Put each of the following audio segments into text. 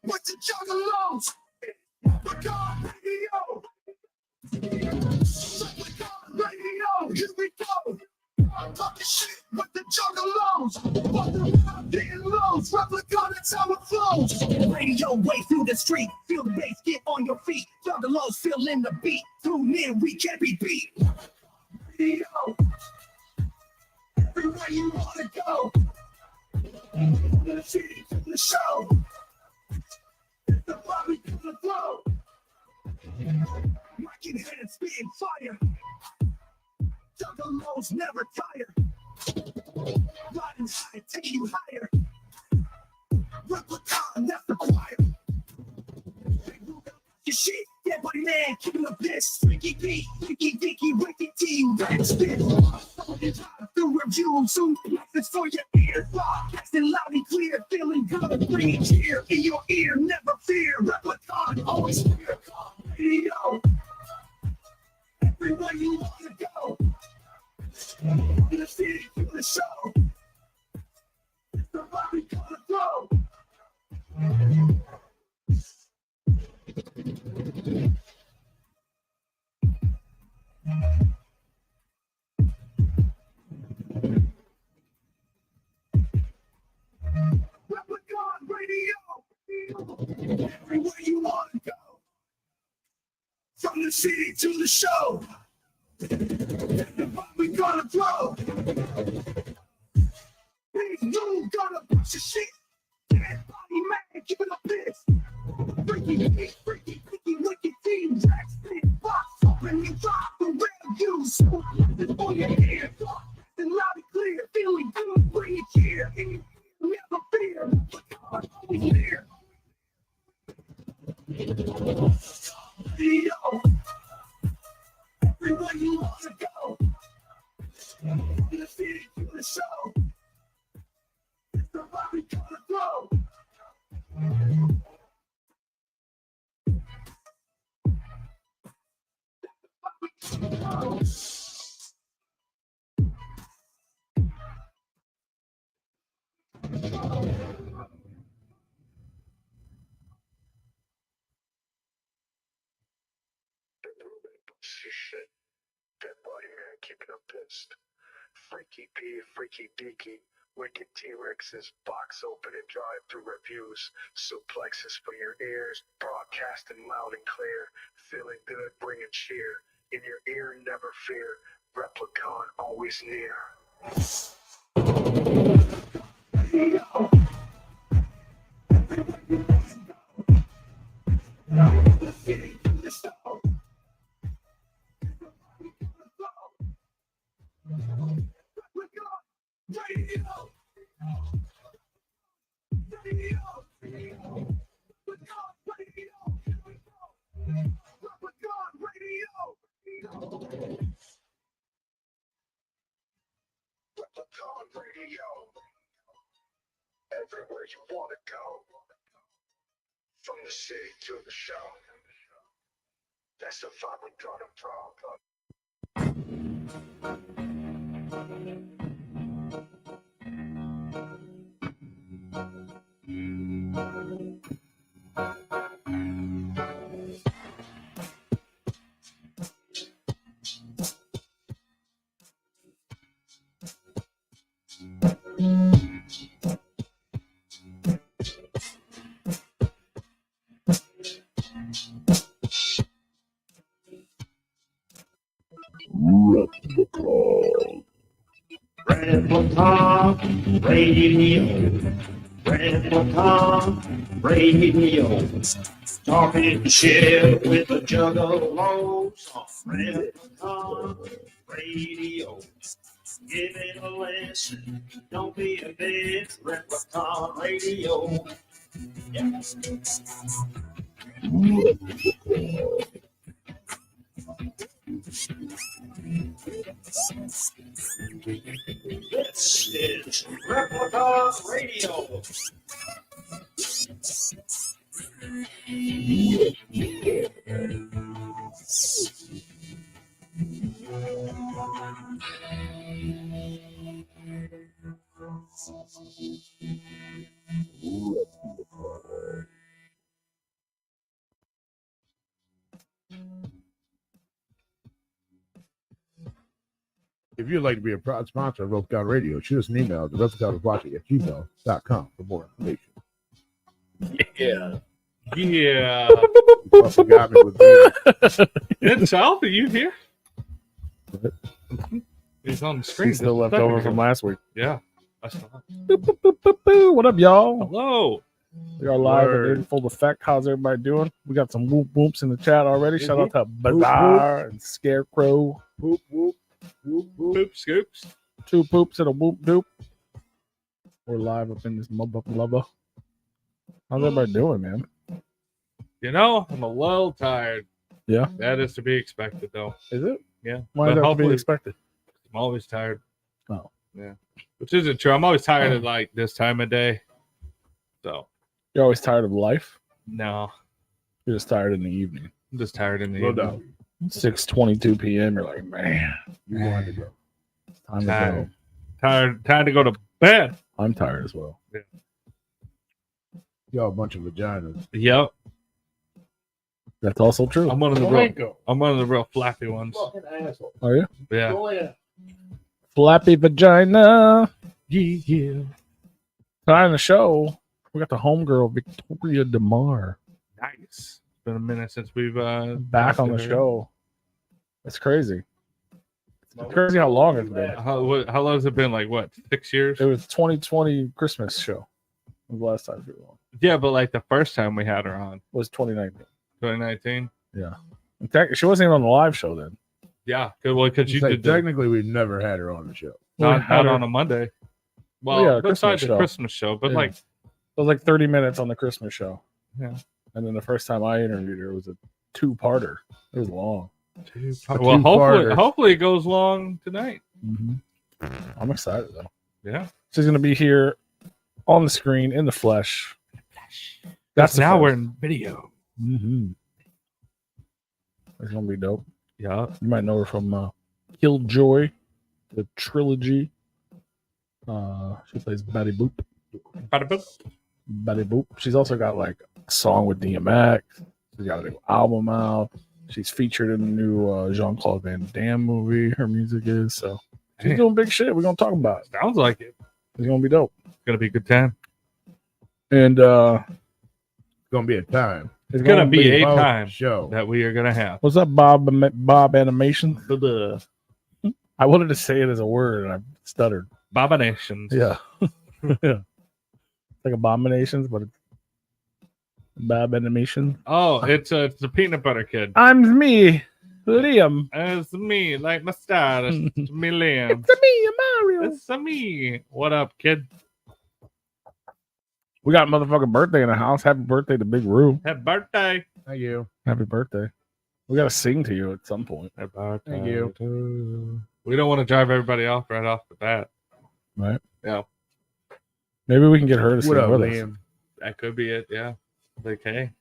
With the juggalos, radio, here we go. Talking shit with the juggalos, fuck around, getting lows. Replicon, that's how it flows. Radio way through the street, feel the bass, get on your feet. Juggalos feeling the beat, tune in, we can't be beat. Radio, everywhere you wanna go. The city, the show. The body gonna flow. Mic in hand, spitting fire. Juggalos never tire. Riding high, taking you higher. Replicon, that's the choir. Your shit, yeah, buddy man, keeping up this. Freaky beat, freaky dicky, wicked team, that's this. The review, soon it's for your ear. Broadcasting loud and clear, feeling good, bringing cheer in your ear, never fear. Replicon, always fear. Radio, everywhere you wanna go. In the city, to the show. The body gonna flow. Replicon radio, everywhere you want to go. From the city to the show, we gonna throw. Big new gonna push your shit. Dead body man, keep it up this. Freaky, freaky, wicked team, track spit, box, open you drop the reviews. So for your ear, and loud and clear, feeling good, bring it here. Never fear, Replicon always here. Yo, everywhere you wanna go. In the city to the show. The body gonna flow. Shit. Dead body man, keeping up pissed. Freaky P, freaky deaky. Wicked T-Rexes, box open and drive through reviews. Suplexes for your ears, broadcasting loud and clear. Feeling good, bringing cheer. In your ear, never fear. Replicon always near. The city to the show. Radio, radio, Replicon radio, everywhere you wanna go. From the city to the show, that's the vibe we gonna throw. Replicon radio, Replicon radio, talking shit with the juggalos on Replicon radio. Give it a listen, don't be a bitch, Replicon radio. Yeah. This is Replicon Radio. If you'd like to be a proud sponsor of Replicon Radio, shoot us an email to replicon.watching@gmail.com for more information. Yeah. Yeah. Also got me with me. It's Alf, are you here? He's on the screen. He's still just a left second over ago. from last week. Yeah. I still have. Boop, boop, boop, boop, boop. What up, y'all? Hello. We are live Word. and in full effect. How's everybody doing? We got some whoop whoops in the chat already. Shout out to Bazaar and Scarecrow. Whoop, whoop, whoop, whoop. Poop scoops. Two poops and a whoop doop. We're live up in this mub up lover. How's everybody doing, man? You know, I'm a little tired. Yeah? That is to be expected, though. Is it? Yeah. Why But is that to be hopefully- expected? I'm always tired. Oh. Yeah. Which isn't true. I'm always tired at like this time of day. So, You're always tired of life? no. You're just tired in the evening. I'm just tired in the No evening. doubt. 6:22 p.m. You're like, man, You wanted to go. it's time to go. Tired. Tired. Time to go to bed. I'm tired as well. Y'all a bunch of vaginas. Yep. That's also true. I'm one of the real flappy ones. Fucking asshole. Are you? Yeah. Go in. Flappy vagina. Yeah. Tonight on the show, we got the homegirl Victoria DeMare Nice. It's been a minute since we've back on the show. It's crazy. It's crazy how long it's been. How long has it been? Like what? 6 years? It was 2020 Christmas show. Was the last time she was on. Yeah, but like the first time we had her on, Was 2019. 2019. Yeah. In fact, she wasn't even on the live show then. Yeah, good. Well, because you Like, did the, technically, we've never had her on the show. We not had her- on a Monday. Well, Yeah, besides Christmas the show. Christmas show, but Yeah. like, It was like 30 minutes on the Christmas show. Yeah. And then the first time I interviewed her was a two-parter. It was long. well, two-parter. hopefully it goes long tonight. I'm excited though. Yeah. She's gonna be here on the screen in the flesh. That's now we're first. in video. Mm-hmm. It's gonna be dope. Yeah. You might know her from Killjoy, the trilogy. She plays Batty Boop. Bada boop. Batty Boop. She's also got like a song with DMX. She's got a new album out. She's featured in the new Jean-Claude Van Damme movie. Her music is so. She's Damn. doing big shit. We're gonna talk about it. Sounds like it. It's gonna be dope. It's gonna be a good time. And It's going to be a time. It's gonna be a Oh, time show. that we are gonna have. what's up, Bob Animation? The I wanted to say it as a word and I stuttered. Abominations. Yeah. Yeah. It's like Abominations, but it's Bob Animation. Oh, it's a peanut butter kid. I'm me, Liam. It's me, like my star. It's me, Liam. It's me, Mario. It's me. What up, kid? We got a motherfucking birthday in the house. Happy birthday to Big Roo. Happy birthday. Thank you. Happy birthday. We got to sing to you at some point. Happy birthday. Thank you. to- We don't want to drive everybody off right off the bat. Right? Yeah. Maybe we can get her to sing What up, with us. Liam? That could be it. Yeah. Like, hey,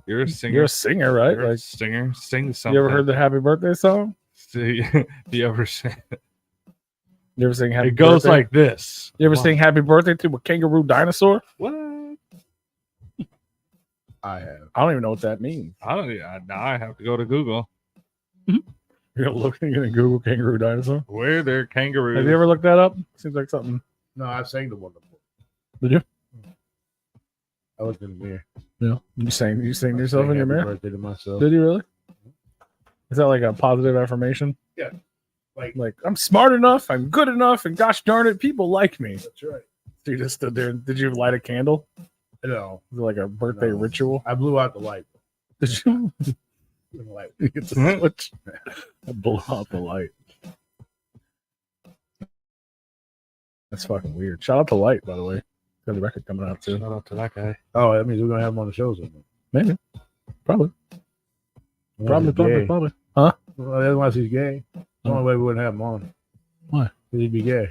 you're a singer. You're a singer, right? You're a Like, singer. Sing something. you ever heard the happy birthday song? Do you ever sing? You ever sing happy It goes birthday? like this. You ever sing happy birthday to a kangaroo dinosaur? What? I have. I don't even know what that means. I don't. Now I have to go to Google. You're looking at Google kangaroo dinosaur. Where there kangaroos? Have you ever looked that up? Seems like something. No, I've sang the one before. Did you? I looked in the mirror. Yeah. You sang yourself in your Happy mirror? birthday to myself. Did you really? Is that like a positive affirmation? Yeah. Like I'm smart enough, I'm good enough, and gosh darn it, people like me. That's right. So you just stood there. Did you light a candle? No, Was it like a birthday No. ritual? I blew out the light. Did you The light. get the switch? I blew out the light. That's fucking weird. Shout out to Light, by the way. Got a record coming out soon. Shout out to that guy. Oh, that means we're gonna have him on the show soon. Maybe. Probably. Unless he's gay. Probably. Well, otherwise he's gay. The only way we wouldn't have him on. Why? Because he'd be gay.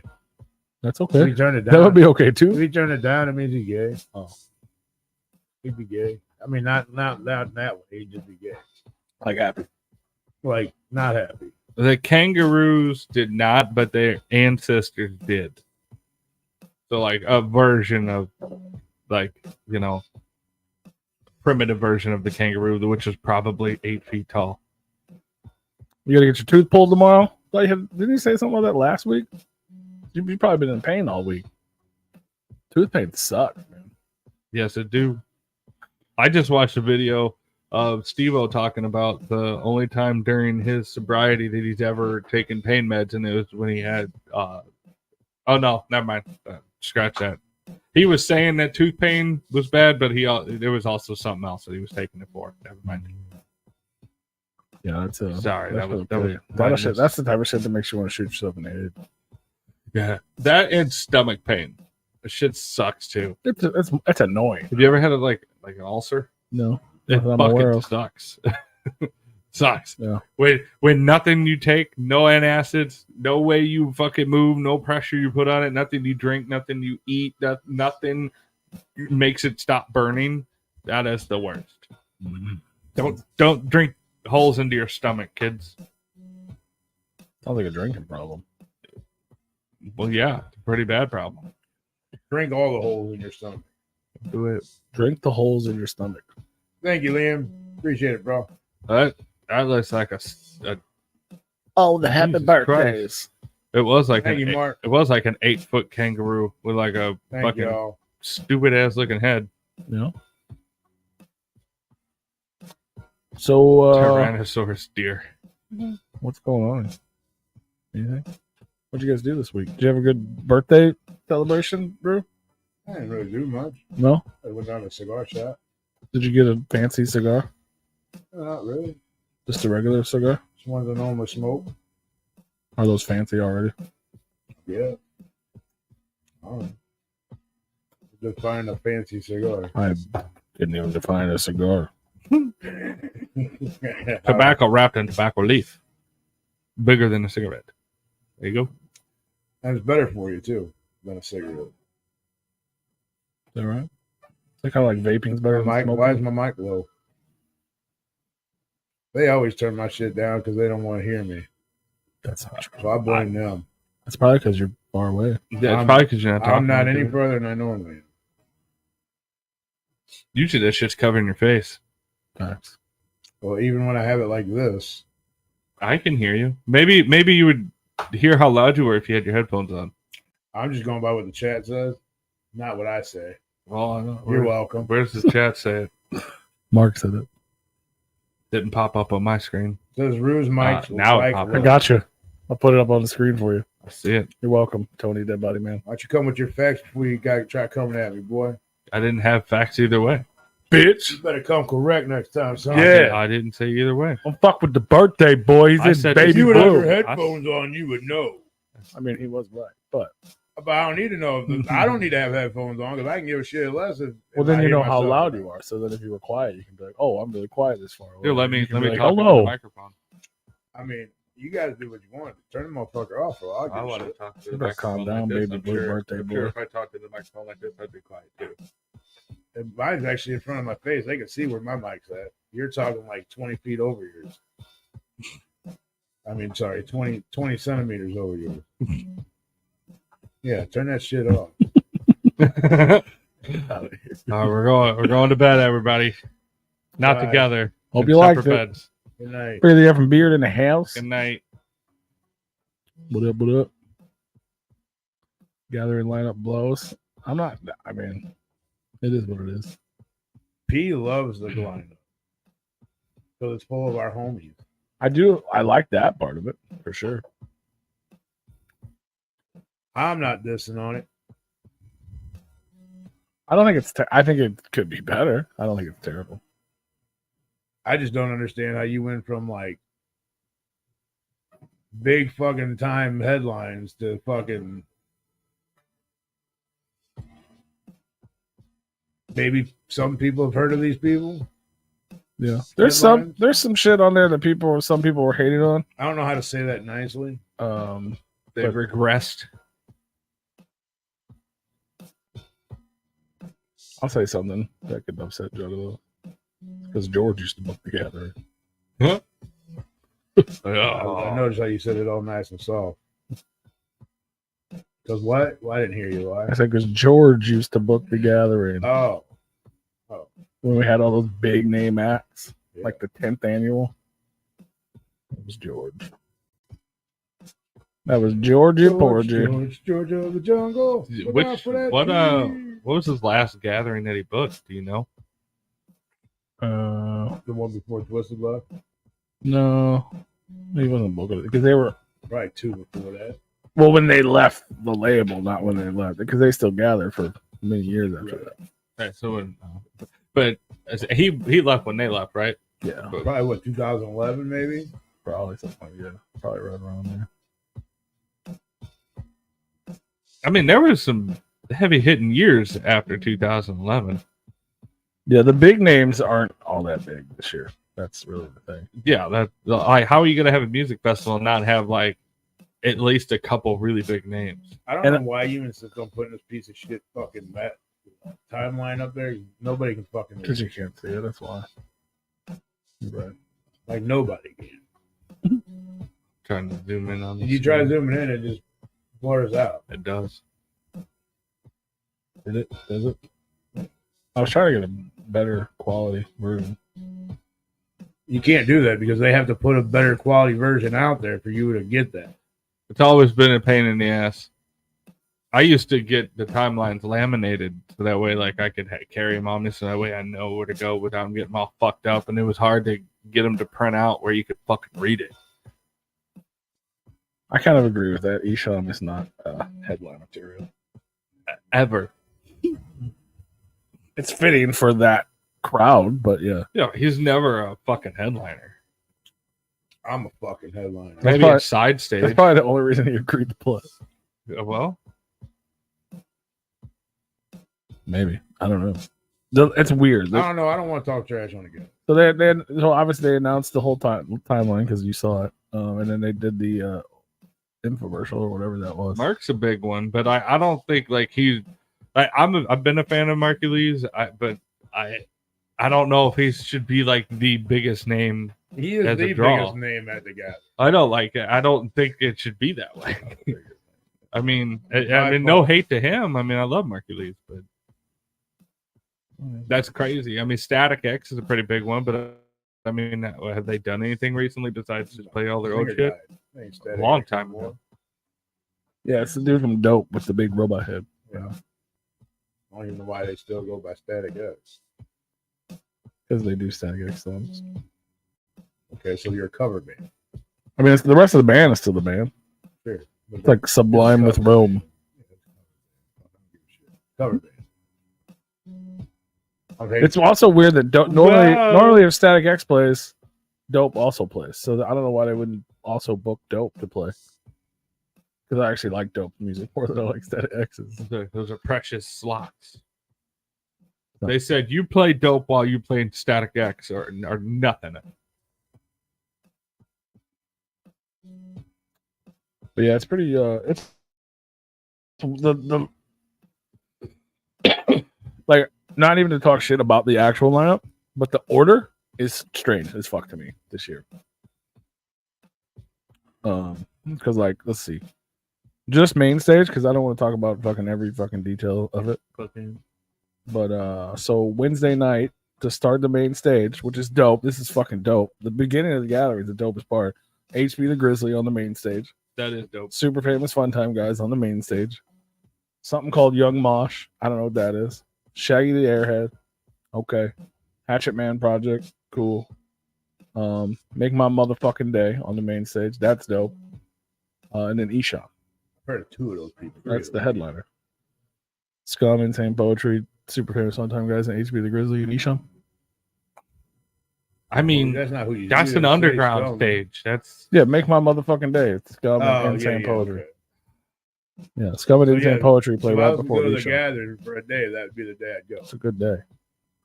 That's If okay. we turn it down. That would be okay If too. we turn it down, it means he's gay. Oh, He'd be gay. I mean, not that way. He'd just be gay. like happy. Like, not happy. The kangaroos did not, but their ancestors did. So, like, a version of, like, primitive version of the kangaroo, which is probably 8 feet tall. You gotta get your tooth pulled tomorrow. Didn't you say something about that last week? You've probably been in pain all week. Tooth pain sucks, man. Yes, it do. I just watched a video of Steve-O talking about the only time during his sobriety that he's ever taken pain meds, and it was when he had oh no, never mind. Scratch that. He was saying that tooth pain was bad, but there was also something else that he was taking it for. Never mind. Yeah, that's Sorry, that's that that's the type of shit that makes you want to shoot yourself in the head. Yeah, that and stomach pain. The shit sucks too. It's annoying. Have you ever had like an ulcer? No, It nothing I'm aware fucking of. sucks. Sucks. Yeah. When nothing you take, no antacids, no way you fucking move, no pressure you put on it, nothing you drink, nothing you eat, nothing makes it stop burning. That is the worst. Don't drink holes into your stomach, kids. Sounds like a drinking problem. Well, yeah, it's a pretty bad problem. Drink all the holes in your stomach. Do it. Drink the holes in your stomach. Thank you, Liam. Appreciate it, bro. That looks like a Oh, the happy Jesus birthdays. it was like Thank you, Mark. it was like an 8-foot kangaroo with like a Thank fucking y'all. stupid ass looking head. Yeah. So, Tyrannosaurus deer. what's going on? Anything? What'd you guys do this week? Did you have a good birthday celebration, Brew? I didn't really do much. No? I went down to a cigar shop. Did you get a fancy cigar? Not really. Just a regular cigar? Just ones I normally smoke. Are those fancy already? Yeah. I don't know. Just find a fancy cigar. I didn't even define a cigar. Tobacco wrapped in tobacco leaf. Bigger than a cigarette. There you go. And it's better for you, too, than a cigarette. Is that right? It's kind of like vaping's better than Why smoking. is my mic low? They always turn my shit down because they don't want to hear me. That's not true. So I blame them. That's probably because you're far away. Yeah, it's probably because you're not talking. I'm not to any people. further than I normally am. Usually that shit's covering your face. Facts. Well, even when I have it like this, I can hear you. Maybe you would hear how loud you were if you had your headphones on. I'm just going by what the chat says, not what I say. Well, I know. You're welcome. Where does the chat say it? Mark said it. Didn't pop up on my screen. It says Ruse Mike's now it like popped I up. got you. I'll put it up on the screen for you. I see it. You're welcome, Tony Dead Body Man. Why don't you come with your facts before you got try coming at me, boy? I didn't have facts either way. Bitch. You better come correct next time, son. Yeah. I didn't say either way. Don't fuck with the birthday boys I and said baby If you would have your blue. headphones on, you would know. I mean, he was right, but But I don't need to know. I don't need to have headphones on because I can give a shit less. well, then you know how loud you are. So that if you were quiet, you can be like, "Oh, I'm really quiet this far away." Here, let me You can be like, talk into the Hello. microphone. I mean, you guys do what you want. Turn the motherfucker off, or I'll give I a want to shit. talk to You the better microphone calm down, like this. baby I'm blue sure, birthday I'm boy. sure if I talk to the microphone like this, I'd be quiet too. And mine's actually in front of my face. They can see where my mic's at. You're talking like 20 feet over yours. I mean, sorry, 20 centimeters over yours. Yeah, turn that shit off. We're going to bed, everybody. Not Bye. together. Hope In you liked separate it. beds. Good night. Pretty different beard in the house. Good night. What up? What up? Gathering lineup blows. I'm not. I mean, it is what it is. P loves the lineup because it's full of our homies. I do. I like that part of it for sure. I'm not dissing on it. I don't think it's. I think it could be better. I don't think it's terrible. I just don't understand how you went from like big fucking time headlines to fucking maybe some people have heard of these people. Yeah, Headlines? there's some shit on there that some people were hating on. I don't know how to say that nicely. They regressed. I'll say something that could upset Joe though, because George used to book the gathering. Huh? I noticed how you said it all nice and soft. Because what? Well, I didn't hear you. Why? I said because George used to book the gathering Oh. when we had all those big name acts, Yeah. like the 10th annual. It was George. That was Georgie Porgy. George of the jungle. Look out for that What tree. was his last gathering that he booked? Do you know? The one before Twisted Love? No, he wasn't booking it because they were Probably two before that. well when they left the label, not when they left because they still gathered for many years after Right. that. Okay, so, but he left when they left, right? Yeah, Probably what, 2011 maybe? probably something like probably right around there. I mean, there was some heavy hitting years after 2011. Yeah, the big names aren't all that big this year. That's really the thing. Yeah, that like how are you gonna have a music festival and not have like at least a couple really big names? I don't know why you insist on putting this piece of shit fucking timeline up there. Nobody can fucking read Because you it. can't see it. That's why. You're right. Like nobody can. Trying to zoom in on If this. you try zooming in, it just blurs out. It does. Did it? Does it? I was trying to get a better quality version. You can't do that because they have to put a better quality version out there for you to get that. It's always been a pain in the ass. I used to get the timelines laminated so that way, like I could carry them on me, so that way I know where to go without them getting all fucked up. And it was hard to get them to print out where you could fucking read it. I kind of agree with that. Esham is not headline material. Ever. It's fitting for that crowd, but yeah. Yeah, he's never a fucking headliner. I'm a fucking headliner. That's Maybe probably- a side stage. That's probably the only reason he agreed to play. Well, Maybe. I don't know. It's weird. I don't know. I don't want to talk trash on it again. So so obviously they announced the whole timeline because you saw it, and then they did the infomercial or whatever that was. Mark's a big one, but I don't think like he's. I've been a fan of Marky Lee's, but I don't know if he should be like the biggest name. He is As a the draw. biggest name at the gap. I don't like it. I don't think it should be that way. I mean, I My mean, no fault. hate to him. I mean, I love Marky Lee's, but that's crazy. I mean, Static X is a pretty big one, but I mean, have they done anything recently besides just play all their old Finger shit? died. Ain't Static Long X time anymore. ago. Yeah, it's the dude from Dope with the big robot head. Yeah. I don't even know why they still go by Static X. Because they do Static X songs. Okay, so you're a cover band. I mean, the rest of the band is still the band. Sure. It's like Sublime with Rome. Cover band. Okay. It's also weird that normally if Static X plays, Dope also plays. So I don't know why they wouldn't also book Dope to play. Because I actually like Dope music more than I like Static X's. Those are precious slots. They said you play Dope while you play Static X or nothing. But yeah, it's pretty. It's the like not even to talk shit about the actual lineup, but the order is strange as fuck to me this year. Because like let's see, just main stage because I don't want to talk about fucking every fucking detail of it. But so Wednesday night to start the main stage, which is dope. This is fucking dope. The beginning of the gallery is the dopest part. HB the Grizzly on the main stage. That is dope. Super Famous Fun Time guys on the main stage. Something called Young Mosh. I don't know what that is. Shaggy the Airhead. Okay. Hatchet Man Project. Cool. Make My Motherfucking Day on the main stage. That's dope. And then Esham. I've heard of two of those people. That's the headliner. Scum, Insane Poetry, Super Famous Fun Time guys, and HB the Grizzly and Esham. I mean, that's not who you. that's you an didn't say underground Scum. stage. That's Yeah, Make My Motherfucking Day. It's Scum and Oh, Insane yeah, Poetry. okay. Yeah, Scum and So, Insane yeah, Poetry play If I right was to before go to the Esham. gathering for a day, that would be the day I'd go. It's a good day.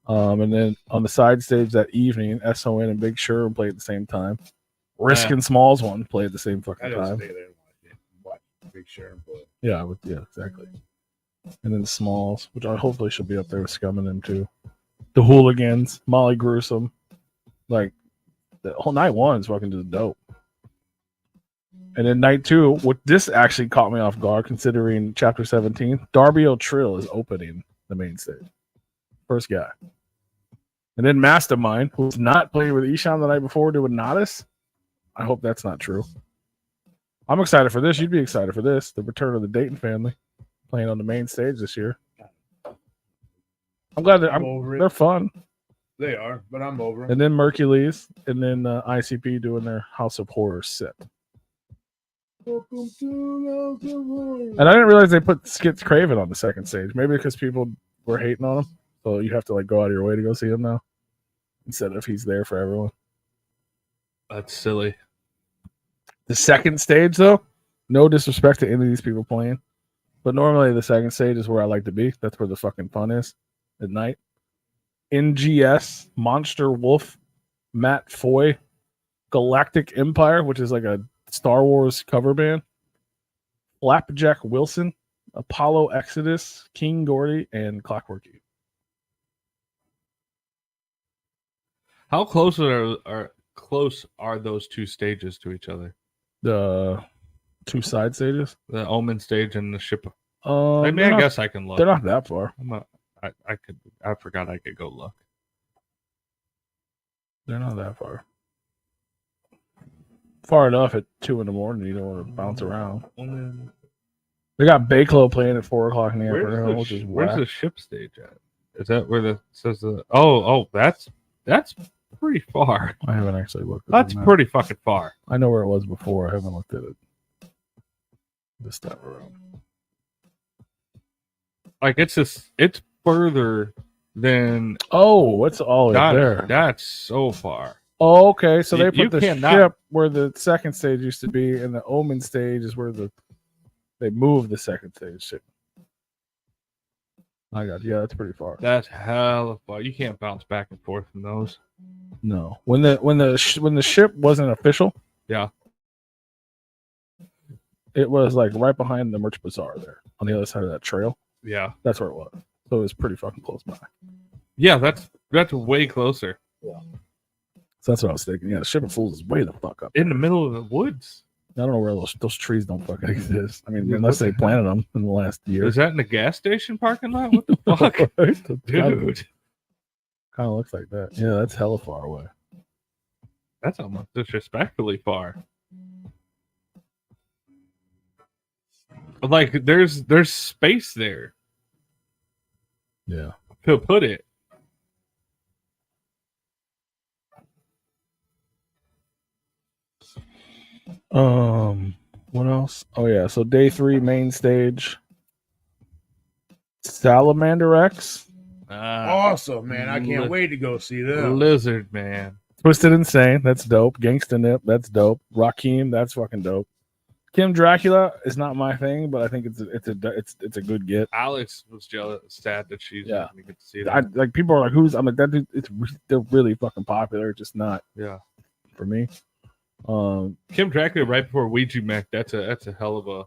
And then on the side stage that evening, SON and Big Sur play at the same time. Risk and Smalls one play at the same I fucking didn't time. stay there and watch Big Sur and play. Yeah, exactly. And then the Smalls, which I hopefully should be up there with Scum and them too. The Hooligans, Molly Gruesome. Like, the whole night one is fucking just dope. And then night two, what this actually caught me off guard considering chapter 17, Darby O'Trill is opening the main stage. First guy. And then Mastermind, who's not playing with Isham the night before, doing Nodis. I hope that's not true. I'm excited for this. You'd be excited for this. The return of the Dayton family playing on the main stage this year. I'm glad they're fun. They are, but I'm over them. And then Mercules, and then ICP doing their House of Horror set. And I didn't realize they put Skits Craven on the second stage. Maybe because people were hating on him. So you have to like go out of your way to go see him now. Instead of he's there for everyone. That's silly. The second stage, though, no disrespect to any of these people playing. But normally the second stage is where I like to be. That's where the fucking fun is at night. NGS, Monster Wolf, Matt Foy, Galactic Empire, which is like a Star Wars cover band, Flapjack Wilson, Apollo Exodus, King Gordy, and Clockworky. How close are those two stages to each other? The two side stages, The Omen stage and the ship. I I guess I can look. They're not that far. I forgot I could go look. They're not that far. Far enough at 2 a.m. You don't want to bounce around. They got Bayclo playing at 4 o'clock in the afternoon, which is where's whack. the ship stage at? Is that where the says the? Oh, that's pretty far. I haven't actually looked at That's it now. pretty fucking far. I know where it was before. I haven't looked at it this time around. Like it's further than. Oh, it's all there. That's so far. Oh, okay. So they You put the cannot- ship where the second stage used to be, and the Omen stage is where they moved the second stage. I got yeah, that's pretty far. That's hella far. You can't bounce back and forth from those. No, when the ship wasn't official, Yeah. it was like right behind the merch bazaar there on the other side of that trail. Yeah. That's where it was. So it was pretty fucking close by. Yeah, that's way closer. So that's what I was thinking. Yeah, the ship of fools is way the fuck up. In the middle of the woods. I don't know where those trees don't fucking exist. I mean, unless they planted them in the last year. Is that in the gas station parking lot? What the fuck? Dude. Kind of looks like that. Yeah, that's hella far away. That's almost disrespectfully far. Like there's space there Yeah. to put it. What else? Oh yeah, so day 3 main stage. Salamander X, Awesome, man. I can't wait to go see them. Lizard Man. Twisted Insane, that's dope. Gangsta Nip, that's dope. Rakim, that's fucking dope. Kim Dracula is not my thing, but I think it's a good get. Alex was sad that she's Yeah. not gonna get to see that. Like people are like, who's? I'm like that dude. They're really fucking popular, just not Yeah. for me. Kim Dracula right before Ouija Mech, that's a hell of a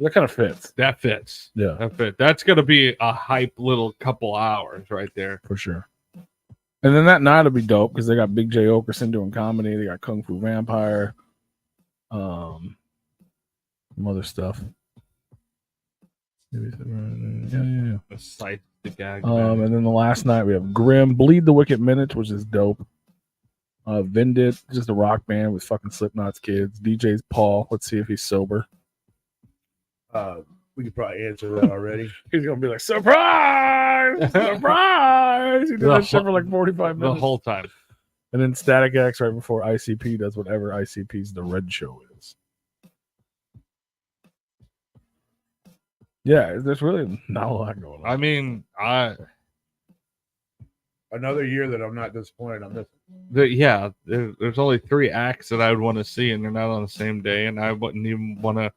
That kind of fits. that fits. Yeah, That fit. That's gonna be a hype little couple hours right there. for sure. And then that night will be dope because they got Big J Okerson doing comedy. They got Kung Fu Vampire, some other stuff. Yeah. A sight the gag. And then the last night we have Grim, Bleed the Wicked Minutes, which is dope. Vendit, just a rock band with fucking Slipknot's kids. DJ's Paul. Let's see if he's sober. We could probably answer that already. He's gonna be like, surprise, surprise. He did that shit for like 45 the minutes. whole time. And then Static X right before ICP does whatever ICP's The Red Show is. Yeah, there's really not a lot going on. I mean, Another year that I'm not disappointed on this. there's only 3 acts that I would want to see, and they're not on the same day, and I wouldn't even want to.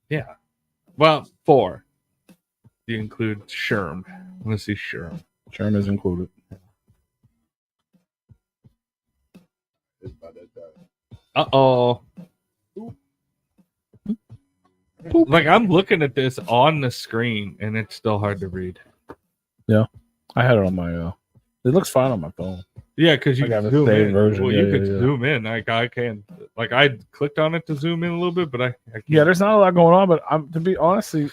Yeah, well, 4. You include Sherm. I want to see Sherm. Sherm is included. It's about that time. Uh-oh. Like, I'm looking at this on the screen, and it's still hard to read. I had it on my. It looks fine on my phone. Yeah, because you I got can the zoom same in. version. Well, Yeah, you yeah, could yeah. zoom in. Like, I can. Like, I clicked on it to zoom in a little bit, but I can't. Yeah, there's not a lot going on, but to be honestly,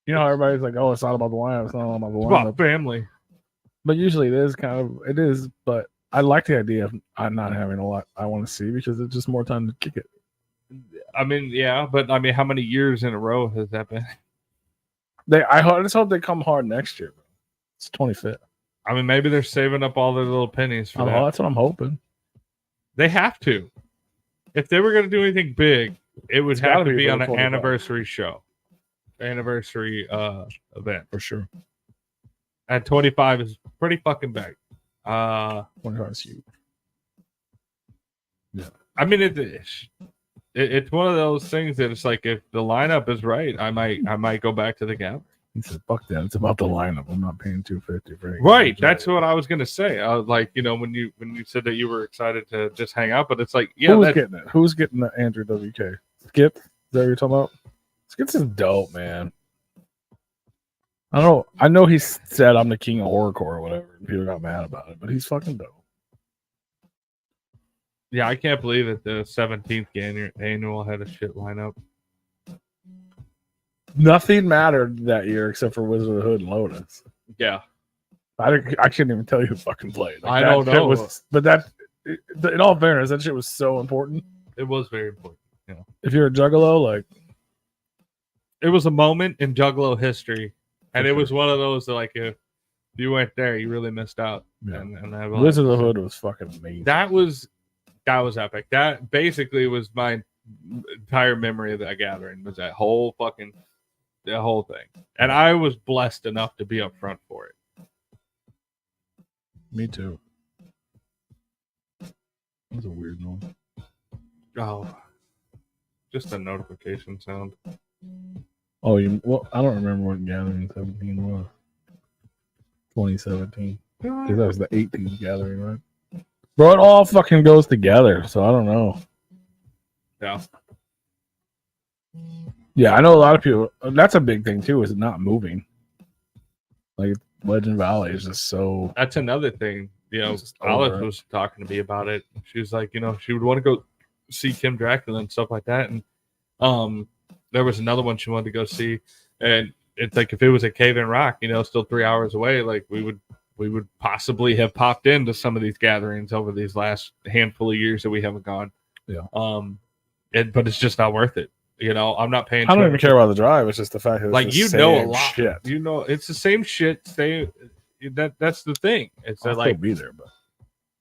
you know how everybody's like, "Oh, it's not about the lineup. It's not all about the It's about lineup." family. But usually it is kind of. It is, but I like the idea of not having a lot I want to see because it's just more time to kick it. I mean, yeah, but I mean, how many years in a row has that been? I just hope they come hard next year. Bro. It's 25th. I mean, maybe they're saving up all their little pennies for that. That's what I'm hoping. They have to. If they were going to do anything big, it would have to be on an anniversary show, anniversary event For sure. And 25 is pretty fucking big. 25 is huge. I mean, it's one of those things that it's like if the lineup is right, I might go back to the gathering. He said, "Fuck that! It's about the lineup. I'm not paying $250 for it." Right, that's what I was gonna say. I was like, you know, when you said that you were excited to just hang out, but it's like, yeah, who's getting it? Who's getting the Andrew WK? Skip? Is that what you're talking about? Skip's is dope, man. I know he said I'm the king of horrorcore or whatever. And people got mad about it, but he's fucking dope. Yeah, I can't believe that the 17th annual had a shit lineup. Nothing mattered that year except for Wizard of the Hood and Lotus. Yeah, I couldn't even tell you who fucking played. I don't know. In all fairness, that shit was so important. It was very important. You know, If you're a juggalo, like it was a moment in Juggalo history, and For it was one of those that, like, if you weren't there, you really missed out. Yeah. And I Wizard of the Hood was fucking amazing. That was epic. That basically was my entire memory of that gathering. Was that whole thing, and I was blessed enough to be up front for it. Me too. That was a weird one. Oh, just a notification sound. Oh, I don't remember what Gathering 17 was. 2017. 'Cause that was the 18th Gathering, right? Bro, it all fucking goes together, so I don't know. Yeah. Yeah, I know a lot of people. That's a big thing too. Is it not moving? Like Legend Valley is just so. That's another thing. You know, Just Alice over it. was talking to me about it. She was like, you know, she would want to go see Kim Dracula and stuff like that. And there was another one she wanted to go see. And it's like, if it was at Cave in Rock, you know, still 3 hours away, like we would possibly have popped into some of these gatherings over these last handful of years that we haven't gone. Yeah. But it's just not worth it. You know, I'm not paying. I don't even care about the drive. It's just the fact that it's Like, the you know, a same lot. Shit. You know, it's the same shit. That's the thing. It's I'll like, still be there, but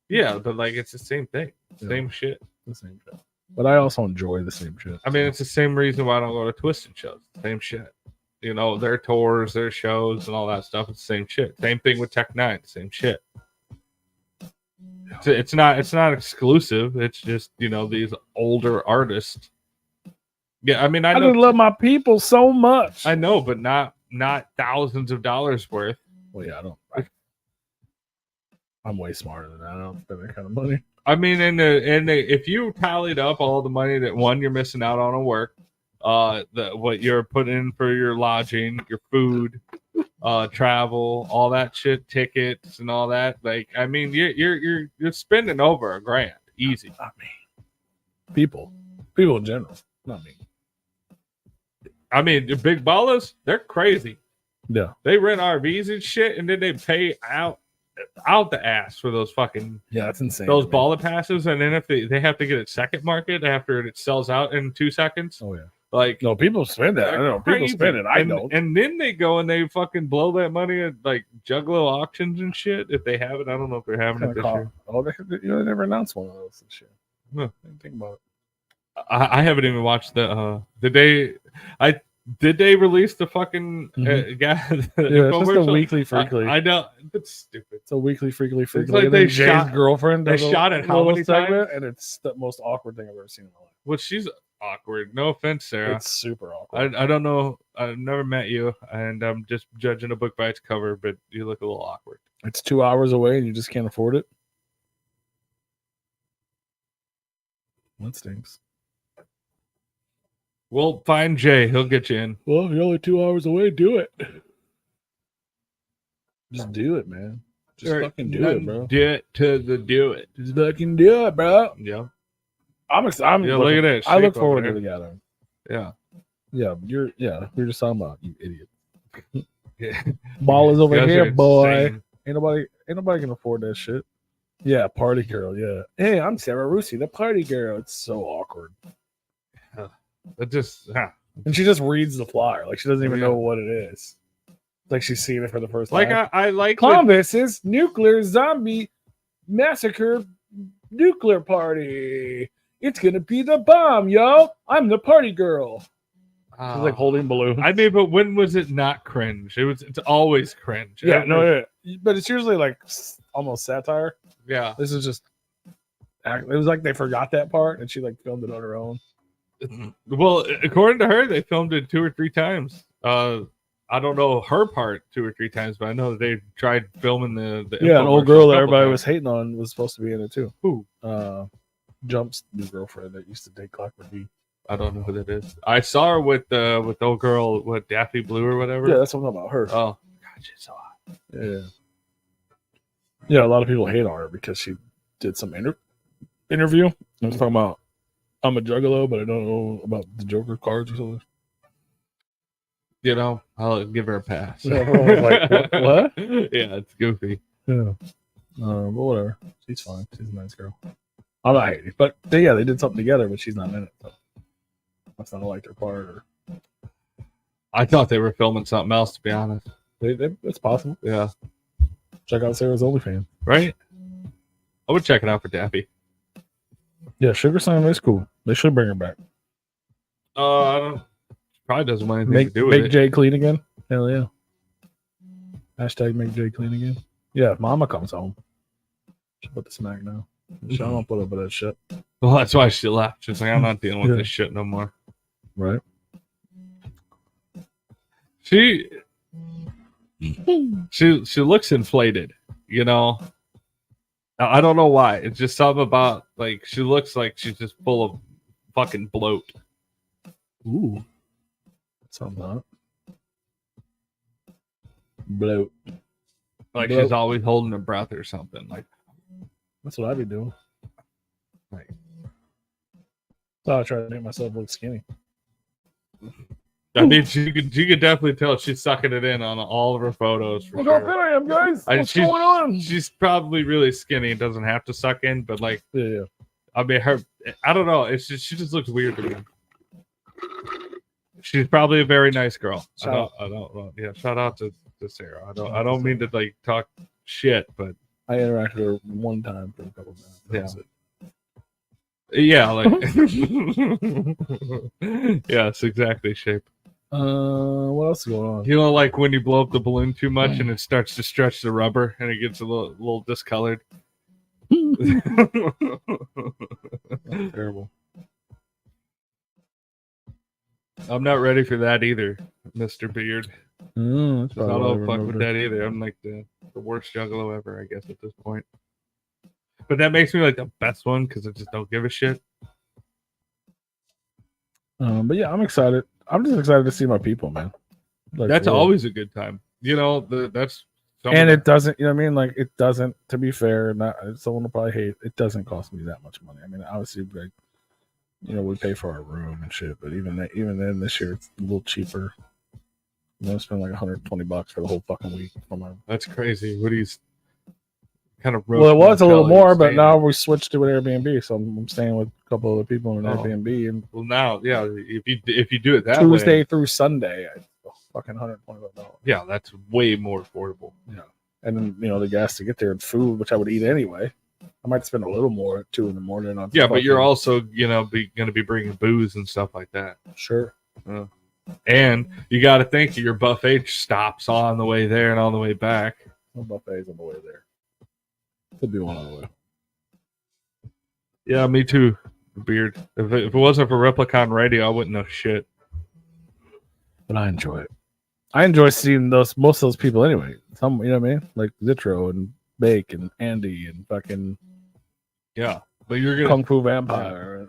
yeah, but like it's the same thing. Yeah. Same shit. the same shit. But I also enjoy the same shit. I mean, it's the same reason why I don't go to Twisted shows. Same shit. You know, their tours, their shows, and all that stuff. It's the same shit. Same thing with Tech Nine. Same shit. It's not exclusive. It's just, you know, these older artists. Yeah, I mean, I just love my people so much. I know, but not thousands of dollars worth. Well, yeah, I'm way smarter than that. I don't spend that kind of money. I mean, if you tallied up all the money that, one, you're missing out on at work, what you're putting in for your lodging, your food, travel, all that shit, tickets and all that, like, I mean, you're spending over $1,000 easy. Not me. People in general, not me. I mean, the big ballers, they're crazy. Yeah, They rent RVs and shit, and then they pay out the ass for those fucking that's insane. those baller passes, and then if they have to get it second market after it sells out in 2 seconds. Oh yeah. Like, No, people spend that. I know people crazy. spend it. I and, don't. And then they go and they fucking blow that money at like Juggalo auctions and shit. If they have it, I don't know if they're having it this year. Oh, they never announced one of those this year. Huh. I didn't think about it. I haven't even watched did they release the fucking Mhm. yeah, Yeah, it's just a weekly freakly. I know, it's stupid. It's a weekly freakly. like and then they Jay's shot- girlfriend. they does a shot it how little many segment, and it's the most awkward thing I've ever seen in my life. Well, she's awkward. No offense, Sarah. It's super awkward. I don't know. I've never met you, and I'm just judging a book by its cover, but you look a little awkward. It's 2 hours away and you just can't afford it. That stinks. Well, find Jay. He'll get you in. Well, if you're only 2 hours away, do it. Just do it, man. Just fucking do it, bro. Do it. Just fucking do it, bro. Yeah. I'm excited. Yeah, look at that I look shape forward over to there. the gathering. Yeah. Yeah, we're just talking about you idiot. Yeah. Ball is over You guys here, are boy. insane. Ain't nobody can afford that shit. Yeah, party girl. Yeah. Hey, I'm Sarah Rusi, the party girl. It's so awkward. It just, And she just reads the flyer. Like she doesn't even Yeah. know what it is. Like she's seeing it for the first time. like I like when- Columbus's nuclear zombie massacre nuclear party. It's gonna be the bomb, yo. I'm the party girl. She's like holding balloons. I mean, but when was it not cringe? It's always cringe. Yeah, no, yeah. But it's usually like almost satire. Yeah. This is just. It was like they forgot that part, and she like filmed it on her own. Well, according to her, they filmed it 2 or 3 times. I don't know her part 2 or 3 times, but I know they tried filming the Yeah, an old infomercial girl a that couple everybody times. was hating on was supposed to be in it too. Who? Jump's new girlfriend that used to date Clockwork D. I don't know who that is. I saw her with the old girl, what, Daffy Blue or whatever. Yeah, that's what I'm talking about. Her. Oh, God, she's so hot. Yeah. Yeah, a lot of people hate on her because she did some interview. I was talking about I'm a juggalo, but I don't know about the Joker cards or something. You know, I'll give her a pass. Yeah, everyone was like, what? Yeah, it's goofy. Yeah. But whatever. She's fine. She's a nice girl. I'm not hating. But they did something together, but she's not in it. So. Must not have liked her part. Or... I thought they were filming something else, to be honest. It's possible. Yeah. Check out Sarah's OnlyFans. Right? I would check it out for Daffy. Yeah, Sugar Slam is cool. They should bring her back. I don't. Probably doesn't want anything to do with Make it. Jay clean again. Hell yeah. Hashtag make Jay clean again. Yeah, if Mama comes home, she'll put the smack now. She don't put up with that shit. Well, that's why she left. She's like, I'm not dealing with Yeah. this shit no more. Right. She looks inflated, you know. I don't know why. It's just something about like she looks like she's just full of fucking bloat. Ooh. Something hot. Bloat. Like Bloat. she's always holding her breath or something. Like That's what I'd be doing. Right. So I try to make myself look skinny. I mean, you could definitely tell she's sucking it in on all of her photos. For Look how sure. fit I am, guys. What's she's, going on? She's probably really skinny and doesn't have to suck in, but like, Yeah. I mean, I don't know. It's just she just looks weird to me. She's probably a very nice girl. I don't know. Yeah, shout out to Sarah. I don't mean to like talk shit, but I interacted with her one time for a couple of minutes. yeah, like yes, exactly. Shape. What else is going on? You know, like when you blow up the balloon too much and it starts to stretch the rubber and it gets a little discolored. Terrible. I'm not ready for that either, Mr. Beard. That's I probably don't why I fuck with remember. that either. I'm like the worst juggalo ever, I guess, at this point. But that makes me like the best one because I just don't give a shit. But yeah, I'm excited. I'm just excited to see my people, man. Like, That's for real. always a good time. You know, that's And it doesn't, you know what I mean? Like, it doesn't, to be fair, not someone will probably hate, it doesn't cost me that much money. I mean, obviously, like, you know, we pay for our room and shit, but even then, this year, it's a little cheaper. I'm going to spend like $120 for the whole fucking week. For my... That's crazy. What do you kind of Well, it was a little more, but staying now there? we switched to an Airbnb, so I'm staying with a couple other people in an Oh. Airbnb. And Well, now, yeah, if you do it that Tuesday way, through Sunday, fucking $125. yeah, that's way more affordable. Yeah. And then, you know, the gas to get there and food, which I would eat anyway. I might spend a little more at 2 a.m. on. Yeah, but you're fucking- also, you know, going to be bringing booze and stuff like that. Sure. And you got to think your buffet stops on the way there and on the way back. No buffets on the way there. Could be one on the way. Yeah, me too. Beard. If it wasn't for Replicon Radio, I wouldn't know shit. But I enjoy it. I enjoy seeing most of those people anyway. Some, you know what I mean? Like Zitro and Bake and Andy and fucking Yeah, but you're gonna Kung Fu Vampire.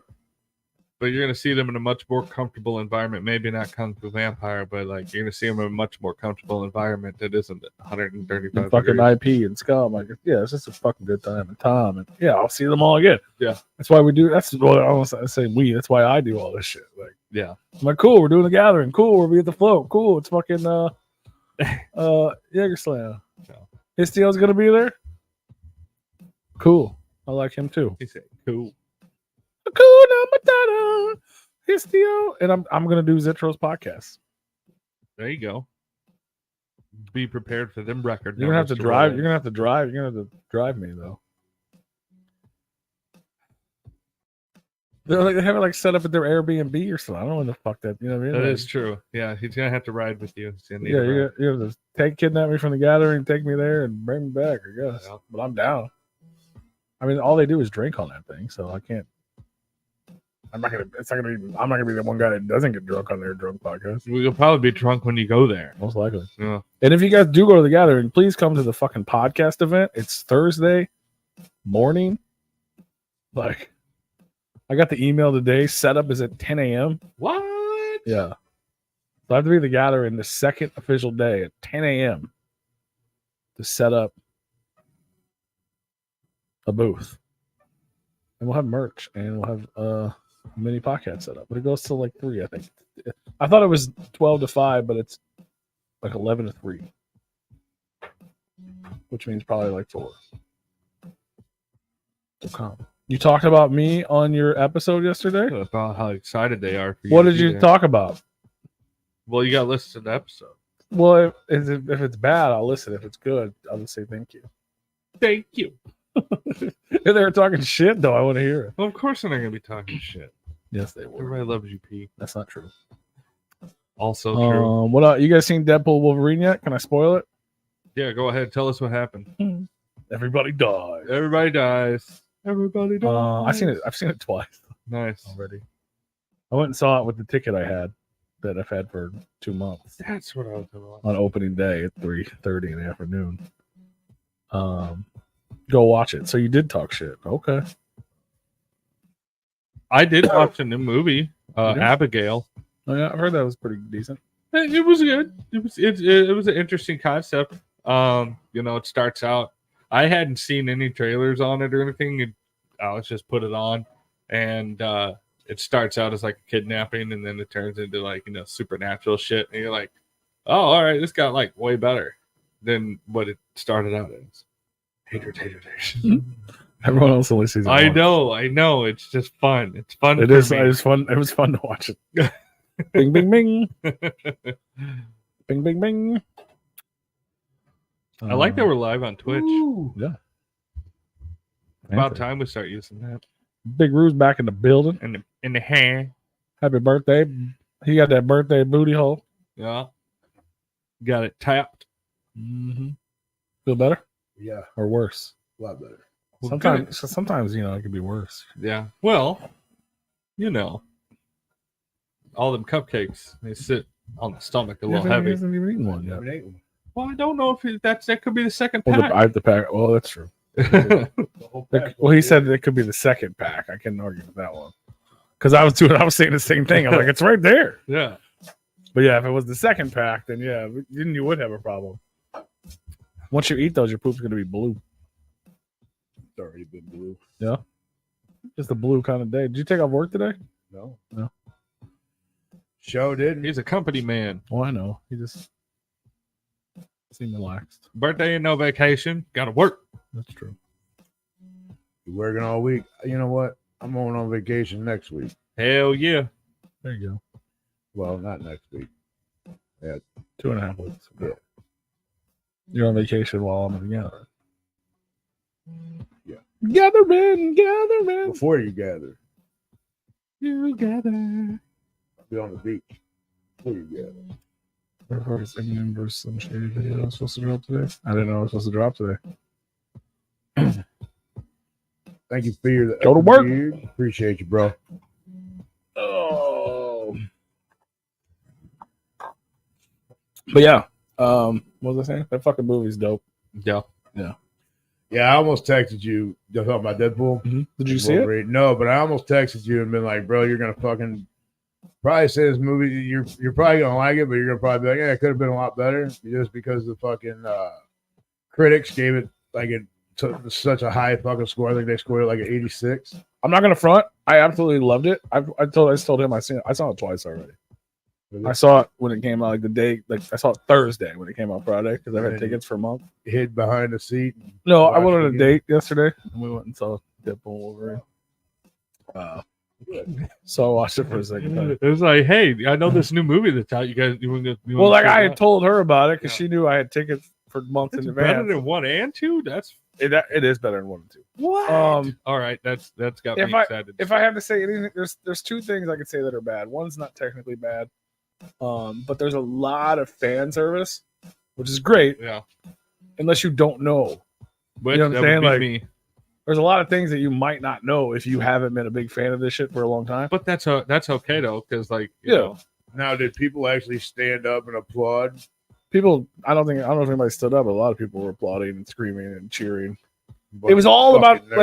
but you're gonna see them in a much more comfortable environment. Maybe not Kung Fu Vampire, but like you're gonna see them in a much more comfortable environment that isn't 135 And fucking degrees. IP and Scum. Like, yeah, it's just a fucking good time. And Tom, and yeah, I'll see them all again. Yeah. That's why we do. That's what I was saying. That's why I do all this shit. Like, Yeah, I'm like, cool, we're doing the gathering. Cool, we'll be at the float. Cool, it's fucking Jaeger Slam. Yeah. Histio's gonna be there. Cool, I like him too. he said cool. Hakuna Matata, Histio, and I'm gonna do Zitro's podcast. There you go. Be prepared for them record. You're gonna have numbers to drive. roll. You're gonna have to drive. You're gonna have to drive me though. They have it like set up at their Airbnb or something. I don't know when the fuck that. You know what I mean? That Like, is true. Yeah, he's gonna have to ride with you. He's gonna need yeah, a ride. you have to kidnap me from the gathering, take me there, and bring me back. I guess, Yeah. but I'm down. I mean, all they do is drink on that thing, so I can't. I'm not gonna be the one guy that doesn't get drunk on their drunk podcast. We'll probably be drunk when you go there. Most likely. Yeah. And if you guys do go to the gathering, please come to the fucking podcast event. It's Thursday morning. Like, I got the email today. Setup is at 10 a.m. What? Yeah. So I have to be at the gathering the second official day at 10 a.m. to set up a booth. And we'll have merch and we'll have a mini podcast set up. But it goes till like 3, I think. I thought it was 12 to 5, but it's like 11 to 3. Which means probably like 4. So come. You talked about me on your episode yesterday? About how excited they are for you. What to did be you there. talk about? Well, you got to listen to the episode. Well, if it's bad, I'll listen. If it's good, I'll just say thank you. Thank you. If they were talking shit, though, I want to hear it. Well, of course they're not gonna be talking shit. Yes, they will. Everybody loves you, P. That's not true. Also true. What you guys seen Deadpool Wolverine yet? Can I spoil it? Yeah, go ahead. Tell us what happened. Everybody dies. Everybody dies. Everybody dies. I've seen it twice Nice. already. I went and saw it with the ticket I had that I've had for 2 months That's what I was talking about. on opening day at 3:30 in the afternoon. Go watch it. So you did talk shit. Okay. I did watch a new movie, You did? Abigail. Oh, yeah, I heard that was pretty decent. It was good. It was an interesting concept. It starts out. I hadn't seen any trailers on it or anything. Alex just put it on, and it starts out as like a kidnapping, and then it turns into like supernatural shit, and you're like, oh, all right, this got like way better than what it started out as. Haters. Everyone else only sees it I once. know. It's just fun. It's fun. It for is. me. It was fun. It was fun to watch it. Bing, bing, bing. Bing, bing, bing. I like that we're live on Twitch. Yeah. About time we start using that. Big Rue's back in the building. In the hair. Happy birthday. He got that birthday booty hole. Yeah. Got it tapped. Mm-hmm. Feel better Yeah, or worse? a lot better. Well, Sometimes it could be worse. Yeah. Well, all them cupcakes, they sit on the stomach a little He heavy. hasn't even eaten one yet. Haven't ate one. Well, I don't know if that could be the second Well, pack. I have to pack. Well, that's true. The whole pack. Well, he said it could be the second pack. I couldn't argue with that one. Because I was saying the same thing. I'm like, it's right there. Yeah. But yeah, if it was the second pack, then yeah, then you would have a problem. Once you eat those, your poop's gonna be blue. It's already been blue. Yeah. Just a blue kind of day. Did you take off work today? No. No. Show didn't. He's a company man. Oh, I know. He just seemed relaxed. Birthday and no vacation. Got to work. That's true. You're working all week. You know what? I'm going on vacation next week. Hell yeah. There you go. Well, not next week. 2.5 weeks. Yeah. You're on vacation while I'm together. Yeah. Gathering. Before you gather, Together. I'll be on the beach. Before you gather. Versus England versus some shady video I was supposed to drop today. I didn't know I was supposed to drop today. Thank you for your Go to work. beard. Appreciate you, bro. Oh. But yeah, what was I saying? That fucking movie's dope. Yeah. Yeah, I almost texted you talking about Deadpool. Mm-hmm. Did you see it? No, but I almost texted you and been like, bro, you're gonna fucking probably say this movie. You're probably gonna like it, but you're gonna probably be like, yeah, it could have been a lot better, just because the fucking critics gave it like it took such a high fucking score. I think they scored it like an 86. I'm not gonna front. I absolutely loved it. I told him I saw it twice already. I saw it when it came out, like the day, like I saw it Thursday when it came out Friday because I had tickets for a month. Hid behind the seat. No, I went on a date yesterday and we went and saw Deadpool Wolverine. So I watched it for a second time. It was like, hey, I know this new movie that's out. You guys, Well, like I had told her about it because she knew I had tickets for months in advance. Better than 1 and 2. It is better than 1 and 2. What? All right, that's got me excited. If I have to say anything, there's 2 things I could say that are bad. One's not technically bad, but there's a lot of fan service, which is great. Yeah. Unless you don't know. Which, you know what I'm saying? Like, me. There's a lot of things that you might not know if you haven't been a big fan of this shit for a long time. But that's okay though, because like you know. Now, did people actually stand up and applaud? People, I don't know if anybody stood up, but a lot of people were applauding and screaming and cheering. It was all about the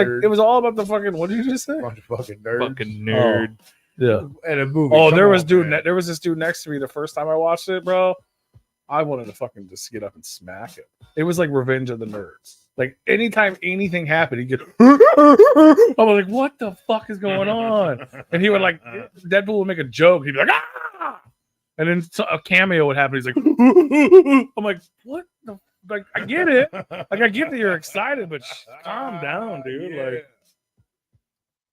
fucking. What did you just say? Bunch of fucking nerds. Fucking nerd. Oh, yeah. And a movie. Oh, there was this dude next to me the first time I watched it, bro. I wanted to fucking just get up and smack him. It was like Revenge of the Nerds. Like anytime anything happened, he'd get. I was like, "What the fuck is going on?" And he would like, Deadpool would make a joke. He'd be like, "Ah!" And then a cameo would happen. He's like, "I'm like, what the like? I get it. Like I get that you're excited, but calm down, dude." Yeah. Like,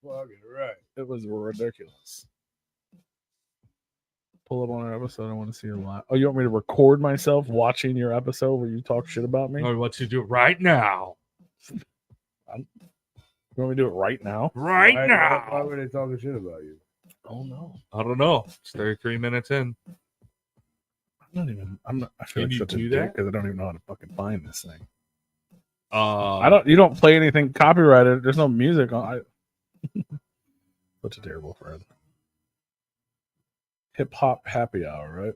fucking right. it was ridiculous. Pull up on an episode. I want to see a lot. Oh, you want me to record myself watching your episode where you talk shit about me? I want you to do it right now. You want me to do it right now? Right now. Why were they talking shit about you? Oh no. I don't know. It's 33 minutes in. I feel like such a dick because I don't even know how to fucking find this thing. You don't play anything copyrighted. There's no music on. Such a terrible friend. Hip Hop Happy Hour, right?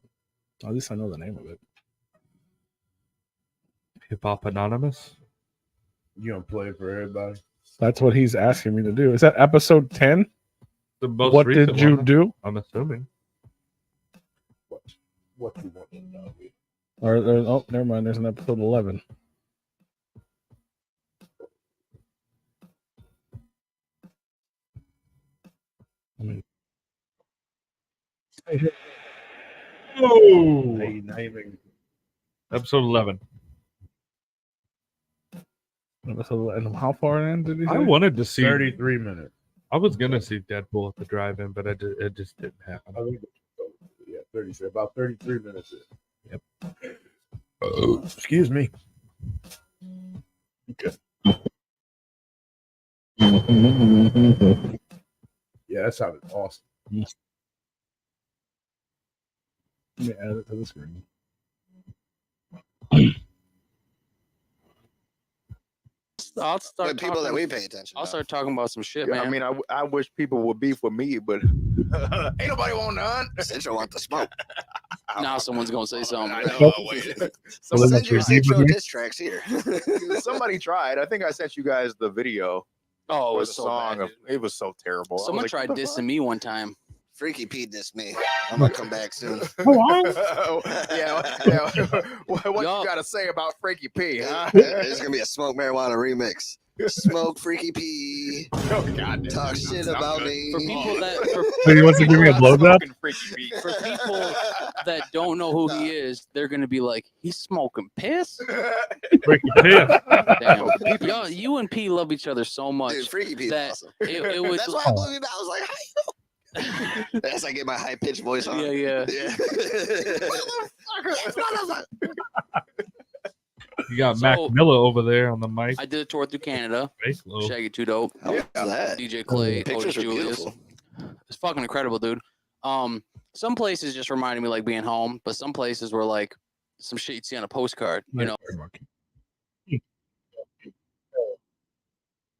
At least I know the name of it. Hip Hop Anonymous. You gonna play it for everybody? That's what he's asking me to do. Is that episode 10? The most What recent did you one, do? I'm assuming. What you want to know? Oh, never mind. There's an episode 11. Oh, Naming. episode 11. And how far in did he say? I wanted to see. 33 minutes. I was gonna see Deadpool at the drive-in, but it just didn't happen. I think yeah, 30. About 33 minutes in. Yep. Excuse me. Okay. Yeah, that sounded awesome. Let me add it to the screen. I'll start With people that we pay attention. I'll start talking about some shit, Yeah, man. I mean, I wish people would beef with me, but ain't nobody want none. Central want the smoke. Now someone's gonna say something. I know. Wait. Send your Central diss tracks here. Somebody tried. I think I sent you guys the video. Oh, it for was the so song. bad. It was so terrible. I was Someone like, tried what the dissing me one time. Freaky Pete dissed me. I'm gonna come back soon. fuck? yeah. What you got to say about Freaky P? Huh? There's gonna be a Smoke Marijuana remix. Smoke Freaky P. Oh God! Talk shit about me. For people that So he wants to give me a blowjob? for people that don't know who he is, they're gonna be like, he's smoking piss. Freaking piss. Damn. Y'all, you and P love each other so much. Dude, Freaky P is that awesome. it was That's why I blew me back. I was like, how you know? That's I get my high pitched voice on. yeah. You got So- Mac Miller over there on the mic. I did a tour through Canada. Face low. Shaggy Too Dope, How was that? DJ Clay, Otis Pictures are Julius. beautiful. It's fucking incredible, dude. Some places just reminded me like being home, but some places were like some shit you'd see on a postcard, you know.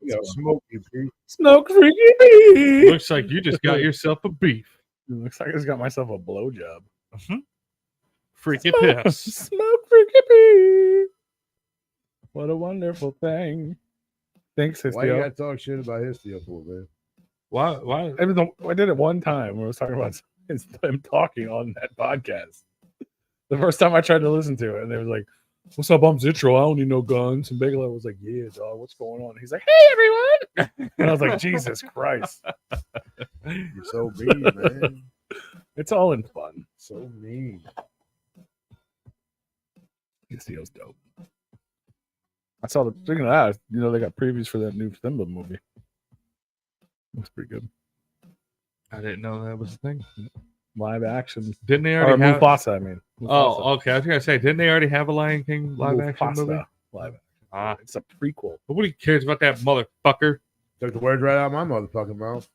You know, smoke you, Pete. Smoke freaky bee. Looks like you just got yourself a beef. Looks like I just got myself a blowjob. Freaky Smoke, piss. smoke freaky bee. What a wonderful thing. Thanks, Why you Histio. gotta talk shit about Histio for, man? Why? I did it one time where I was talking about him talking on that podcast. The first time I tried to listen to it, and they was like, "What's up? I'm Zitro. I don't need no guns." And Bigelow was like, "Yeah, dog. What's going on?" He's like, "Hey, everyone!" And I was like, "Jesus Christ, You're so mean, man. it's all in fun." So mean. Histio's dope. I saw the speaking of that, they got previews for that new Simba movie. Looks pretty good. I didn't know that was a thing. Live action. Didn't they Or already have? Mufasa, I mean. Mufasa. Oh, okay. I was gonna say, didn't they already have a Lion King live action Mufasa movie? Live action. Ah, It's a prequel. nobody cares about that motherfucker. Took the words right out of my motherfucking mouth.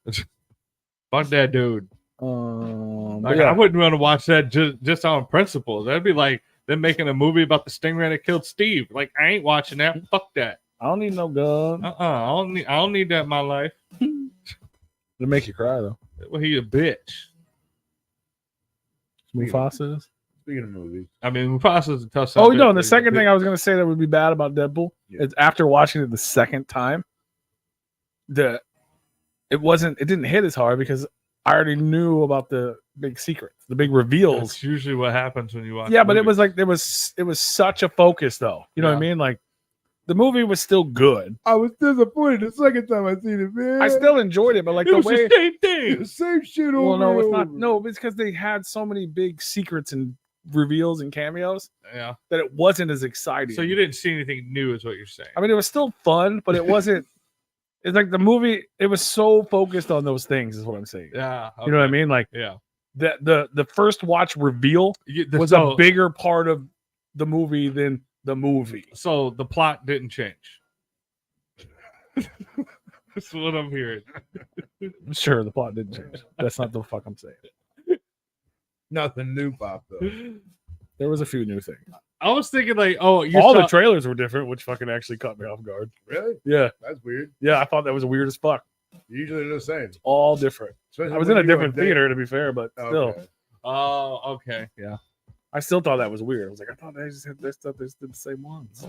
Fuck that dude. But Like, I wouldn't want to watch that just on principle. That'd be like them making a movie about the stingray that killed Steve. Like, I ain't watching that. Fuck that. I don't need no gun. I don't need that in my life. It'll make you cry though. Well, he a bitch. Mufasa is. Speaking of movies, I mean, Mufasa's a tough Oh subject. no! And the second thing I was gonna say that would be bad about Deadpool is after watching it the second time, it didn't hit as hard because I already knew about the big secrets, the big reveals. That's usually what happens when you watch. Yeah, but it movies. was like it was such a focus though. You know what I Yeah. mean? Like the movie was still good. I was disappointed the second time I seen it, man. I still enjoyed it, but like it the was way the same thing. the same shit over. well, no, it's and not. over. No, it's because they had so many big secrets and reveals and cameos Yeah. that it wasn't as exciting. So you didn't see anything new, is what you're saying. I mean, it was still fun, but it wasn't. It's like the movie. It was so focused on those things. Is what I'm saying. Yeah. You know what I mean? Like Yeah. the first watch reveal was a bigger part of the movie than the movie. So the plot didn't change. That's what I'm hearing. Sure, the plot didn't change. That's not the fuck I'm saying. Nothing new popped up. There was a few new things. I was thinking like, oh, All the trailers were different, which fucking actually caught me off guard. Really? Yeah, That's weird. yeah, I thought that was weird as fuck. Usually they're the same. All different. Especially I was when in a you different on date. theater, to be fair, but still, Okay. Oh, okay. I still thought that was weird. I was like, I thought they just had this stuff. They just did the same ones.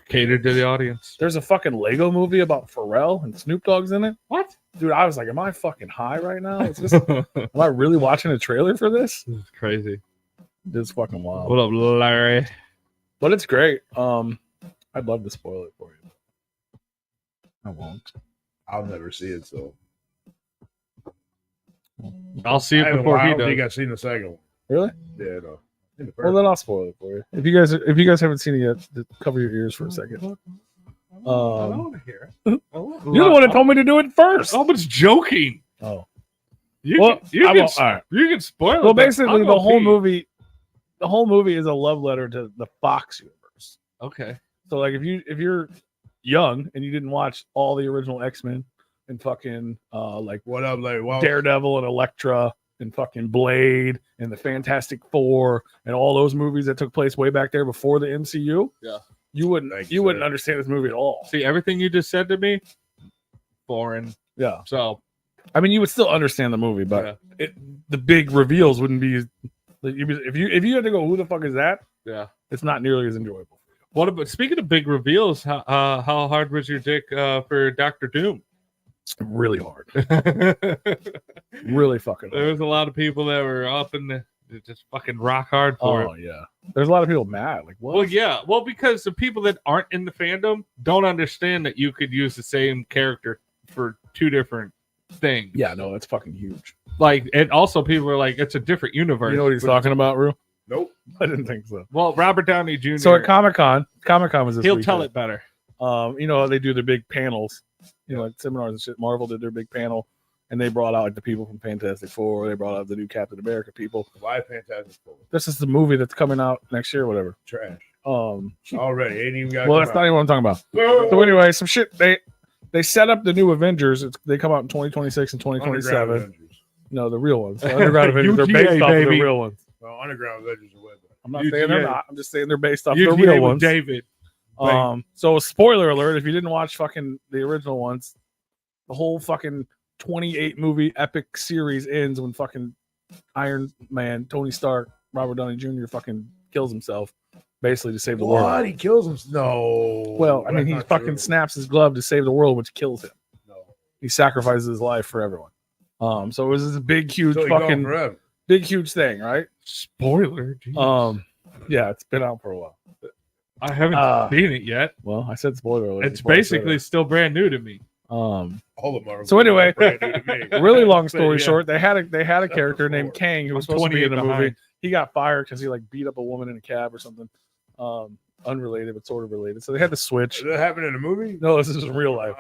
Catered to the audience. There's a fucking Lego movie about Pharrell and Snoop Dogg's in it. What? Dude, I was like, am I fucking high right now? Is this, am I really watching a trailer for this? This is crazy. It's fucking wild. What up, Larry? But it's great. I'd love to spoil it for you. I won't. I'll never see it, so I'll see it I before he don't think does. I've seen the second one. Really? Yeah, no. In the Well, first then I'll spoil it for you. If you guys haven't seen it yet, just cover your ears for a second. I don't want to hear it. You're the one that told me to do it first. I was joking. Oh. You Well, can, all right. you can spoil it. Well, but basically, I'll the go whole pee. movie is a love letter to the Fox universe. Okay. So, like, if you're young and you didn't watch all the original X-Men and fucking like what up, like wow. Daredevil and Elektra and fucking Blade and the Fantastic Four and all those movies that took place way back there before the MCU, Yeah. you wouldn't understand this movie at all. See, everything you just said to me, foreign. Yeah. So, I mean, you would still understand the movie, but the big reveals wouldn't be. Like, if you had to go, who the fuck is that? yeah. It's not nearly as enjoyable. What about, speaking of big reveals, how hard was your dick for Doctor Doom? Really hard. There Really fucking hard. was a lot of people that were up in the just fucking rock hard for it. Oh yeah. There's a lot of people mad. Like, what? Well, yeah. Well, because the people that aren't in the fandom don't understand that you could use the same character for two different things. Yeah, no, it's fucking huge. Like, and also people are like, it's a different universe. You know what he's talking about, Rue? Nope. I didn't think so. Well, Robert Downey Jr. So at Comic-Con was this he'll weekend. tell it better. You know how they do their big panels, you know, like seminars and shit. Marvel did their big panel, and they brought out like the people from Fantastic Four. They brought out the new Captain America people. Why Fantastic Four? This is the movie that's coming out next year, or whatever. Trash. Already ain't even got. Well, that's not even what I'm talking about. So anyway, some shit. They set up the new Avengers. They come out in 2026 and 2027. No, the real ones. The Underground Avengers. They're based off of the real ones. Well, Underground Avengers are way better. I'm not saying they're not. I'm just saying they're based off the UGA real with ones. David. So spoiler alert, if you didn't watch fucking the original ones, the whole fucking 28 movie epic series ends when fucking Iron Man, Tony Stark, Robert Downey Jr. fucking kills himself, basically to save the world. What? He kills him? No. Well, I mean, That's he not fucking true. snaps his glove to save the world, which kills him. No. He sacrifices his life for everyone. So it was this big, huge, So he gone fucking forever. big, huge thing, right? Spoiler. Geez. Yeah, it's been out for a while. I haven't seen it yet. Well, I said spoiler alert. It's before I said basically it. still brand new to me. All of them are. So anyway, brand new to me. really long story Yeah. short, they had a character for named four. Kang who was I'm supposed to be in 28 the movie. behind. He got fired because he like beat up a woman in a cab or something. Unrelated but sort of related. So they had to switch. Did that happen in a movie? No, this is in real life.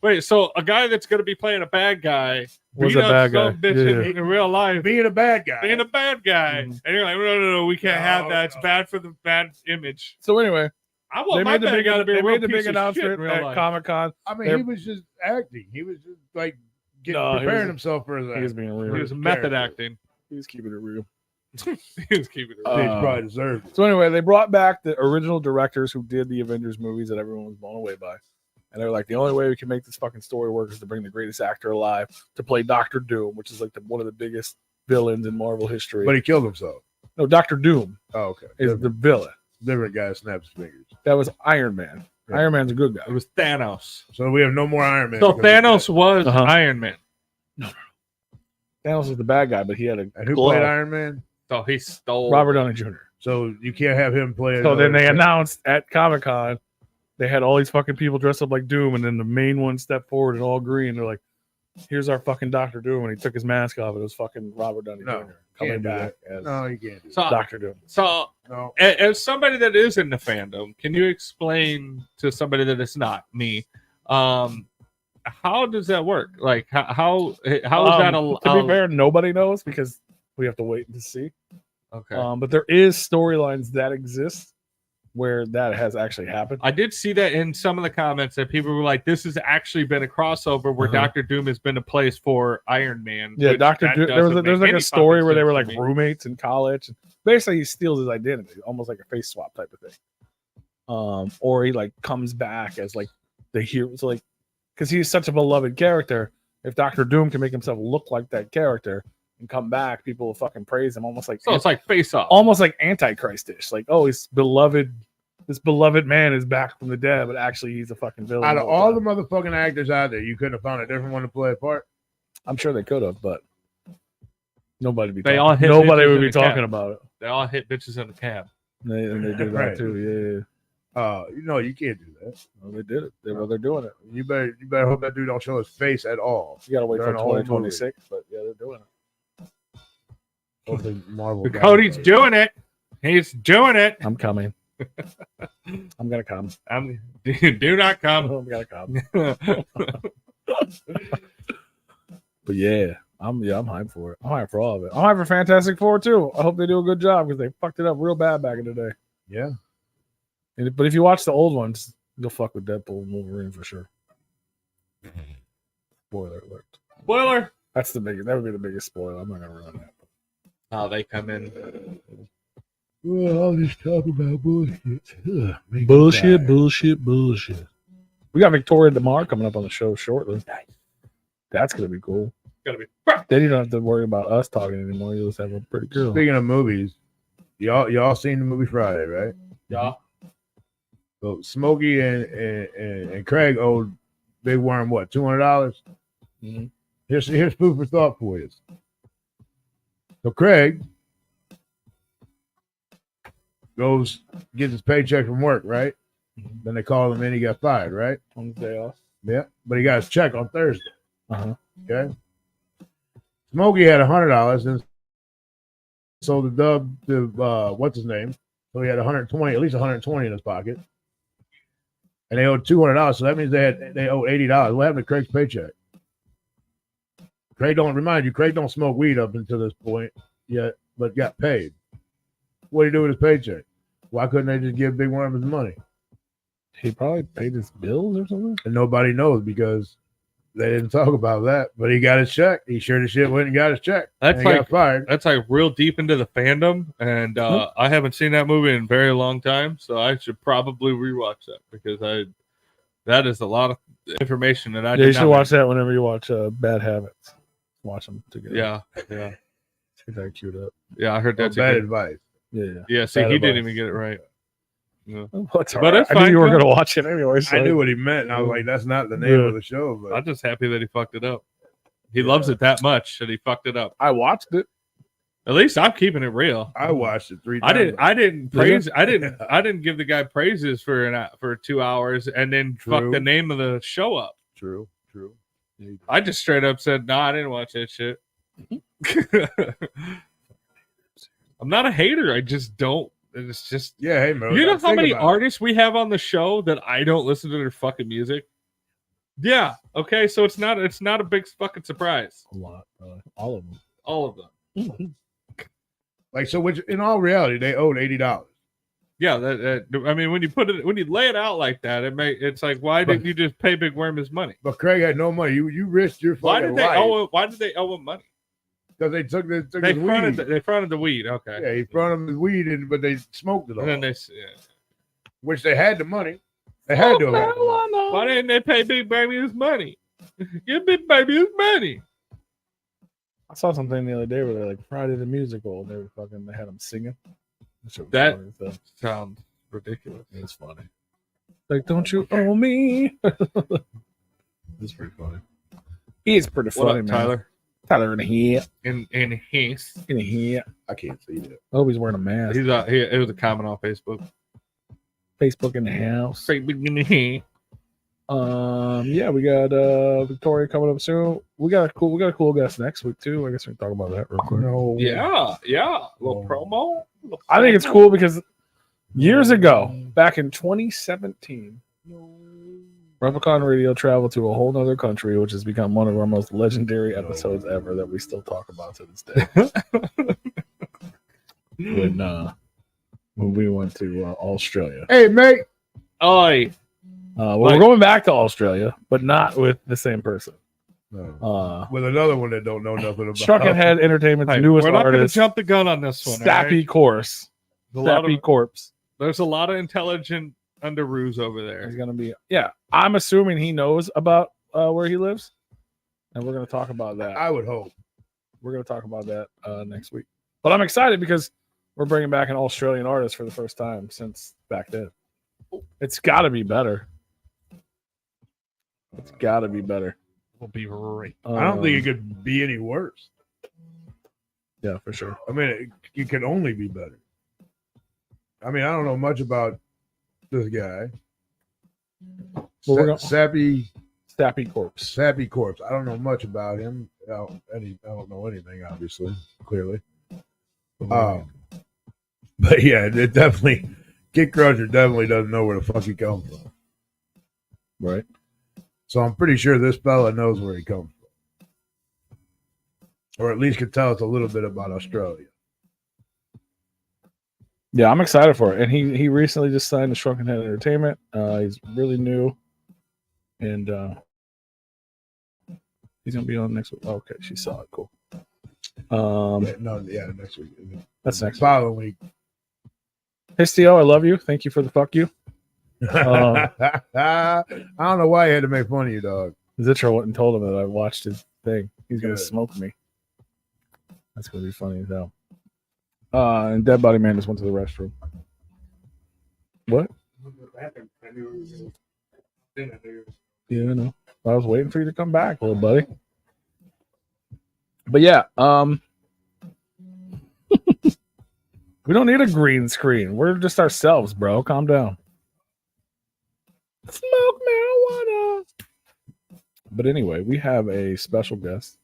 Wait. So a guy that's going to be playing a bad guy Was beat a up bad some guy. bitch Yeah. in real life, Being a bad guy. being a bad guy, Mhm. and you're like, no, we can't have No, that. It's no. bad for the bad image. So anyway, I want they my made the bad big guy to be a they real made the piece big of shit in announcement real at life. Comic-Con. I mean, They're- he was just acting. He was just like No, he preparing was- himself for that. He was being real. He was method character. acting. He was keeping it real. He was keeping it. Uh, He probably deserved it. So anyway, they brought back the original directors who did the Avengers movies that everyone was blown away by. And they were like, the only way we can make this fucking story work is to bring the greatest actor alive to play Doctor Doom, which is like one of the biggest villains in Marvel history. But he killed himself. No, Doctor Doom Oh, okay. is the villain. Different guy snaps his fingers. That was Iron Man. Yeah. Iron Man's a good It guy. was Thanos. So we have no more Iron Man. So because of Thanos that. was Uh-huh. Iron Man. Thanos was the bad guy, but he had a And who glove. played Iron Man? So he stole Robert Downey Jr. So you can't have him play. So then they another- announced at Comic-Con, they had all these fucking people dressed up like Doom, and then the main one stepped forward in all green. They're like, here's our fucking Doctor Doom. And he took his mask off, and it was fucking Robert Downey No, Jr. coming can't do back that. as No, you can't do that. So, Doctor Doom. so No. as somebody that is in the fandom, can you explain to somebody that is not me, how does that work? Like how is that to be fair, nobody knows because we have to wait to see. okay? But there is storylines that exist where that has actually happened. I did see that in some of the comments that people were like, "This has actually been a crossover where Uh-huh. Doctor Doom has been a place for Iron Man." Yeah, which Doctor that Doom. doesn't There's make like any a story fucking where they were sense like to me. roommates in college. Basically, he steals his identity, almost like a face swap type of thing. Or he like comes back as like the hero. So like, because he's such a beloved character, if Doctor Doom can make himself look like that character and come back, people will fucking praise him, almost like So it's like face off. almost like Antichrist-ish. Like, oh, he's beloved. This beloved man is back from the dead, but actually he's a fucking villain. Out of the whole all time. the motherfucking actors out there, you couldn't have found a different one to play a part. I'm sure they could have, but nobody would be. They talking. all hit Nobody bitches would in be the cab. talking about it. They all hit bitches in the cab. And they do that Right. too. Yeah. You can't do that. Well, they did it. They're doing it. You better hope that dude don't show his face at all. You gotta wait During for the whole 2026, but yeah, they're doing it. Hopefully Marvel. Cody's doing it. He's doing it. I'm coming. I'm gonna come. Do not come. I'm gonna come. But yeah, I'm hyped for it. I'm hyped for all of it. I'm hyped for Fantastic Four too. I hope they do a good job because they fucked it up real bad back in the day. Yeah. But if you watch the old ones, you'll fuck with Deadpool and Wolverine for sure. Spoiler alert. Spoiler. That's the biggest. That would be the biggest spoiler. I'm not gonna ruin that. Oh, they come in. Well, I'll just talk about bullshit. Ugh, make me Bullshit, tired. bullshit. We got Victoria DeMare coming up on the show shortly. That's gonna be cool. Gotta be. Then you don't have to worry about us talking anymore. You'll just have a pretty girl. Speaking of movies, y'all seen the movie Friday, right? Yeah. So Smokey and Craig owed Big Worm what, $200? Mhm. Here's food for thought for you. So Craig gets his paycheck from work, right? Mhm. Then they call him in, he got fired, right? On the day off. Yeah, but he got his check on Thursday. Uh-huh. Okay. Smokey had $100 and sold the dub to what's his name? So he had 120, at least 120 in his pocket. And they owed $200. So that means they owe $80. What happened to Craig's paycheck? Craig don't smoke weed up until this point yet, but got paid. What did he do with his paycheck? Why couldn't they just give Big Worm his money? He probably paid his bills or something. And nobody knows because They didn't talk about that, but he got his check. He sure as shit went and got his check. That's and he like got fired. That's like real deep into the fandom, and I haven't seen that movie in a very long time, so I should probably rewatch that because that is a lot of information that I you should watch that whenever you watch Bad Habits. Watch them together. Yeah. Get that queued up. Yeah, I heard that's bad advice. Yeah. See, he didn't even get it right. Yeah. But it's fine. I knew you were going to watch it anyway. So I knew what he meant, and I was like, "That's not the name of the show." But I'm just happy that he fucked it up. He loves it that much that he fucked it up. I watched it. At least I'm keeping it real. I watched it 3 times. I didn't praise. I didn't give the guy praises for 2 hours and then fuck the name of the show up. True. I just straight up said, "No, I didn't watch that shit." I'm not a hater. I just don't. It's just hey, man. You know how many artists we have on the show that I don't listen to their fucking music? Yeah. Okay. So it's not a big fucking surprise. A lot. All of them. Like, so which in all reality they owed $80. Yeah. I mean, when you lay it out like that, it's like, why didn't you just pay Big Worm his money? But Craig had no money. You risked your fucking life. Why did they owe him money? Because they took his fronted weed. They fronted the weed. Okay. Yeah, he fronted him his weed, but they smoked it all. And then which they had the money. They had to have had the money. Why didn't they pay Big Baby his money? Give Big Baby his money. I saw something the other day where they're like Friday the Musical, and they had him singing. That sounds ridiculous. It's funny. Like, don't you owe me? It's pretty funny. He is pretty funny, man. Tyler? Tyler in here. In here. I can't see that. Oh, he's wearing a mask. It was a comment on Facebook. Facebook in the house. Facebook in the here. Yeah, we got Victoria coming up soon. We got a cool guest next week too. I guess we can talk about that real quick. No. Yeah. Little promo. I think it's cool because years ago, back in 2017, Replicon Radio traveled to a whole nother country, which has become one of our most legendary episodes ever that we still talk about to this day. When we went to Australia. Hey, mate. Oi. We're going back to Australia, but not with the same person. No. With another one that don't know nothing about. Struckenhead Entertainment's newest we're not going to artist. jump the gun on this one. Stappy Corpse. Stappy Corpse. There's a lot of intelligent underoos over there. He's going to be. Yeah, I'm assuming he knows about where he lives, and we're going to talk about that. I would hope. We're going to talk about that next week. But I'm excited because we're bringing back an Australian artist for the first time since back then. It's got to be better. It's got to be better. Will be great. I don't think it could be any worse. Yeah, for sure. I mean, it can only be better. I mean, I don't know much about this guy. Well, Sappy Corpse. Sappy Corpse. I don't know much about him. I don't know anything, obviously, clearly. But yeah, it definitely, Kid Crusher definitely doesn't know where the fuck he comes from. Right. So I'm pretty sure this fella knows where he comes from. Or at least can tell us a little bit about Australia. Yeah, I'm excited for it. And he recently just signed to Struckenhead Entertainment. He's really new. And he's going to be on next week. Oh, okay, she saw it. Cool. Next week. That's next following week. Histio, I love you. Thank you for the fuck you. I don't know why he had to make fun of you, dog. Zitra went and told him that I watched his thing. He's going to smoke me. That's going to be funny as hell. And Dead Body Man just went to the restroom. What? Yeah, I know. I was waiting for you to come back, little buddy. But yeah, we don't need a green screen. We're just ourselves, bro. Calm down. Smoke marijuana. But anyway, we have a special guest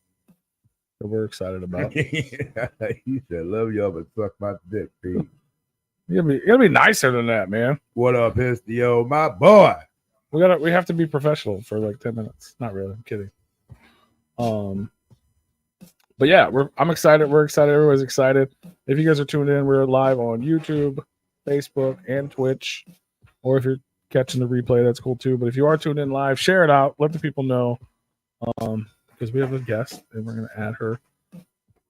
that we're excited about. He said, "Love y'all, but suck my dick, Pete." You gotta be nicer than that, man. What up, Histio, my boy? We have to be professional for like 10 minutes. Not really, I'm kidding. But yeah, I'm excited. We're excited. Everybody's excited. If you guys are tuned in, we're live on YouTube, Facebook, and Twitch. Or if you're catching the replay, that's cool too. But if you are tuned in live, share it out. Let the people know because we have a guest and we're going to add her.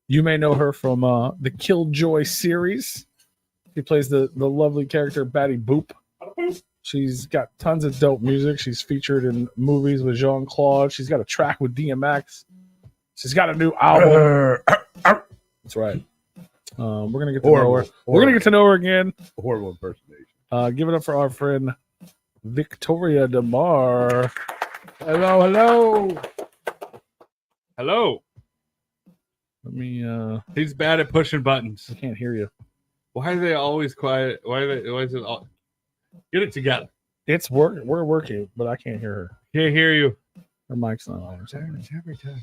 You may know her from the Killjoy series. She plays the lovely character Batty Boop. She's got tons of dope music. She's featured in movies with Jean-Claude. She's got a track with DMX. She's got a new album. That's right. We're gonna get to know her. We're gonna get to know her again. Horrible impersonation. Give it up for our friend Victoria DeMare. Hello. Hello. Let me. He's bad at pushing buttons. I can't hear you. Why are they always quiet? Why is it all? Get it together. It's work. We're working, but I can't hear her. Can't hear you. Her mic's not on. Every time.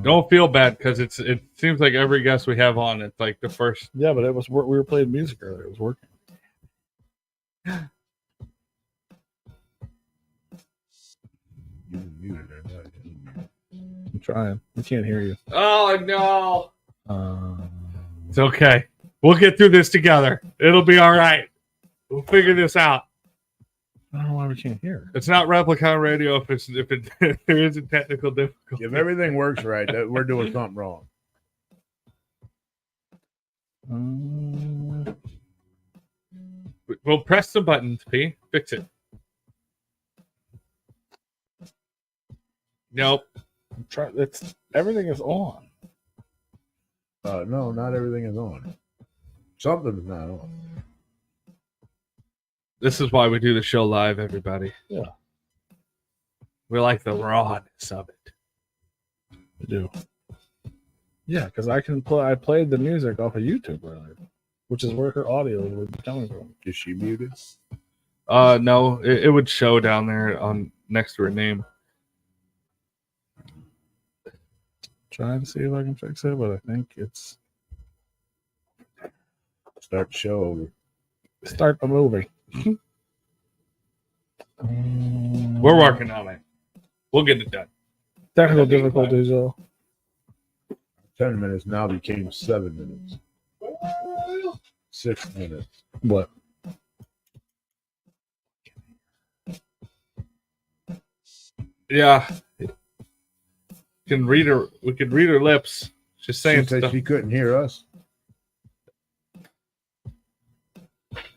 Don't feel bad because it seems like every guest we have on, it's like the first. Yeah, but it was we were playing music earlier. It was working. You muted her. I'm trying. We can't hear you. Oh no! It's okay. We'll get through this together. It'll be all right. We'll figure this out. I don't know why we can't hear her. It's not Replicon radio if there is a technical difficulty. If everything works right, we're doing something wrong. We'll press the buttons, P. Fix it. Nope. Everything is on. No, not everything is on. Something's not on. This is why we do the show live, everybody. Yeah. We like the rawness of it. We do. Yeah, because I played the music off of YouTube earlier, which is where her audio would be coming from. Is she muted? No, it would show down there on next to her name. Trying to see if I can fix it, but I think it's Start the show over. Start the movie. We're working on it. We'll get it done. Technical difficulties, though. 10 minutes now became 7 minutes. 6 minutes. What? Yeah. We can read her lips. She's saying She said stuff. she couldn't hear us.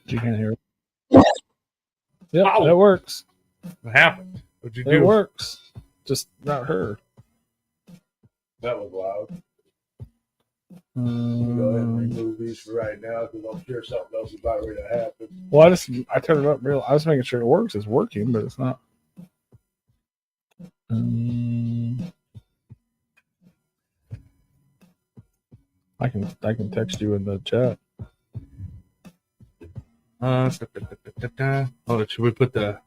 You can't hear it. Yep, Ow. that works. What happened? What'd you It do? works. Just not her. That was loud. Go ahead and remove these for right now because I'm sure something else is about ready to happen. Well, I turned it up real. I was making sure it works. It's working, but it's not. I can text you in the chat. Oh, should we put the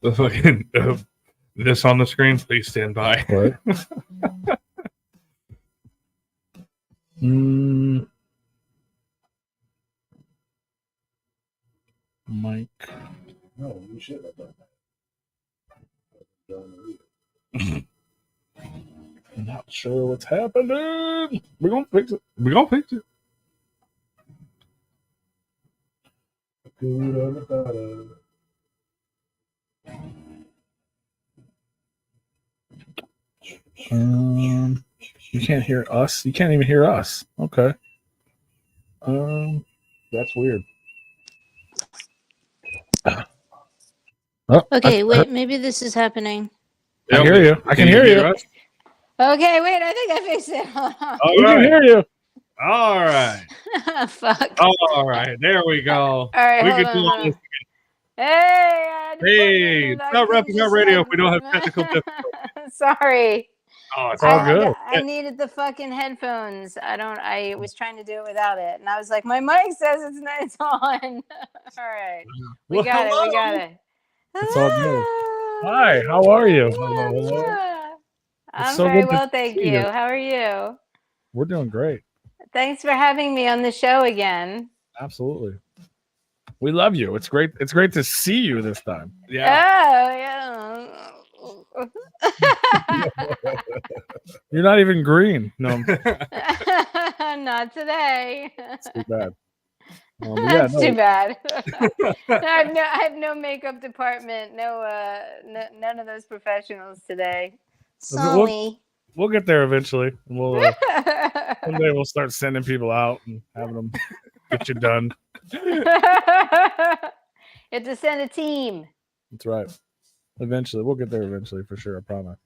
fucking this on the screen? Please stand by. What? Mike. No, you should have done that. I'm not sure what's happening. We're gonna fix it. You can't hear us. You can't even hear us. Okay. That's weird. Okay, wait. Maybe this is happening. I hear you. I can hear you. Okay, wait. I think I fixed it. Hold on. All We can right. hear you. All right. Fuck. All right. There we go. All right. We hold can do on, all hold this. on. Hey. Hey, it's not Replicon Radio if we don't have technical difficulties. Sorry. Oh, it's all good. I needed the fucking headphones. I was trying to do it without it, and I was like, my mic says it's on. All right. We Well, got hello. it. It's all good. Hi, how are you? I'm so very good to well, thank see you. you. How are you? We're doing great. Thanks for having me on the show again. Absolutely. We love you. It's great. It's great to see you this time. Yeah. Oh, You're not even green. No, yeah. Not today. it's too bad. That's too bad. I have no makeup department. None of those professionals today. Sorry. We'll get there eventually. We'll one day we'll start sending people out and having them get you done. You have to send a team. That's right. Eventually, we'll get there eventually for sure. I promise.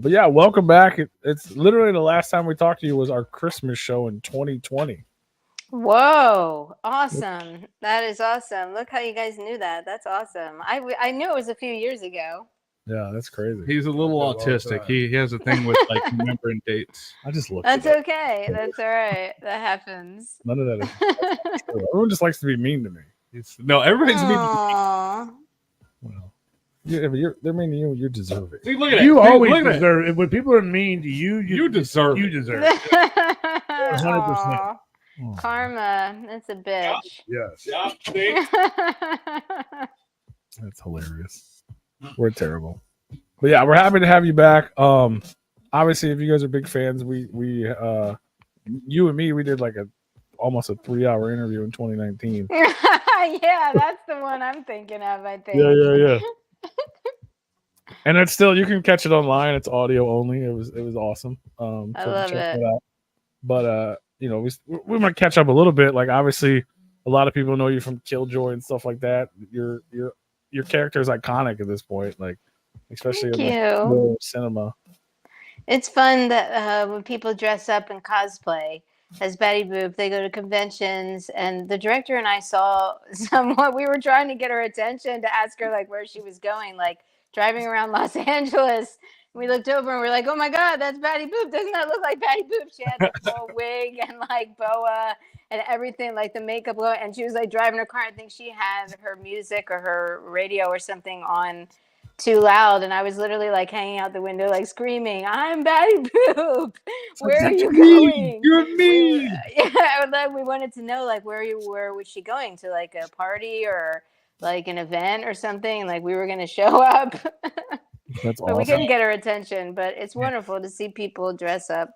But yeah, welcome back. It's literally the last time we talked to you was our Christmas show in 2020. Whoa, awesome. That is awesome. Look how you guys knew that. That's awesome. I knew it was a few years ago. Yeah, that's crazy. He's a little autistic. He has a thing with like remembering dates. I just looked. That's okay. That's all right. That happens. None of that is true. Everyone just likes to be mean to me. No, everybody's mean. Well, yeah, but they're mean to you. You deserve it. See, look at You it. always Look at deserve it. When people are mean to you, You deserve You it. deserve it. 100%. Aw, Karma. That's a bitch. Yes. Yeah, see? That's hilarious. We're terrible. But yeah, we're happy to have you back. Obviously, if you guys are big fans, we you and me, we did like almost a 3-hour interview in 2019. Yeah, that's the one I'm thinking of, I think. Yeah. And it's still, you can catch it online. It's audio only. It was awesome. I love it. But you know, we might catch up a little bit. Like obviously, a lot of people know you from Killjoy and stuff like that. Your character is iconic at this point. Like especially in the cinema. It's fun that when people dress up in cosplay as Batty Boop, they go to conventions, and the director and I saw someone. We were trying to get her attention to ask her like where she was going, like driving around Los Angeles. We looked over and we're like, "Oh my God, that's Batty Boop! Doesn't that look like Batty Boop?" She had the full wig and like boa and everything, like the makeup, and she was like driving her car. I think she had her music or her radio or something on too loud, and I was literally like hanging out the window like screaming, "I'm Batty Boop! Where are you going? You're me!" We wanted to know like where was she going to, like a party or like an event or something, like we were going to show up. That's but awesome. We couldn't get her attention. But it's wonderful to see people dress up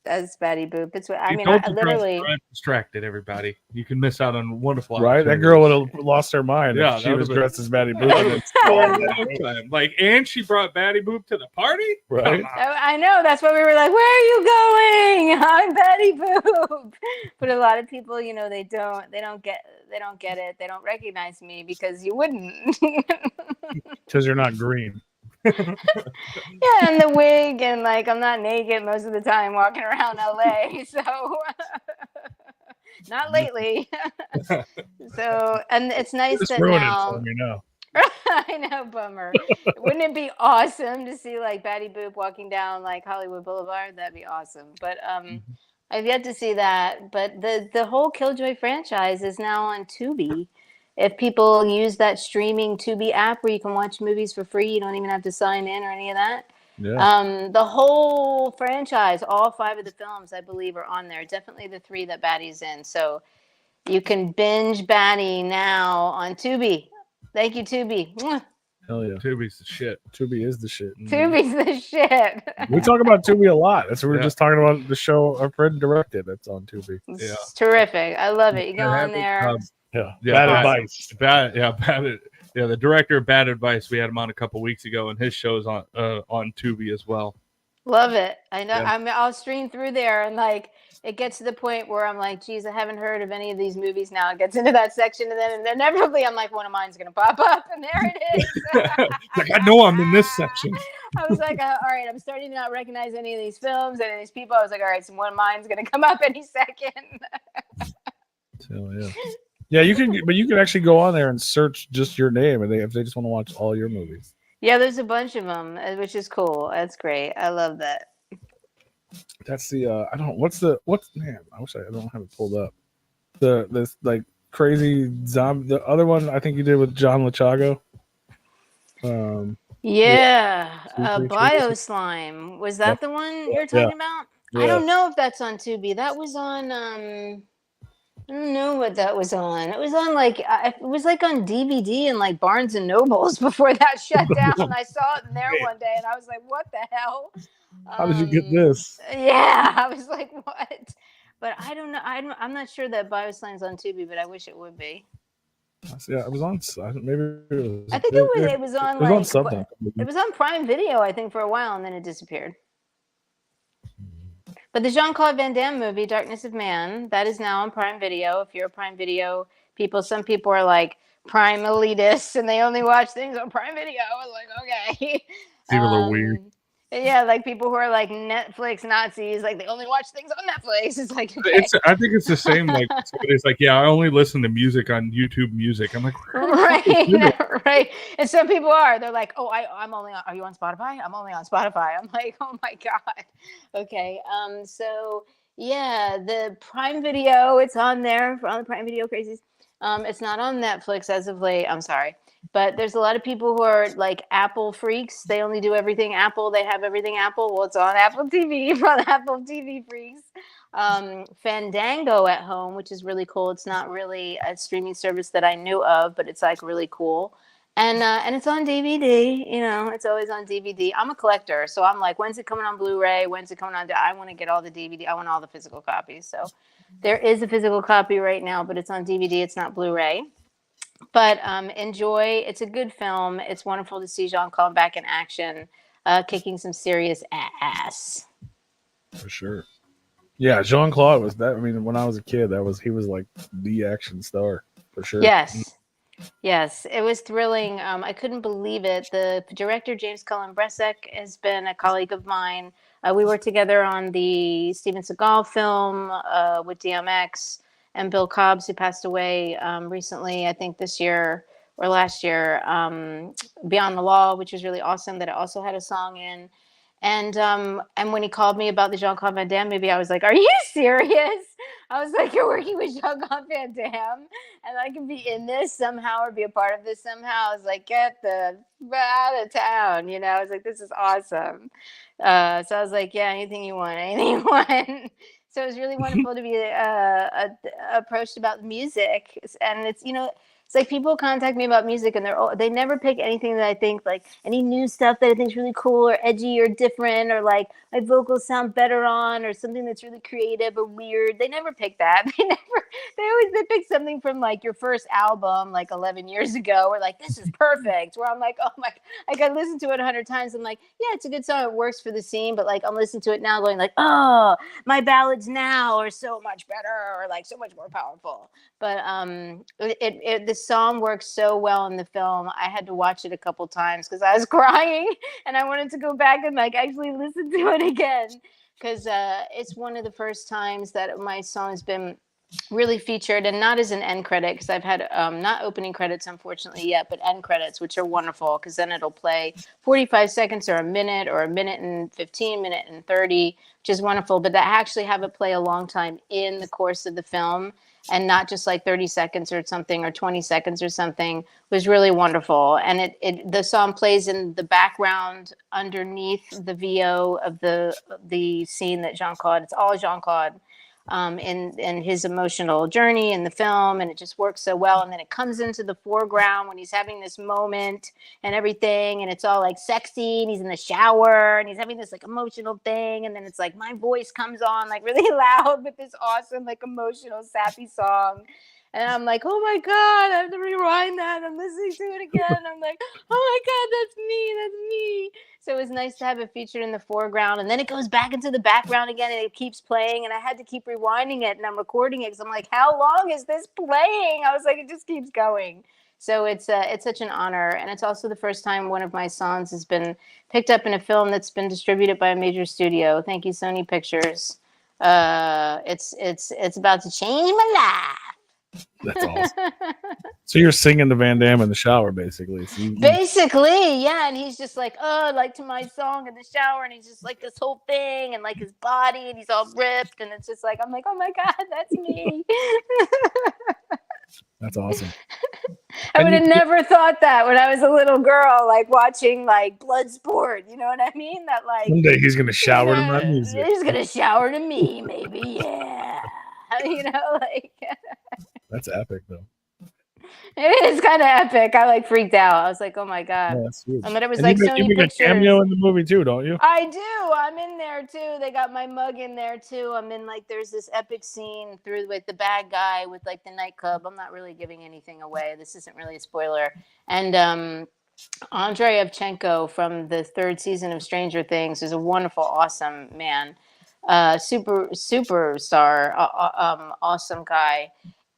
as Batty Boop. It's what I mean. I literally distracted everybody. You can miss out on wonderful. Right, that girl would have lost her mind. Yeah, if she was dressed as Batty Boop. Like, and she brought Batty Boop to the party. Right. I know. That's what we were like. Where are you going? I'm Batty Boop. But a lot of people, you know, they don't get it. They don't recognize me because you wouldn't. Because you're not green. Yeah, and the wig, and like I'm not naked most of the time walking around LA, so not lately. So, and it's nice that now. It for me now. I know, bummer. Wouldn't it be awesome to see like Batty Boop walking down like Hollywood Boulevard? That'd be awesome. But I've yet to see that. But the whole Killjoy franchise is now on Tubi. If people use that streaming Tubi app where you can watch movies for free, you don't even have to sign in or any of that. Yeah. The whole franchise, all 5 of the films, I believe, are on there. Definitely the 3 that Batty's in. So you can binge Batty now on Tubi. Thank you, Tubi. Mwah. Hell yeah. Tubi's the shit. Tubi is the shit. Tubi's the shit. We talk about Tubi a lot. That's what we were just talking about the show our friend directed that's on Tubi. It's terrific. I love it. You go on there. Bad advice. The director of Bad Advice. We had him on a couple weeks ago, and his show's on Tubi as well. Love it. I know. Yeah. I'll stream through there, and like it gets to the point where I'm like, geez, I haven't heard of any of these movies now. It gets into that section, and then inevitably I'm like, one of mine's gonna pop up, and there it is. Like, I know I'm in this section. I was like, all right, I'm starting to not recognize any of these films and these people. I was like, all right, so one of mine's gonna come up any second. So yeah. Yeah, you can actually go on there and search just your name, and if they just want to watch all your movies. Yeah, there's a bunch of them, which is cool. That's great. I love that. That's the man? I wish I don't have it pulled up. This like crazy zombie. The other one I think you did with John Lachago. Bio Slime. Was that the one you're talking about? Yeah. I don't know if that's on Tubi. That was on. I don't know what that was on. It was on like on DVD and like Barnes and Nobles before that shut down. And I saw it in there one day, and I was like, "What the hell? How did you get this?" Yeah, I was like, "What?" But I don't know. I'm not sure that Bioslime's on Tubi, but I wish it would be. Yeah, it was on. Maybe it was. I think it was on It was on something. It was on Prime Video, I think, for a while, and then it disappeared. But the Jean-Claude Van Damme movie, Darkness of Man, that is now on Prime Video. If you're a Prime Video people, some people are like Prime elitists, and they only watch things on Prime Video. I was like, okay. People are weird. Yeah, like people who are like Netflix Nazis, like they only watch things on Netflix. It's like, okay. I think it's the same. Like somebody's like, yeah, I only listen to music on YouTube Music. I'm like, right, right. And some people are. They're like, oh, I'm only on. Are you on Spotify? I'm only on Spotify. I'm like, oh my god. Okay. So yeah, the Prime Video, it's on there for all the Prime Video crazies. It's not on Netflix as of late. I'm sorry. But there's a lot of people who are like Apple freaks. They only do everything Apple. They have everything Apple. Well, it's on Apple TV for the Apple TV freaks. Fandango at home, which is really cool. It's not really a streaming service that I knew of, but it's like really cool. And it's on DVD. You know, it's always on DVD. I'm a collector, so I'm like, when's it coming on Blu-ray? When's it coming on? I want to get all the DVD. I want all the physical copies. So there is a physical copy right now, but it's on DVD. It's not Blu-ray. But enjoy. It's a good film. It's wonderful to see Jean-Claude back in action, kicking some serious ass. For sure. Yeah, Jean-Claude was that. I mean, when I was a kid, he was like the action star for sure. Yes. Yes, it was thrilling. I couldn't believe it. The director, James Cullen Bresek, has been a colleague of mine. We worked together on the Steven Seagal film with DMX. And Bill Cobbs, who passed away recently, I think this year or last year, Beyond the Law, which was really awesome, that it also had a song in. And when he called me about the Jean-Claude Van Damme movie, I was like, are you serious? I was like, you're working with Jean-Claude Van Damme, and I can be in this somehow or be a part of this somehow. I was like, get the out of town, you know? I was like, this is awesome. So I was like, yeah, anything you want. So it was really wonderful to be approached about music. And it's, you know, it's like people contact me about music and they never pick anything that I think, like any new stuff that I think is really cool or edgy or different, or like my vocals sound better on, or something that's really creative or weird. They never pick that. They pick something from like your first album like 11 years ago, or like, this is perfect, where I'm like, oh my, like I listened to it 100 times. I'm like, yeah, it's a good song. It works for the scene. But like, I'm listening to it now going like, oh, my ballads now are so much better, or like so much more powerful. But the song works so well in the film. I had to watch it a couple times because I was crying, and I wanted to go back and like actually listen to it again, because it's one of the first times that my song has been really featured, and not as an end credit, because I've had not opening credits unfortunately yet, but end credits, which are wonderful, because then it'll play 45 seconds or a minute and 15, minute and 30, which is wonderful. But to actually have it play a long time in the course of the film, and not just like 30 seconds or something, or 20 seconds or something, was really wonderful. And the song plays in the background underneath the VO of the scene that Jean-Claude, it's all Jean-Claude in his emotional journey in the film, and it just works so well. And then it comes into the foreground when he's having this moment and everything, and it's all like sexy, and he's in the shower and he's having this like emotional thing, and then it's like my voice comes on like really loud with this awesome like emotional sappy song. And I'm like, oh my God, I have to rewind that. I'm listening to it again. I'm like, oh my God, that's me. So it was nice to have it featured in the foreground. And then it goes back into the background again, and it keeps playing. And I had to keep rewinding it, and I'm recording it because I'm like, how long is this playing? I was like, it just keeps going. So it's such an honor. And it's also the first time one of my songs has been picked up in a film that's been distributed by a major studio. Thank you, Sony Pictures. It's about to change my life. That's awesome. So you're singing to Van Damme in the shower, basically. So basically, yeah. And he's just like, oh, like to my song in the shower, and he's just like this whole thing, and like his body, and he's all ripped, and it's just like, I'm like, oh my God, that's me. That's awesome. I would have never thought that when I was a little girl, like watching like Bloodsport. You know what I mean? That like one day he's gonna shower to my music. He's gonna shower to me, maybe. Yeah. You know, like that's epic though. It is kind of epic. I like freaked out. I was like, oh my God. Yeah, that's huge. And then it was And like you Sony make a Pictures. cameo in the movie too, don't you? I do. I'm in there too. They got my mug in there too. I'm in like there's this epic scene through with the bad guy with like the nightclub. I'm not really giving anything away. This isn't really a spoiler. And Andrei Evchenko from the 3rd season of Stranger Things is a wonderful, awesome man. Superstar, awesome guy.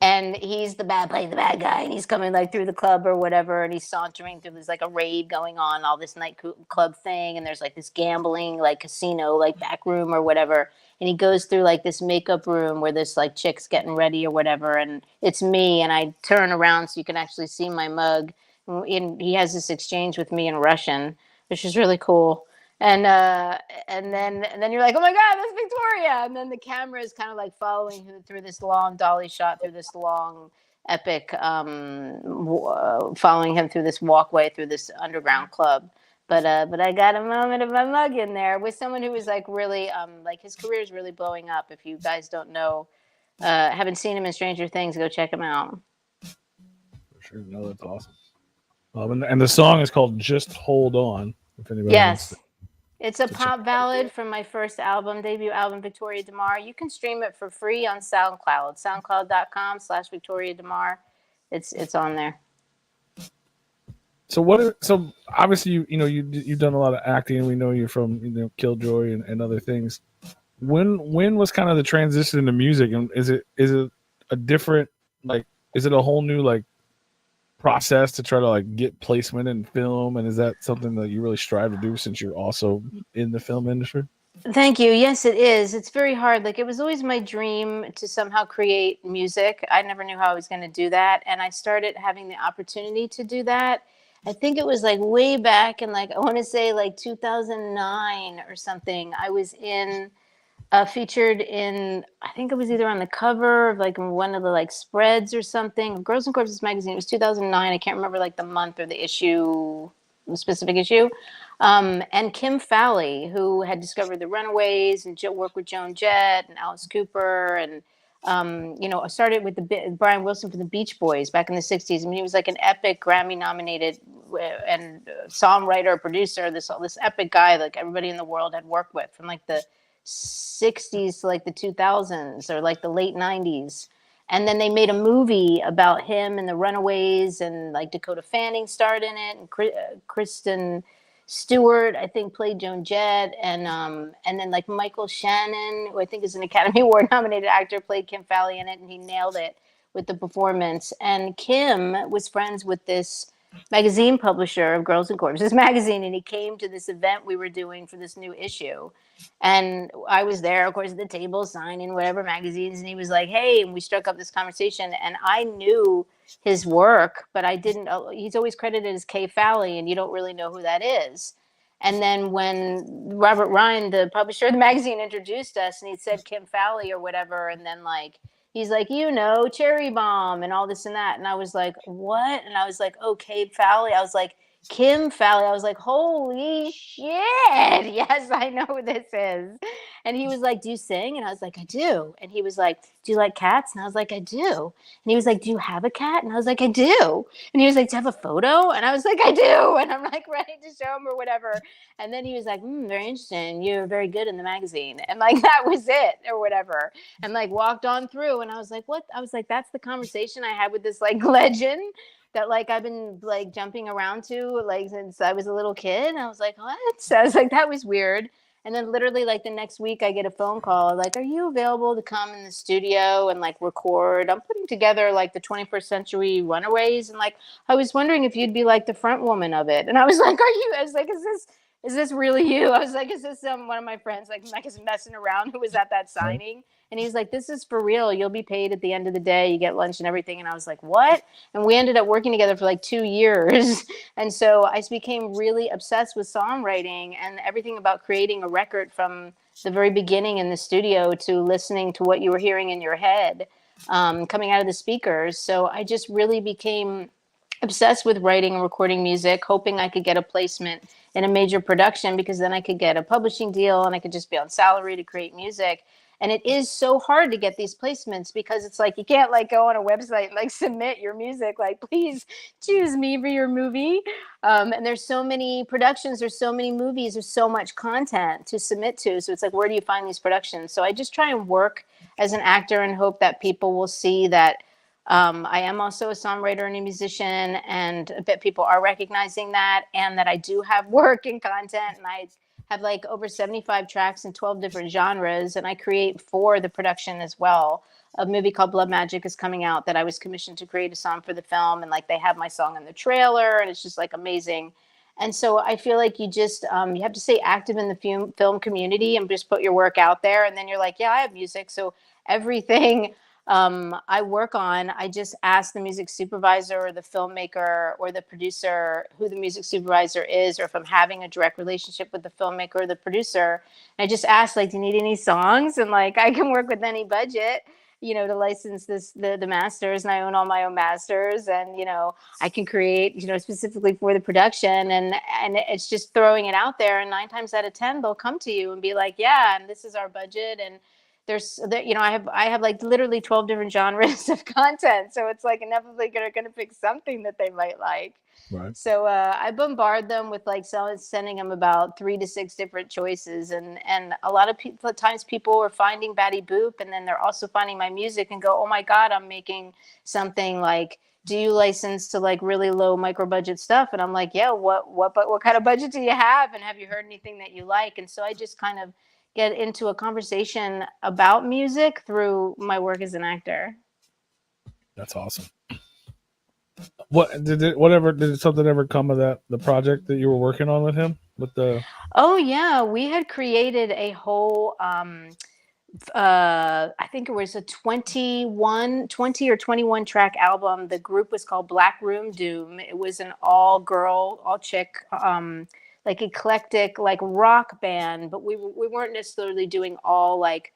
And he's playing the bad guy, and he's coming like through the club or whatever, and he's sauntering through. There's like a raid going on, all this nightclub thing, and there's like this gambling, like casino, like back room or whatever. And he goes through like this makeup room where this like chick's getting ready or whatever, and it's me, and I turn around so you can actually see my mug. And he has this exchange with me in Russian, which is really cool. And then you're like, oh my God, that's Victoria. And then the camera is kind of like following through this long dolly shot, through this long epic, following him through this walkway, through this underground club. But I got a moment of my mug in there with someone who was like really, like his career is really blowing up. If you guys don't know, haven't seen him in Stranger Things, go check him out. For sure. No, that's awesome. And the song is called Just Hold On. If anybody Yes. It's a pop ballad from my first debut album, Victoria DeMare. You can stream it for free on SoundCloud, soundcloud.com/Victoria DeMare. It's on there. So so obviously you've done a lot of acting. We know you from Killjoy and other things. When was kind of the transition into music, and is it a different, like, is it a whole new like process to try to like get placement in film, and is that something that you really strive to do since you're also in the film industry? Thank you. Yes, it is. It's very hard. Like, it was always my dream to somehow create music. I never knew how I was going to do that, and I started having the opportunity to do that. I think it was like way back in, like, I want to say like 2009 or something. I was featured in, I think it was either on the cover of like one of the like spreads or something, Girls and Corpses magazine. It was 2009. I can't remember like the month or the issue, the specific issue. And Kim Fowley, who had discovered the Runaways and worked with Joan Jett and Alice Cooper, and I started with Brian Wilson from the Beach Boys back in the 60s. I mean, he was like an epic Grammy-nominated and songwriter, producer, this epic guy like everybody in the world had worked with from like the 60s to like the 2000s or like the late 90s. And then they made a movie about him and the Runaways, and like Dakota Fanning starred in it, and Kristen Stewart, I think, played Joan Jett, and then like Michael Shannon, who I think is an Academy Award nominated actor, played Kim Fowley in it, and he nailed it with the performance. And Kim was friends with this magazine publisher of Girls and Corpses magazine, and he came to this event we were doing for this new issue, and I was there, of course, at the table signing whatever magazines, and he was like, hey, and we struck up this conversation, and I knew his work, but I didn't. He's always credited as Kay Fowley, and you don't really know who that is. And then when Robert Ryan, the publisher of the magazine, introduced us, and he said Kim Fowley or whatever, and then like he's like, Cherry Bomb and all this and that. And I was like, what? And I was like, oh, Kay Fowley. I was like, Kim Fowley. I was like, holy shit. Yes, I know who this is. And he was like, do you sing? And I was like, I do. And he was like, do you like cats? And I was like, I do. And he was like, do you have a cat? And I was like, I do. And he was like, do you have a photo? And I was like, I do. And I'm like ready to show him or whatever. And then he was like, very interesting. You're very good in the magazine. And like, that was it or whatever. And like walked on through. And I was like, what? I was like, that's the conversation I had with this like legend that like I've been like jumping around to like since I was a little kid. And I was like, what? So I was like, that was weird. And then literally like the next week I get a phone call like, are you available to come in the studio and like record? I'm putting together like the 21st Century Runaways, and like I was wondering if you'd be like the front woman of it. And I was like, I was like, is this really you? I was like, is this one of my friends like is messing around who was at that signing? And he's like, this is for real. You'll be paid at the end of the day. You get lunch and everything. And I was like, what? And we ended up working together for like 2 years. And so I became really obsessed with songwriting and everything about creating a record from the very beginning in the studio to listening to what you were hearing in your head, coming out of the speakers. So I just really became obsessed with writing and recording music, hoping I could get a placement in a major production, because then I could get a publishing deal and I could just be on salary to create music. And it is so hard to get these placements because it's like you can't like go on a website and like submit your music, like please choose me for your movie. And there's so many productions, there's so many movies, there's so much content to submit to. So it's like, where do you find these productions? So I just try and work as an actor and hope that people will see that I am also a songwriter and a musician, and I bet people are recognizing that, and that I do have work and content, and I have like over 75 tracks in 12 different genres, and I create for the production as well. A movie called Blood Magic is coming out that I was commissioned to create a song for the film, and like they have my song in the trailer, and it's just like amazing. And so I feel like you just you have to stay active in the film community and just put your work out there, and then you're like, yeah, I have music, so everything I work on, I just ask the music supervisor or the filmmaker or the producer who the music supervisor is, or if I'm having a direct relationship with the filmmaker or the producer. And I just ask, like, do you need any songs? And like, I can work with any budget, you know, to license the masters, and I own all my own masters, and you know, I can create, you know, specifically for the production, and it's just throwing it out there, and 9 times out of 10 they'll come to you and be like, yeah, and this is our budget, and you know, I have like literally 12 different genres of content, so it's like inevitably gonna pick something that they might like. Right. So I bombard them with like sending them about 3 to 6 different choices, and a lot of times people are finding Batty Boop, and then they're also finding my music and go, oh my god, I'm making something, like, do you license to like really low micro budget stuff? And I'm like, yeah, what kind of budget do you have, and have you heard anything that you like? And so I just kind of get into a conversation about music through my work as an actor. That's awesome. What did something ever come of that, the project that you were working on with him, with the? Oh yeah, we had created a whole I think it was a 20 or 21 track album. The group was called Black Room Doom. It was an all girl, all chick like eclectic, like rock band, but we weren't necessarily doing all like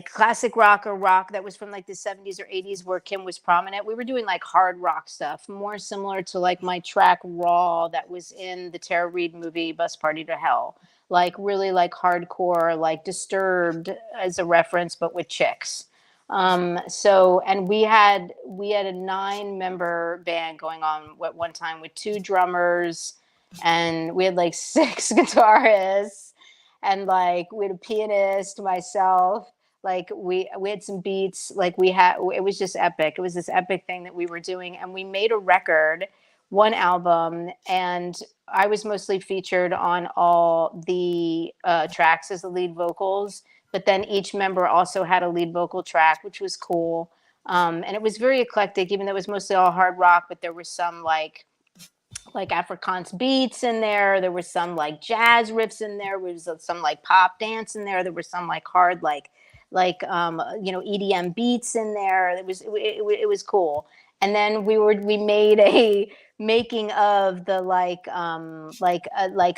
classic rock or rock that was from like the 70s or 80s where Kim was prominent. We were doing like hard rock stuff, more similar to like my track Raw that was in the Tara Reid movie Bus Party to Hell. Like really like hardcore, like Disturbed as a reference, but with chicks. So, and we had a 9-member band going on at one time with 2 drummers, and we had like 6 guitarists, and like we had a pianist, myself, like we had some beats, like it was just epic. It was this epic thing that we were doing, and we made a record, 1 album, and I was mostly featured on all the tracks as the lead vocals, but then each member also had a lead vocal track, which was cool. And it was very eclectic, even though it was mostly all hard rock, but there was some like Afrikaans beats in there. There were some like jazz riffs in there. There was some like pop dance in there. There were some like hard like you know, EDM beats in there. It was cool. And then we made a making of the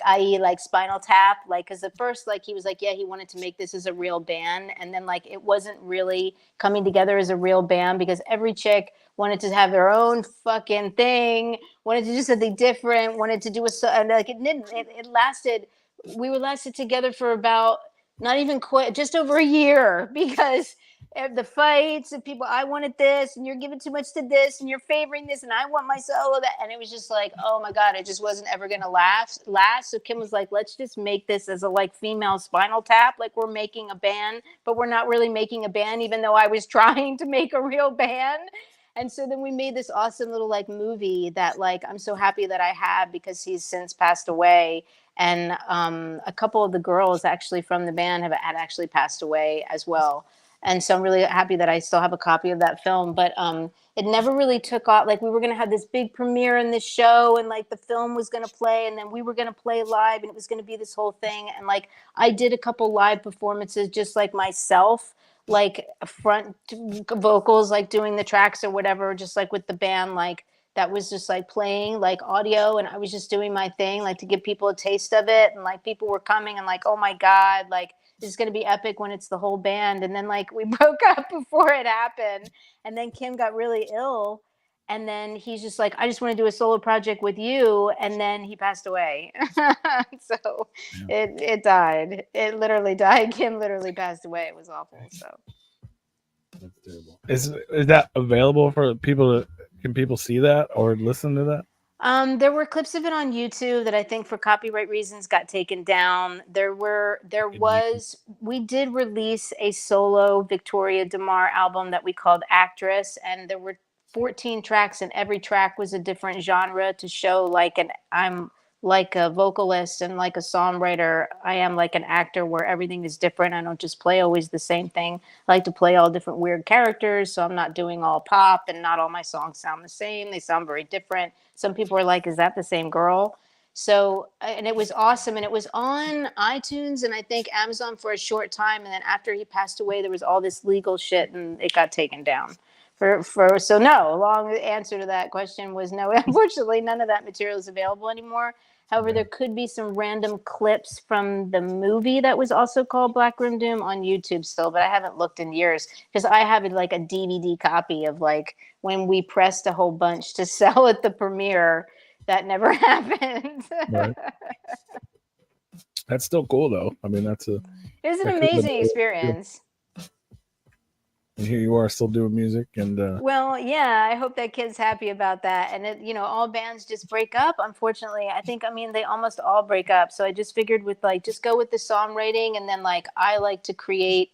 i.e. like Spinal Tap, like, because at first like he was like, yeah, he wanted to make this as a real band, and then like it wasn't really coming together as a real band because every chick wanted to have their own fucking thing, wanted to do something different, wanted to do and like it lasted. We were lasted together for about not even quite just over a year because the fights and people, I wanted this and you're giving too much to this and you're favoring this and I want my solo that, and it was just like, oh my god, it just wasn't ever gonna last. So Kim was like, let's just make this as a like female Spinal Tap, like we're making a band, but we're not really making a band, even though I was trying to make a real band. And so then we made this awesome little like movie that like I'm so happy that I have, because he's since passed away. And a couple of the girls actually from the band had actually passed away as well. And so I'm really happy that I still have a copy of that film. But it never really took off. Like we were going to have this big premiere in this show, and like the film was going to play, and then we were going to play live, and it was going to be this whole thing. And like I did a couple live performances just like myself, like front vocals, like doing the tracks or whatever, just like with the band, like that was just like playing like audio, and I was just doing my thing, like to give people a taste of it. And like people were coming and like, oh my god, like this is going to be epic when it's the whole band. And then like we broke up before it happened, and then Kim got really ill, And then he's just like, I just want to do a solo project with you. And then he passed away. So it died. It literally died. Kim literally passed away. It was awful. So That's terrible. Is that available for people to? Can people see that or listen to that? there were clips of it on YouTube that I think for copyright reasons got taken down. We did release a solo Victoria DeMare album that we called Actress, and there were 14 tracks, and every track was a different genre to show like I'm like a vocalist and like a songwriter. I am like an actor where everything is different. I don't just play always the same thing. I like to play all different weird characters, so I'm not doing all pop, and not all my songs sound the same. They sound very different. Some people are like, is that the same girl? So, and it was awesome. And it was on iTunes and I think Amazon for a short time. And then after he passed away, there was all this legal shit and it got taken down. So no, long answer to that question was no. Unfortunately, none of that material is available anymore. However, there could be some random clips from the movie that was also called Black Room Doom on YouTube still, but I haven't looked in years because I have like a DVD copy of like when we pressed a whole bunch to sell at the premiere. That never happened. Right. That's still cool though. I mean, it was an amazing experience. And here you are still doing music and well, yeah, I hope that kid's happy about that. And it, all bands just break up, unfortunately. I mean they almost all break up. So I just figured with like just go with the songwriting, and then like I like to create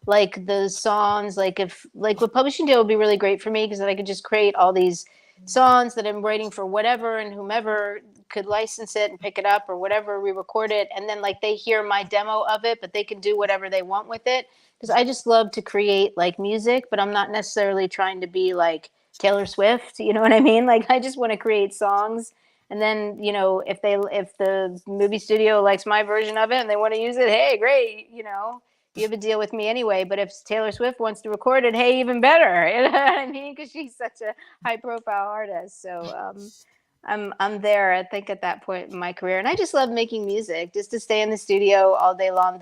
like the songs, like if like with publishing deal would be really great for me because then I could just create all these songs that I'm writing for whatever, and whomever could license it and pick it up or whatever, we record it, and then like they hear my demo of it, but they can do whatever they want with it. Because I just love to create like music, but I'm not necessarily trying to be like Taylor Swift. You know what I mean? Like I just want to create songs, and then if the movie studio likes my version of it and they want to use it, hey, great. You have a deal with me anyway. But if Taylor Swift wants to record it, hey, even better. You know what I mean? Because she's such a high-profile artist. So I'm there, I think, at that point in my career, and I just love making music. Just to stay in the studio all day long.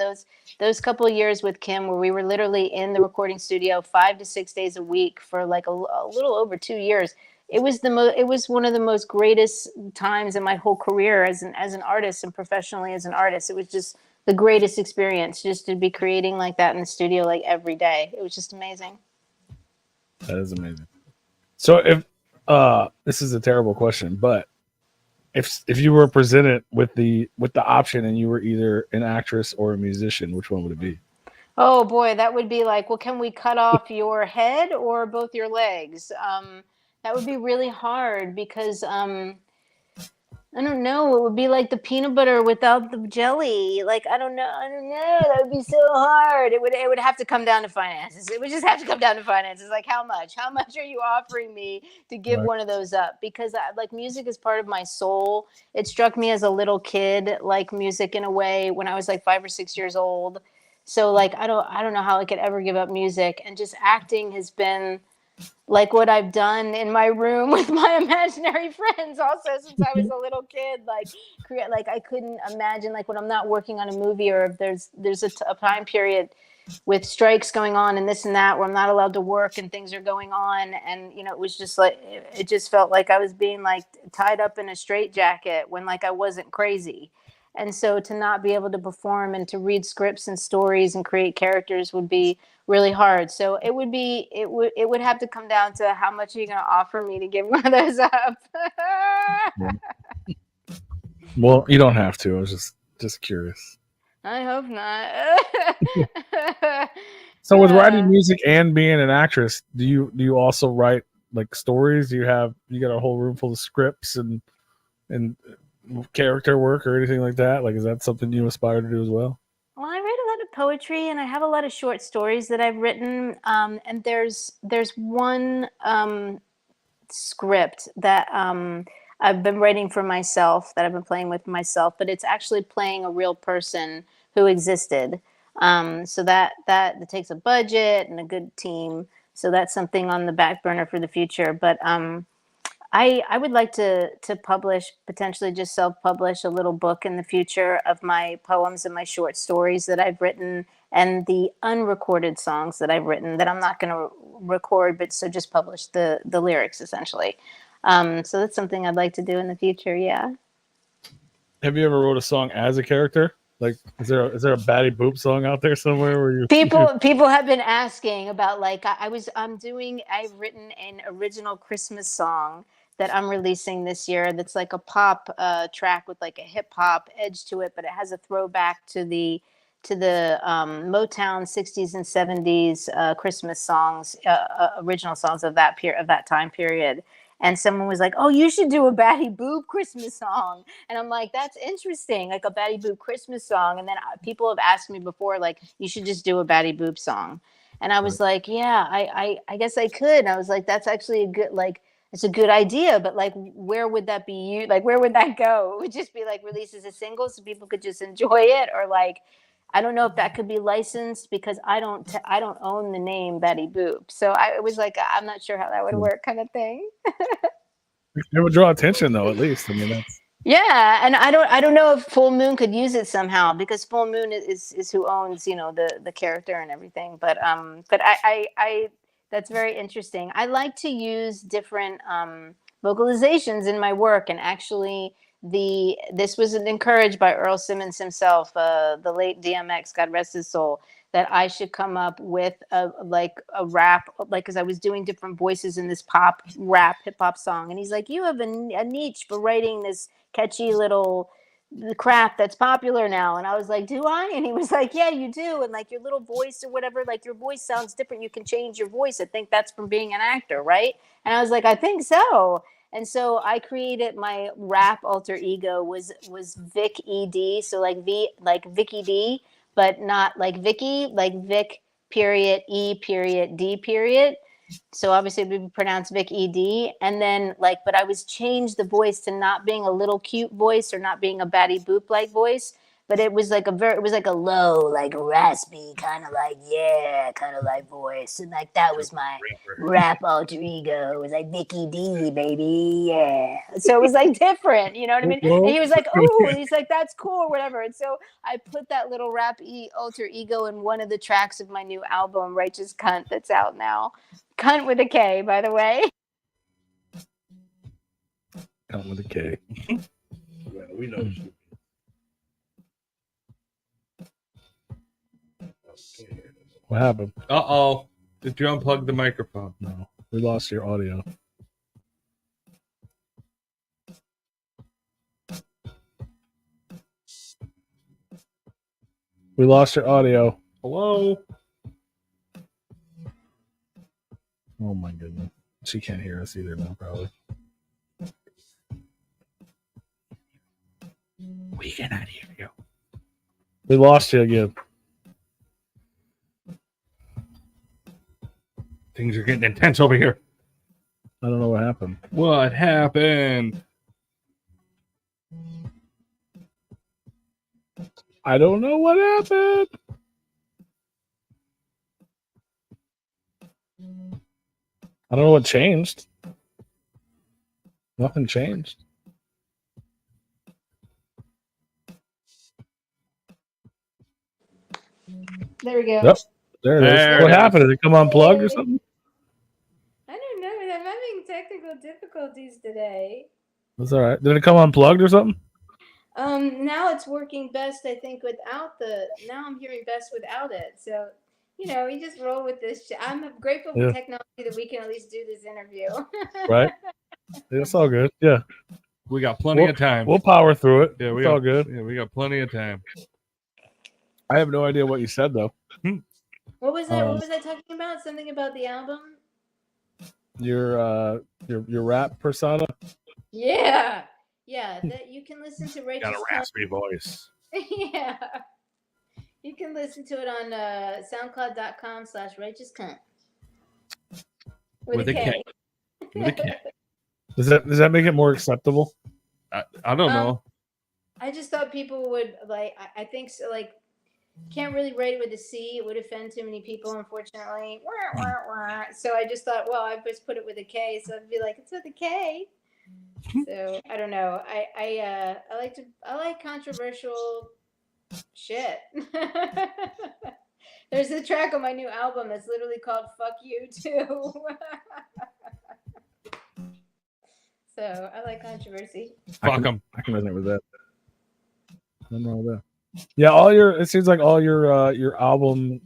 Those couple of years with Kim, where we were literally in the recording studio 5 to 6 days a week for like a little over 2 years. It was one of the most greatest times in my whole career as an artist and professionally as an artist. It was just the greatest experience just to be creating like that in the studio like every day. It was just amazing. That is amazing. So if this is a terrible question, but if you were presented with the option and you were either an actress or a musician, which one would it be? Oh boy, that would be like, well, can we cut off your head or both your legs? That would be really hard because I don't know. It would be like the peanut butter without the jelly. Like I don't know. That would be so hard. It would have to come down to finances. It would just have to come down to finances. Like how much? How much are you offering me to give one of those up? Because like music is part of my soul. It struck me as a little kid, like music in a way when I was like 5 or 6 years old. So like I don't know how I could ever give up music, and just acting has been like what I've done in my room with my imaginary friends also since I was a little kid. Like I couldn't imagine like when I'm not working on a movie, or if there's a time period with strikes going on and this and that where I'm not allowed to work and things are going on, and it was just like it just felt like I was being like tied up in a straitjacket when like I wasn't crazy. And so to not be able to perform and to read scripts and stories and create characters would be really hard. So it would have to come down to how much are you going to offer me to give one of those up? Well, you don't have to. I was just curious. I hope not. So with writing music and being an actress, do you also write like stories? You got a whole room full of scripts and character work or anything like that? Like, is that something you aspire to do as well? Well, I write a lot of poetry and I have a lot of short stories that I've written. And there's one script that I've been writing for myself, that I've been playing with myself, but it's actually playing a real person who existed. So that takes a budget and a good team. So that's something on the back burner for the future. But I would like to publish, potentially just self-publish a little book in the future of my poems and my short stories that I've written and the unrecorded songs that I've written that I'm not going to record, but so just publish the lyrics essentially. So that's something I'd like to do in the future. Yeah. Have you ever wrote a song as a character? Like, is there a Batty Boop song out there somewhere where you People have been asking about, like, I've written an original Christmas song that I'm releasing this year that's like a pop track with like a hip hop edge to it, but it has a throwback to the Motown 60s and 70s Christmas songs, original songs of that time period. And someone was like, "Oh, you should do a Batty Boop Christmas song." And I'm like, "That's interesting, like a Batty Boop Christmas song." And then people have asked me before, like, "You should just do a Batty Boop song." And I was like, "Yeah, I guess I could." And I was like, "That's actually a good, like, it's a good idea, but like, where would that be? Like, where would that go? It would just be like released as a single so people could just enjoy it, or like, I don't know if that could be licensed because I don't own the name Batty Boop." So I was like, I'm not sure how that would work, kind of thing. it would draw attention though, at least. I mean, that's Yeah, and I don't know if Full Moon could use it somehow because Full Moon is who owns, the character and everything. But I that's very interesting. I like to use different vocalizations in my work, and actually this was encouraged by Earl Simmons himself, the late DMX, God rest his soul, that I should come up with a rap, like, because I was doing different voices in this pop rap hip hop song, and he's like, "You have a niche for writing this catchy little crap that's popular now." And I was like, "Do I?" And he was like, "Yeah, you do. And like your little voice or whatever, like your voice sounds different. You can change your voice. I think that's from being an actor, right?" And I was like, "I think so." And so I created my rap alter ego was Vic ED, so like Vicky D, but not like Vicky, like Vic period E period D period. So obviously it would be pronounced Vic ED. And then but I was changed the voice to not being a little cute voice or not being a Batty Boop like voice, but it was like a low, like raspy kind of like voice. And like that was my rap alter ego. It was like Vicky D, baby. Yeah. So it was like different, you know what I mean? And he was like, "Oh," and he's like, "That's cool," or whatever. And so I put that little rap alter ego in one of the tracks of my new album, Righteous Cunt, that's out now. Cunt with a K, by the way. Cunt with a K. Yeah, we know. What happened? Uh-oh. Did you unplug the microphone? No. We lost your audio. We lost your audio. Hello? Oh my goodness. She can't hear us either now, probably. We cannot hear you. We lost you again. Things are getting intense over here. I don't know what happened. What happened? I don't know what happened. I don't know what changed. Nothing changed. There we go. Yep. There it is. What happened? Did it come unplugged or something? I don't know. I'm having technical difficulties today. That's all right. Did it come unplugged or something? Now it's working best, I think, now I'm hearing best without it. So, we just roll with this. I'm grateful for technology that we can at least do this interview. Right. It's all good. Yeah. We got plenty of time. We'll power through it. Yeah, it's all good. Yeah, we got plenty of time. I have no idea what you said though. What was that? What was I talking about? Something about the album? Your rap persona? Yeah. Yeah, that you can listen to Righteous Got a raspy voice. Yeah. You can listen to it on soundcloud.com/righteouscunt. With a K. With a K. Does that make it more acceptable? I don't know. I just thought people would I think so, can't really write it with a C. It would offend too many people, unfortunately. So I just thought, well, I just put it with a K, so I'd be like, it's with a K. So I don't know. I like controversial shit. There's a track on my new album that's literally called "Fuck You" too. So I like controversy. Fuck them. I can resonate with that. Nothing wrong with that. Yeah, it seems like all your album,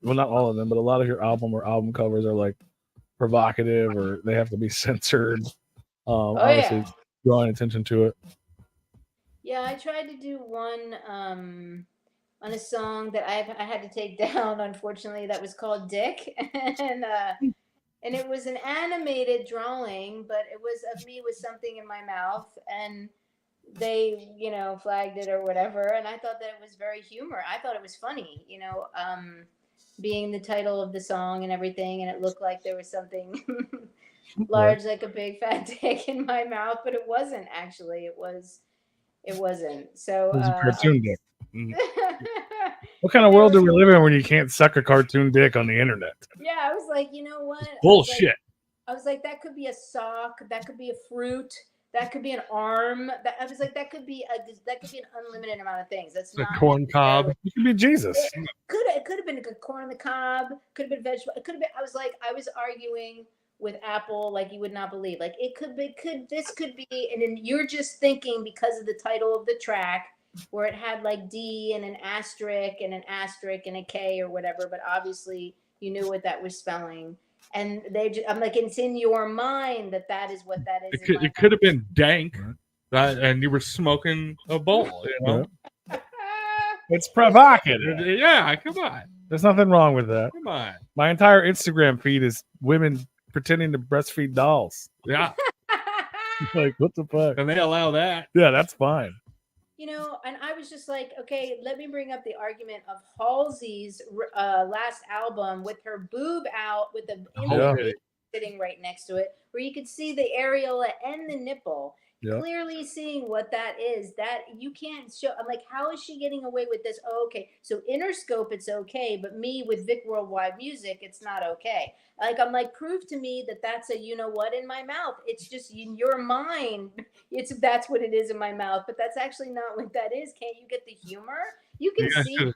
well, not all of them, but a lot of your album covers are like provocative or they have to be censored. Obviously, yeah. drawing attention to it. Yeah, I tried to do one on a song that I had to take down. Unfortunately, that was called "Dick," and it was an animated drawing, but it was of me with something in my mouth, and they, flagged it or whatever. And I thought that it was very humor. I thought it was funny, being the title of the song and everything, and it looked like there was something large, like a big fat dick in my mouth, but it wasn't actually. It wasn't. So It was a cartoon dick. What kind of world do we live in when you can't suck a cartoon dick on the internet? Yeah, I was like, you know what? Bullshit. I was like, that could be a sock, that could be a fruit, that could be an arm. I was like, that could be an unlimited amount of things. That's The not corn cob. It could be Jesus. It could have been a corn on the cob. Could have been vegetable. It could have been. I was arguing with Apple like you would not believe. Like this could be, and then you're just thinking because of the title of the track where it had like D and an asterisk and a K or whatever, but obviously you knew what that was spelling. And I'm like, it's in your mind that is what that is. It could have been dank, and you were smoking a bowl. It's provocative. Yeah, come on. There's nothing wrong with that. Come on. My entire Instagram feed is women pretending to breastfeed dolls. Yeah. Like, what the fuck? And they allow that. Yeah, that's fine. And I was just like, okay, let me bring up the argument of Halsey's last album with her boob out, with the image sitting right next to it, where you could see the areola and the nipple. Yep. Clearly seeing what that is, that you can't show. I'm like, how is she getting away with this? Oh, okay, so Interscope, it's okay, but me with Vic Worldwide Music, it's not okay. Like, I'm like, prove to me that that's a what in my mouth. It's just in your mind. That's what it is in my mouth, but that's actually not what that is. Can't you get the humor? You can see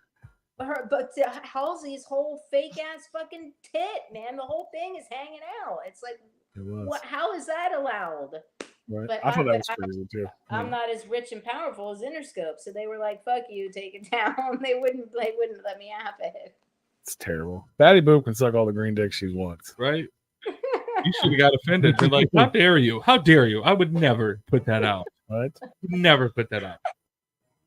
her, but Halsey's whole fake ass fucking tit, man. The whole thing is hanging out. It's like, what? How is that allowed? Right. But I thought that was crazy too. I'm not as rich and powerful as Interscope, so they were like, "Fuck you, take it down." They wouldn't let me have it. It's terrible. Batty Boop can suck all the green dick she wants. Right? You should have got offended. You're like, how dare you? How dare you? I would never put that out. Right? Never put that out.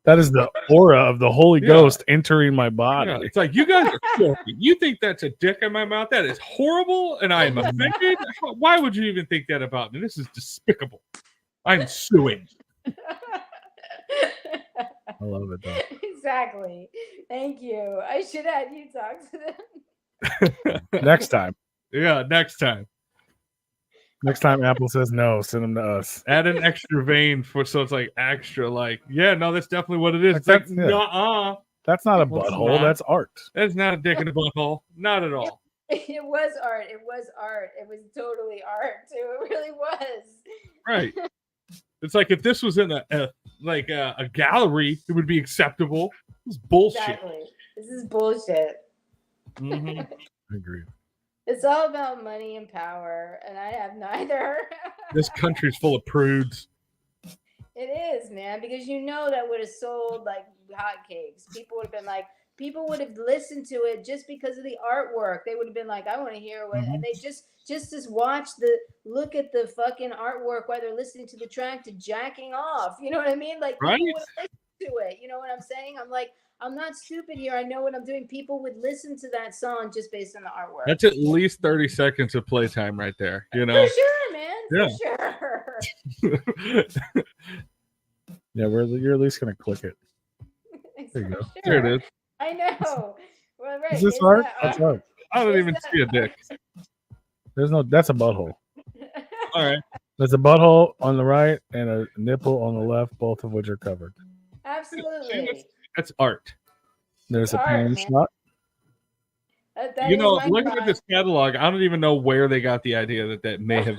That is the aura of the Holy Ghost entering my body. Yeah, it's like, you guys are filthy. You think that's a dick in my mouth? That is horrible, and I am offended. Why would you even think that about me? This is despicable. I'm suing. I love it, though. Exactly. Thank you. I should have you talk to them. Next time. Yeah, next time. Next time Apple says no, send them to us. Add an extra vein so it's like extra, like, yeah, no, that's definitely what it is. It's like, nuh-uh. That's not a butthole. That's art. That's not a dick in a butthole. Not at all. It was art. It was art. It was totally art too. It really was. Right. It's like if this was in a gallery, it would be acceptable. It's bullshit. Exactly. This is bullshit. Mm-hmm. I agree. It's all about money and power, and I have neither. This country's full of prudes. It is, man, because that would have sold like hotcakes. People would have listened to it just because of the artwork. They would have been like, I want to hear what, and they just look at the fucking artwork while they're listening to the track to jacking off. You know what I mean? Like, right? People would listen to it. You know what I'm saying? I'm like, I'm not stupid here. I know what I'm doing. People would listen to that song just based on the artwork. That's at least 30 seconds of playtime right there. For sure, man. For sure. Yeah, you're at least gonna click it. There you go. Sure. There it is. I know. Well, right. Is this art? That's art. I don't even see a dick. That's a butthole. All right. There's a butthole on the right and a nipple on the left, both of which are covered. Absolutely. That's art. There's a pan shot. Looking at this catalog, I don't even know where they got the idea that may have.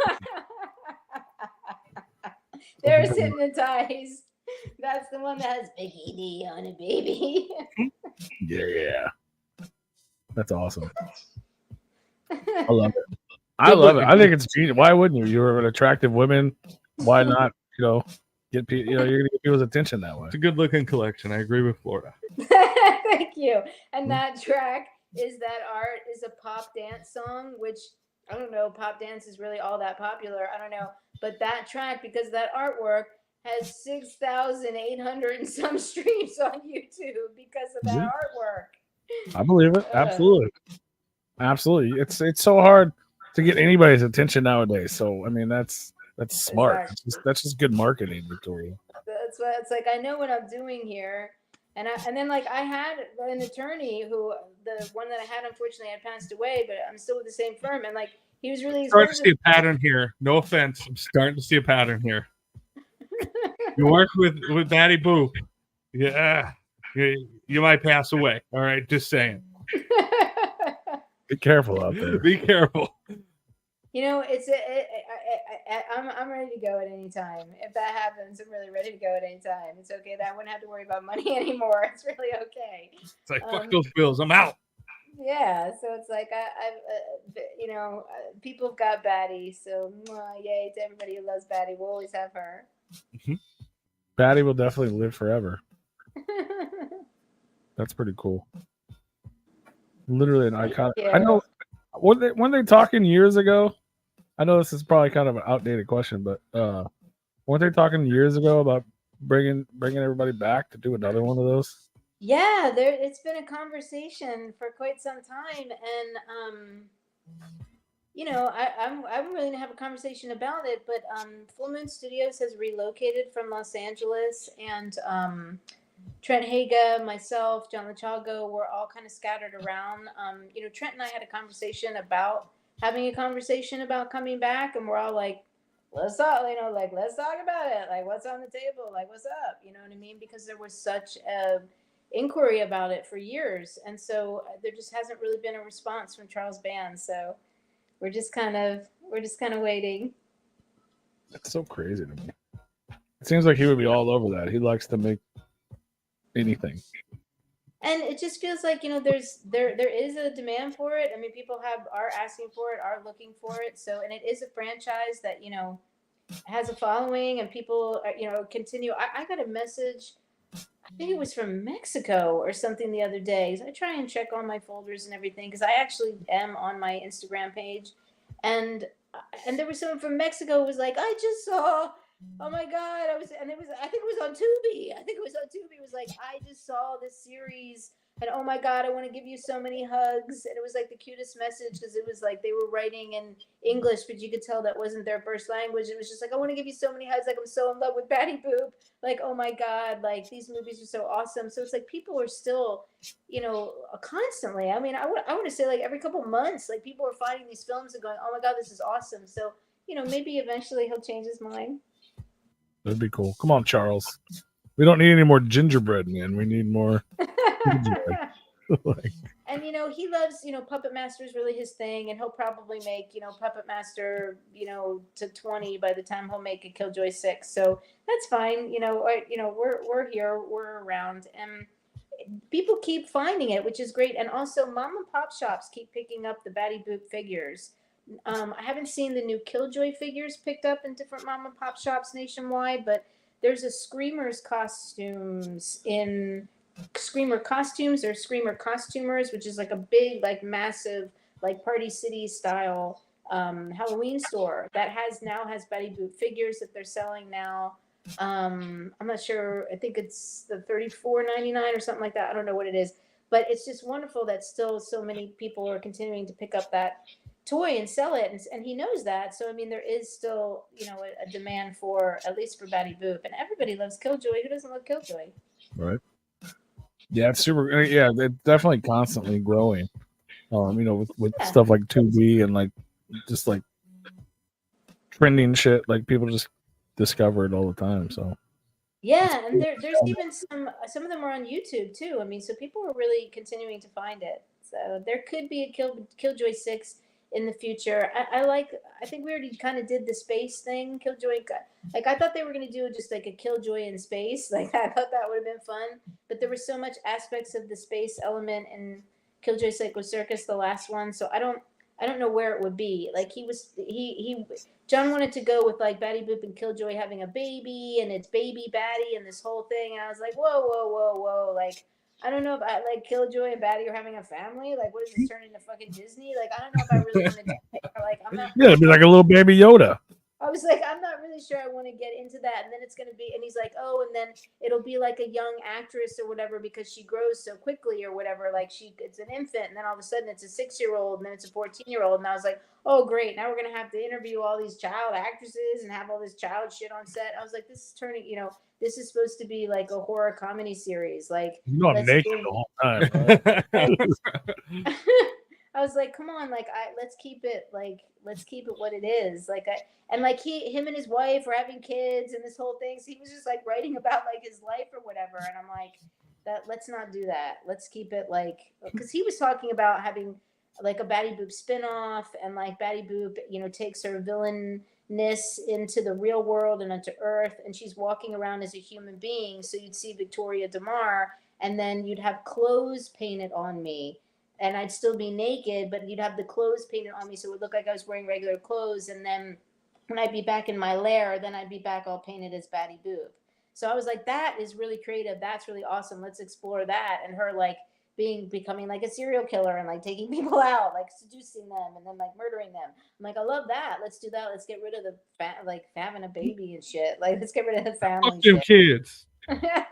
There's Hypnotized. That's the one that has bikini on it, baby. Yeah. That's awesome. I love it. I love it. I think it's genius. Why wouldn't you? You're an attractive women. Why not? Get people. You're gonna get people's attention that way. It's a good looking collection. I agree with Florida. Thank you. And that track is that art is a pop dance song, which I don't know. Pop dance is really all that popular. I don't know. But that track, because of that artwork, has 6,800 and some streams on YouTube because of that artwork. I believe it. Absolutely. Absolutely. It's so hard to get anybody's attention nowadays. So I mean that's smart. Exactly. That's just good marketing, Victoria. That's what it's like. I know what I'm doing here. And then like I had an attorney who the one that I had unfortunately had passed away, but I'm still with the same firm, and like he was really Starting to see a pattern here. No offense, I'm starting to see a pattern here. You work with Batty Boop, yeah, you might pass away. All right, just saying. Be careful out there. Be careful. You know, I'm ready to go at any time. If that happens, I'm really ready to go at any time. It's okay. I wouldn't have to worry about money anymore. It's really okay. It's like fuck those bills. I'm out. Yeah, so it's like people have got Batty, so yay to everybody who loves Batty. We'll always have her. Batty will definitely live forever. That's pretty cool. Literally an icon. Yeah. I know. When they talking years ago, I know this is probably kind of an outdated question, but weren't they talking years ago about bringing everybody back to do another one of those? Yeah, it's been a conversation for quite some time, and I'm willing to have a conversation about it. But Full Moon Studios has relocated from Los Angeles, and Trent Haga, myself, John Lachago, we're all kind of scattered around. Trent and I had a conversation about having a conversation about coming back, and we're all like, let's talk, let's talk about it. Like, what's on the table? Like, what's up? You know what I mean? Because there was such a inquiry about it for years, and so there just hasn't really been a response from Charles Band. So we're just kind of waiting. That's so crazy to me. It seems like he would be all over that. He likes to make anything. And it just feels like, there is a demand for it. I mean, people are asking for it, are looking for it. So, and it is a franchise that, has a following, and people, continue. I got a message, I think it was from Mexico or something the other day. So I try and check all my folders and everything, because I actually am on my Instagram page. And there was someone from Mexico who was like, I just saw, oh my God, I think it was on Tubi. It was like, I just saw this series, and oh my God, I want to give you so many hugs. And it was like the cutest message, because it was like they were writing in English, but you could tell that wasn't their first language. It was just like, I want to give you so many hugs. Like, I'm so in love with Batty Boop. Like, oh my God, like these movies are so awesome. So it's like people are still, constantly. I mean, I want to say like every couple months, like people are finding these films and going, oh my God, this is awesome. So, maybe eventually he'll change his mind. That'd be cool. Come on, Charles. We don't need any more gingerbread, man. We need more gingerbread. And he loves, Puppet Master is really his thing, and he'll probably make, Puppet Master, to 20 by the time he'll make a Killjoy 6. So that's fine. We're here, we're around, and people keep finding it, which is great. And also mom and pop shops keep picking up the Batty Boop figures. I haven't seen the new Killjoy figures picked up in different mom and pop shops nationwide, but there's a Screamer Costumes or Screamer Costumers, which is like a big, like massive, like Party City style Halloween store that now has Batty Boop figures that they're selling now. I'm not sure. I think it's the $34.99 or something like that. I don't know what it is, but it's just wonderful that still so many people are continuing to pick up that toy and sell it, and he knows that. So I mean, there is still a demand for, at least for Batty Boop, and everybody loves Killjoy. Who doesn't love Killjoy? Right. Yeah, it's super. Yeah, it's definitely constantly growing. With stuff like 2B and like just like trending shit, like people just discover it all the time. So yeah, and there's even some of them are on YouTube too. I mean, so people are really continuing to find it. So there could be a Killjoy 6 in the future. I think we already kind of did the space thing. Killjoy, like I thought they were going to do just like a Killjoy in space. Like I thought that would have been fun, but there was so much aspects of the space element in Killjoy Psycho Circus, the last one. So I don't know where it would be. Like John wanted to go with like Batty Boop and Killjoy having a baby, and it's baby Batty and this whole thing. And I was like, whoa. Like, I don't know if I like Killjoy and Batty are having a family. Like, what does this turn into fucking Disney? Like, I don't know if I really want to. Like, I'm not. Yeah, it'd be like a little baby Yoda. I was like, I'm not really sure I want to get into that. And then it's going to be, and he's like, oh, and then it'll be like a young actress or whatever because she grows so quickly or whatever. Like it's an infant. And then all of a sudden it's a 6-year-old and then it's a 14-year-old. And I was like, oh, great. Now we're going to have to interview all these child actresses and have all this child shit on set. I was like, this is turning, this is supposed to be like a horror comedy series. Like, I'm naked the whole time. Right? I was like, come on, like let's keep it what it is. Like him and his wife were having kids and this whole thing. So he was just like writing about like his life or whatever. And I'm like, let's not do that. Let's keep it like, because he was talking about having like a Batty Boop spinoff, and like Batty Boop, takes her villainness into the real world and onto Earth, and she's walking around as a human being. So you'd see VICTORA DeMare, and then you'd have clothes painted on me. And I'd still be naked, but you'd have the clothes painted on me, so it would look like I was wearing regular clothes. And then when I'd be back in my lair, then I'd be back all painted as Batty Boop. So I was like, that is really creative. That's really awesome. Let's explore that. And her like becoming like a serial killer and like taking people out, like seducing them and then like murdering them. I'm like, I love that. Let's do that. Let's get rid of the like having a baby and shit. Like, let's get rid of the family. Fuck them kids. Yeah,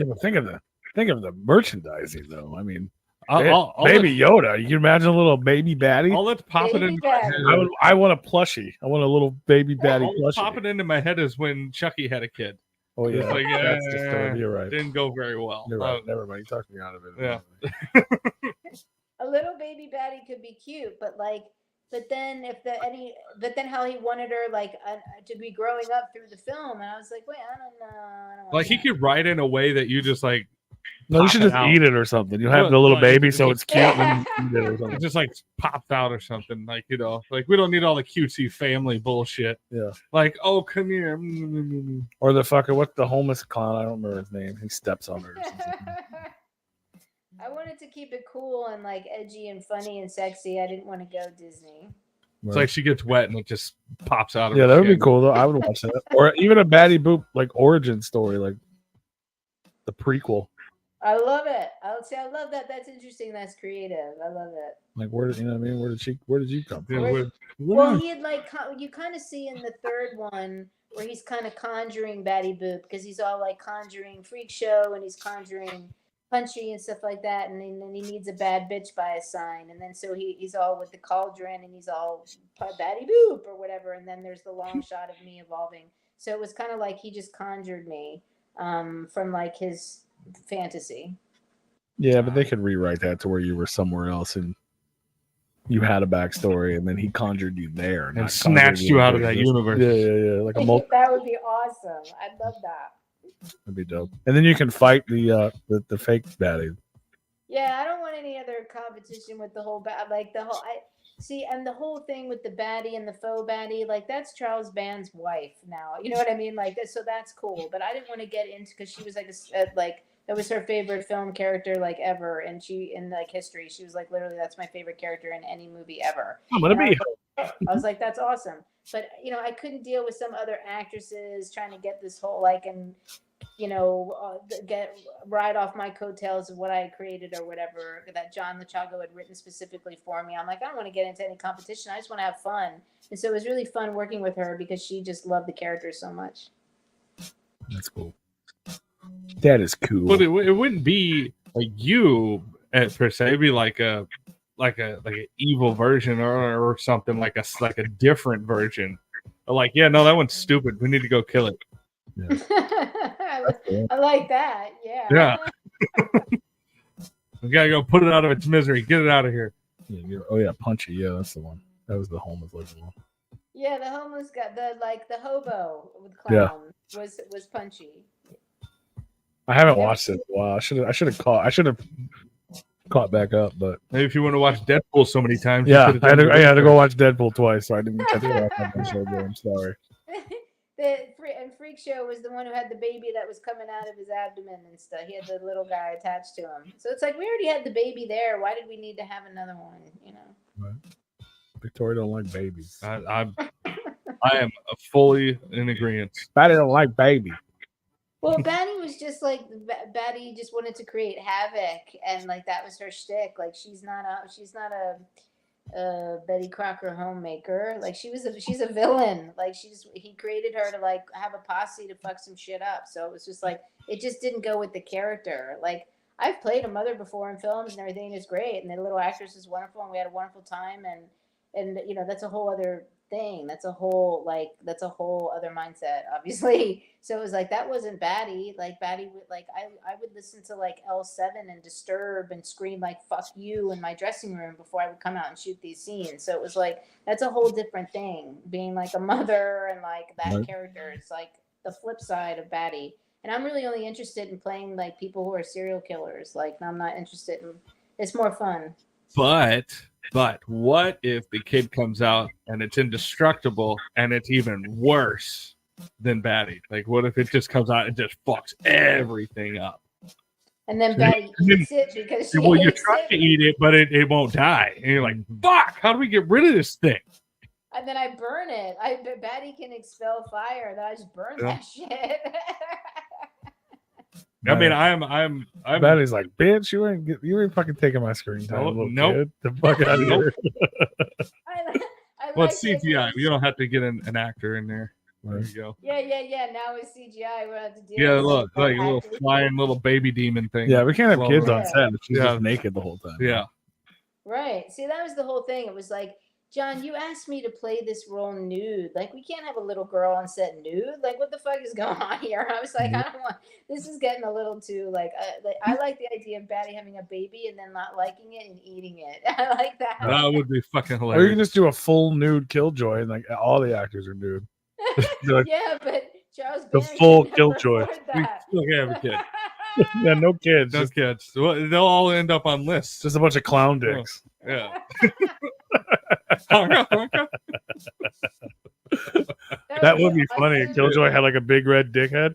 but think of the merchandising, though. I mean, I'll baby Yoda. You can imagine a little baby Batty. let's pop it into my head. I want a plushie. I want a little baby Batty plushie. Pop it into my head is when Chucky had a kid. Oh yeah, like, that's disturbing. You're right. Didn't go very well. You're right. Never mind. You talked me out of it. Yeah. A little baby Batty could be cute, but then how he wanted her to be growing up through the film, and I was like, wait, I don't know. Like he could write in a way that you just like. No, you should just eat it or something. You have the little baby, so it's cute. And it just like pops out or something. Like, like we don't need all the cutesy family bullshit. Yeah. Like, oh, come here. Or the fucker, what's the homeless clown? I don't remember his name. He steps on her or something. I wanted to keep it cool and like edgy and funny and sexy. I didn't want to go Disney. It's like she gets wet and it just pops out of her. Yeah, that would be cool though. I would watch that. Or even a Batty Boop like origin story, like the prequel. I love it. I love that. That's interesting. That's creative. I love it. Like where did you come from? Well, he had you kind of see in the third one where he's kind of conjuring Batty Boop because he's all like conjuring Freak Show and he's conjuring Punchy and stuff like that, and then he needs a bad bitch by his sign, and then so he's all with the cauldron and he's all Batty Boop or whatever, and then there's the long shot of me evolving. So it was kind of like he just conjured me from like his fantasy. Yeah, but they could rewrite that to where you were somewhere else and you had a backstory, and then he conjured you there and snatched you out of that universe. Yeah. Like that would be awesome. I'd love that. That'd be dope. And then you can fight the fake Batty. Yeah, I don't want any other competition with the whole and the whole thing with the Batty and the faux Batty, like that's Charles Band's wife now. You know what I mean? Like, so that's cool. But I didn't want to get into because she was like that was her favorite film character like ever, and she in like history, she was like literally that's my favorite character in any movie ever. I was like, that's awesome. But I couldn't deal with some other actresses trying to get this whole get ride off my coattails of what I created or whatever that John Lachago had written specifically for me. I'm like, I don't want to get into any competition. I just want to have fun. And so it was really fun working with her because she just loved the character so much. That's cool. That is cool. But it wouldn't be like you per se. It'd be like a evil version or something like a different version. Like, yeah, no, that one's stupid. We need to go kill it. Yeah. I like that. Yeah. Yeah. We gotta go put it out of its misery. Get it out of here. Yeah, Punchy. Yeah, that's the one. That was the homeless looking one. Yeah, the homeless guy, the hobo with clown was Punchy. I haven't watched it. Wow, I should have caught back up, but maybe if you want to watch Deadpool so many times. Yeah, I had to go watch Deadpool twice, so I didn't catch up on the show. I'm sorry. And Freak Show was the one who had the baby that was coming out of his abdomen and stuff. He had the little guy attached to him. So it's like we already had the baby there. Why did we need to have another one? You know. Right. Victoria don't like babies. I am fully in agreement. Batty don't like baby. Well, Batty was just like Batty just wanted to create havoc, and like that was her shtick. Like she's not a Betty Crocker homemaker. Like she's a villain. Like he created her to like have a posse to fuck some shit up. So it was just like it just didn't go with the character. Like I've played a mother before in films and everything is great, and the little actress is wonderful, and we had a wonderful time, and you know that's a whole other thing. That's a whole other mindset, obviously. So it was like that wasn't Batty. Like Batty would like I would listen to like L7 and Disturb and scream like fuck you in my dressing room before I would come out and shoot these scenes. So it was like that's a whole different thing. Being like a mother and like that character. It's like the flip side of Batty. And I'm really only interested in playing like people who are serial killers. Like I'm not interested in it's more fun. But what if the kid comes out and it's indestructible and it's even worse than Batty? Like, what if it just comes out and just fucks everything up? And then Batty eats it because she you try to eat it, but it won't die. And you're like, fuck, how do we get rid of this thing? And then I burn it. Batty can expel fire. Then I just burn that shit. I mean, I'm. Batty's like, bitch, you ain't fucking taking my screen time. Nope. The fuck out of here. Well, it's CGI. You don't have to get an actor in there. There you go. Yeah. Now with CGI, we have to deal. Yeah, look, like a little flying little baby demon thing. Yeah, we can't have kids on set. She's just naked the whole time. Yeah. Right. See, that was the whole thing. It was like, John, you asked me to play this role nude. Like, we can't have a little girl on set nude. Like, what the fuck is going on here? I was like, I don't want. This is getting a little too like. I like the idea of Batty having a baby and then not liking it and eating it. I like that. That would be fucking hilarious. Or you can just do a full nude Killjoy and like all the actors are nude. Like, yeah, but Charles the Band full can Killjoy. We still can't have a kid. Yeah, no kids. No kids. Well, they'll all end up on lists. Just a bunch of clown dicks. Yeah. That would be funny. Killjoy had like a big red dickhead.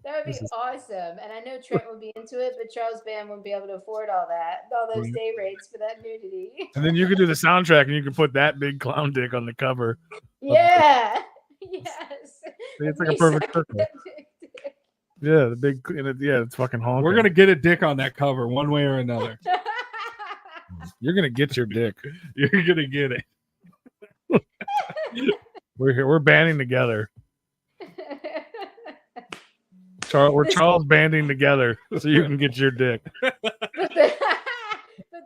That would be awesome. And I know Trent would be into it, but Charles Band wouldn't be able to afford all those day rates for that nudity. And then you could do the soundtrack and you could put that big clown dick on the cover. Yeah. Yes. It's like a perfect circle. Yeah, the big, it's fucking honking. We're gonna get a dick on that cover one way or another. You're gonna get your dick. You're gonna get it. We're banding together. We're Charles banding together so you can get your dick. But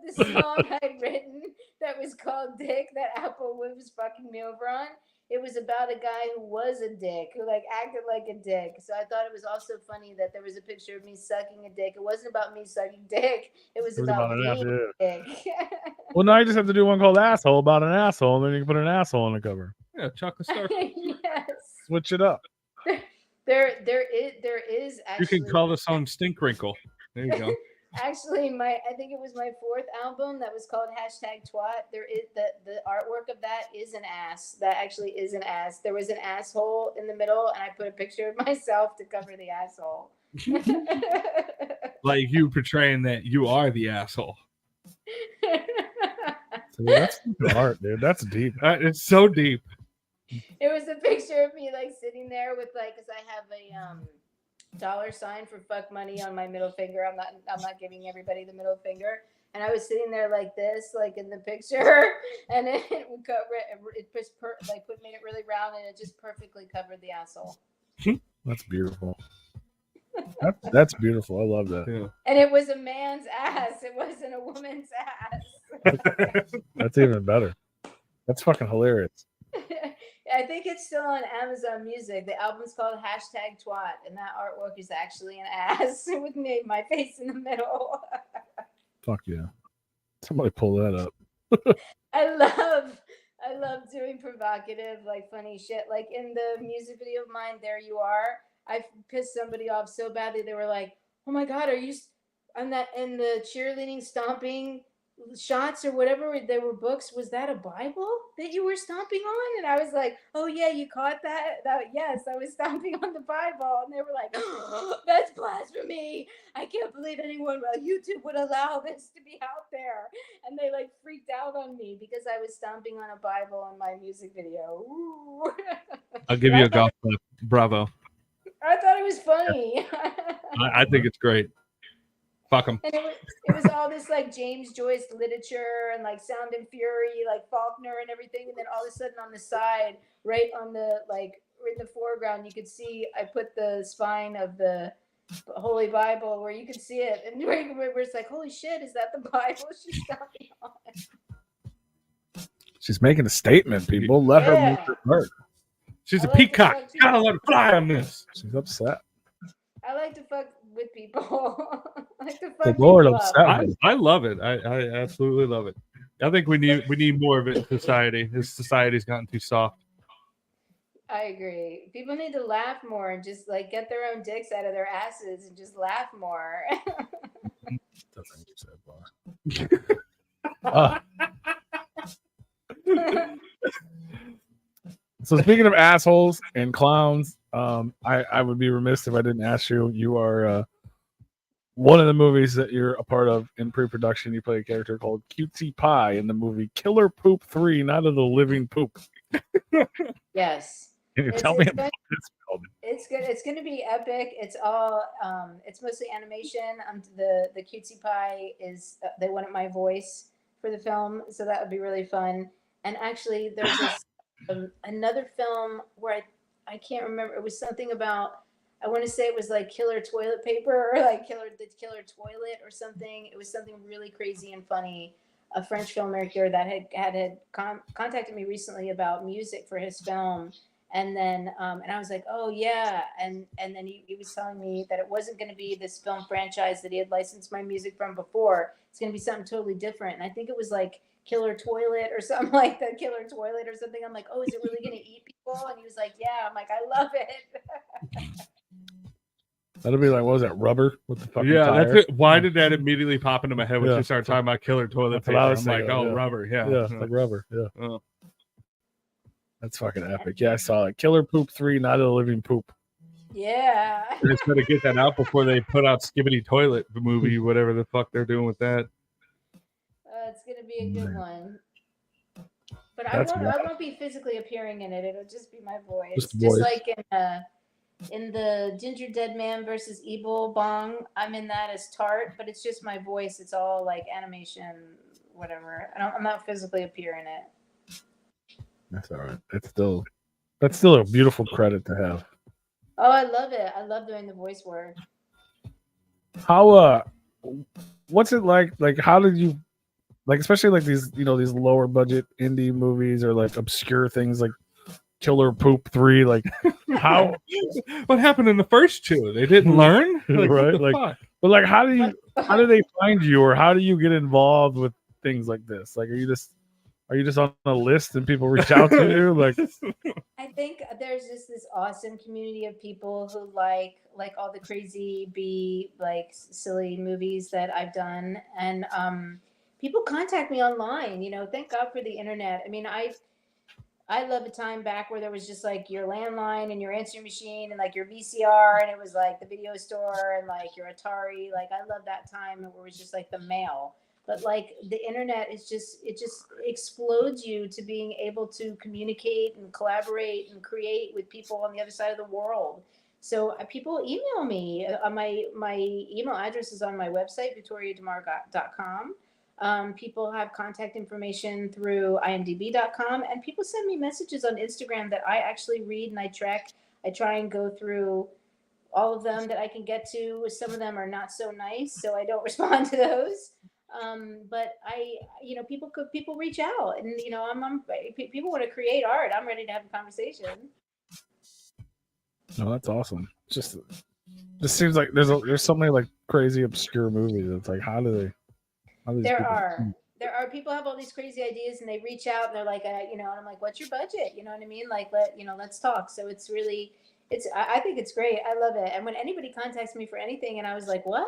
the song I'd written that was called Dick, that Apple Woops fucking me over on, it was about a guy who was a dick, who like acted like a dick. So I thought it was also funny that there was a picture of me sucking a dick. It wasn't about me sucking dick. It was about being a dick. Well, now you just have to do one called Asshole about an asshole, and then you can put an asshole on the cover. Yeah, chocolate star. Yes. Switch it up. There is actually. You can call the song Stink Wrinkle. There you go. Actually, I think it was my 4th album that was called #Twat. There is the artwork of that is an ass. That actually is an ass. There was an asshole in the middle, and I put a picture of myself to cover the asshole. Like you portraying that you are the asshole. So that's art, dude. That's deep. It's so deep. It was a picture of me like sitting there with like, because I have a $sign for fuck money on my middle finger. I'm not giving everybody the middle finger. And I was sitting there like this, like in the picture, and it would cover it just made it really round, and it just perfectly covered the asshole. That's beautiful. That's beautiful. I love that. Yeah. And it was a man's ass. It wasn't a woman's ass. That's even better. That's fucking hilarious. I think it's still on Amazon Music. The album's called #Twat, and that artwork is actually an ass with my face in the middle. Fuck yeah. Somebody pull that up. I love doing provocative, like funny shit. Like in the music video of mine, There You Are, I pissed somebody off so badly. They were like, oh my God, are you on that in the cheerleading, stomping shots or whatever they were books. Was that a Bible that you were stomping on? And I was like, oh yeah, you caught that? Yes, I was stomping on the Bible. And they were like, oh, that's blasphemy. I can't believe anyone on YouTube would allow this to be out there. And they like freaked out on me because I was stomping on a Bible in my music video. Ooh. I'll give you a golf clap. Bravo. I thought it was funny. I think it's great. Fuck them. And it was all this like James Joyce literature and like Sound and Fury, like Faulkner and everything. And then all of a sudden on the side, right on the like in the foreground, you could see I put the spine of the Holy Bible where you could see it. And where it's like, holy shit, is that the Bible she's stopping on? She's making a statement, people. Let her make her work. She's a peacock. Gotta let her fly on this. She's upset. I like to fuck with people. I like to fuck The Lord people upset up. me. I love it. I absolutely love it. I think we need more of it in society. This society's gotten too soft. I agree. People need to laugh more and just like get their own dicks out of their asses and just laugh more. So speaking of assholes and clowns, I would be remiss if I didn't ask you. You are one of the movies that you're a part of in pre-production. You play a character called Cutesy Pie in the movie Killer Poop 3, Night of the Living Poop. Yes. Can you tell me about this film? It's good. It's going to be epic. It's all. It's mostly animation. The Cutesy Pie is. They wanted my voice for the film, so that would be really fun. And actually, there's this another film where I can't remember. It was something about. I want to say it was like killer toilet paper or like killer toilet or something. It was something really crazy and funny. A French filmmaker that had contacted me recently about music for his film. And then, and I was like, oh yeah. And then he was telling me that it wasn't going to be this film franchise that he had licensed my music from before. It's going to be something totally different. And I think it was like Killer Toilet or something like that. Killer Toilet or something. I'm like, oh, is it really going to eat people? And he was like, yeah. I'm like, I love it. That'll be like, what was that, rubber with the fucking Yeah, tire? that's it. Why did that immediately pop into my head when Yeah. you started talking about killer toilet That's what paper? I was I'm thinking, like, oh, yeah. rubber, yeah. Yeah, like rubber. Yeah. Oh. That's fucking epic. Yeah, I saw it. Killer Poop 3, Night of the Living Poop. Yeah. They just gotta get that out before they put out Skibbity Toilet movie, whatever the fuck they're doing with that. It's going to be a good one. But That's I wild. won't be physically appearing in it. It'll just be my voice. Just the Just voice. like in the Ginger Dead Man versus Evil Bong, I'm in that as Tart, but it's just my voice. It's all like animation, whatever. I'm not physically appearing in it. That's all right. That's still a beautiful credit to have. Oh, I love it. I love doing the voice work. How what's it like? Like, how did you like, especially like these, you know, these lower budget indie movies or like obscure things like Killer Poop 3? Like, how? What happened in the first two? They didn't learn, like, Right? what the Like, fuck? but like, how do they find you, or how do you get involved with things like this? Like, are you just on a list and people reach out to you? Like, I think there's just this awesome community of people who like all the crazy B like silly movies that I've done, and people contact me online. You know, thank God for the internet. I mean, I love a time back where there was just like your landline and your answering machine and like your VCR, and it was like the video store and like your Atari. Like, I love that time where it was just like the mail. But like the internet is it just explodes you to being able to communicate and collaborate and create with people on the other side of the world. So people email me. My email address is on my website, VictoriaDeMare.com. People have contact information through imdb.com, and people send me messages on Instagram that I actually read and I track. I try and go through all of them that I can get to. Some of them are not so nice, so I don't respond to those. But people reach out, and you know, people want to create art. I'm ready to have a conversation. no, that's awesome. Just seems like there's so many like crazy obscure movies. It's like, how do they? There are people have all these crazy ideas, and they reach out and they're like, and I'm like, what's your budget? You know what I mean? Like, let's talk. So it's really, I think it's great. I love it. And when anybody contacts me for anything, and I was like, what?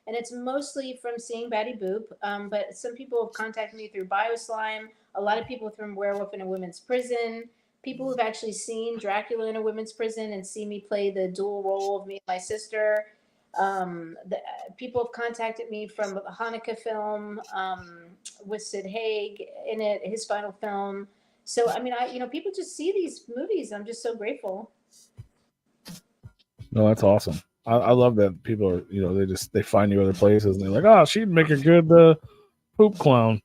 And it's mostly from seeing Batty Boop. But some people have contacted me through BioSlime. A lot of people from Werewolf in a Women's Prison. People who've actually seen Dracula in a women's prison and see me play the dual role of me and my sister. People have contacted me from the Hanukkah film with Sid Haig in it, his final film. So I mean, people just see these movies. I'm just so grateful. No, that's awesome. I love that people are, they find you other places and they're like, oh, she'd make a good poop clown.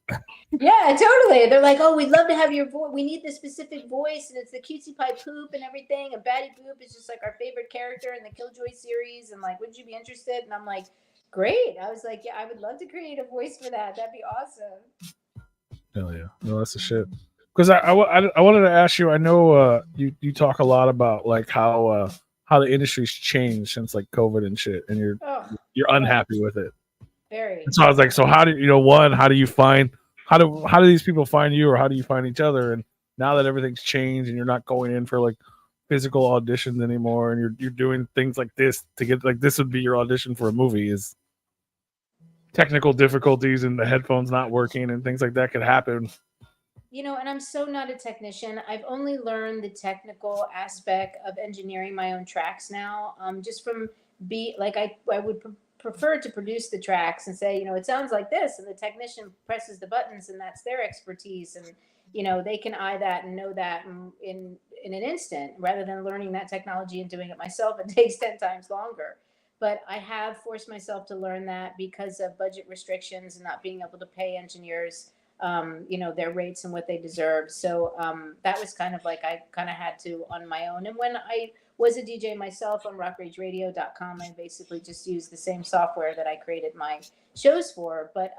Yeah, totally. They're like, oh, we'd love to have your voice. We need this specific voice, and it's the cutesy pie poop and everything. And Batty Boop is just like our favorite character in the Killjoy series. And like, would you be interested? And I'm like, great. I was like, yeah, I would love to create a voice for that. That'd be awesome. Hell yeah. No, that's the shit. Because I wanted to ask you, I know you talk a lot about like how the industry's changed since like COVID and shit, and you're unhappy with it. Very. And so I was like, so how do how do you find how do these people find you, or how do you find each other? And now that everything's changed and you're not going in for like physical auditions anymore, and you're doing things like this to get like this would be your audition for a movie, is technical difficulties and the headphones not working and things like that could happen. And I'm so not a technician. I've only learned the technical aspect of engineering my own tracks now. Just from I would prefer to produce the tracks and say, it sounds like this, and the technician presses the buttons, and that's their expertise, and they can eye that and know that in an instant, rather than learning that technology and doing it myself. It takes 10 times longer. But I have forced myself to learn that because of budget restrictions and not being able to pay engineers their rates and what they deserve. So that was kind of like I kind of had to on my own. And when I was a DJ myself on rockrageradio.com, I basically just used the same software that I created my shows for. But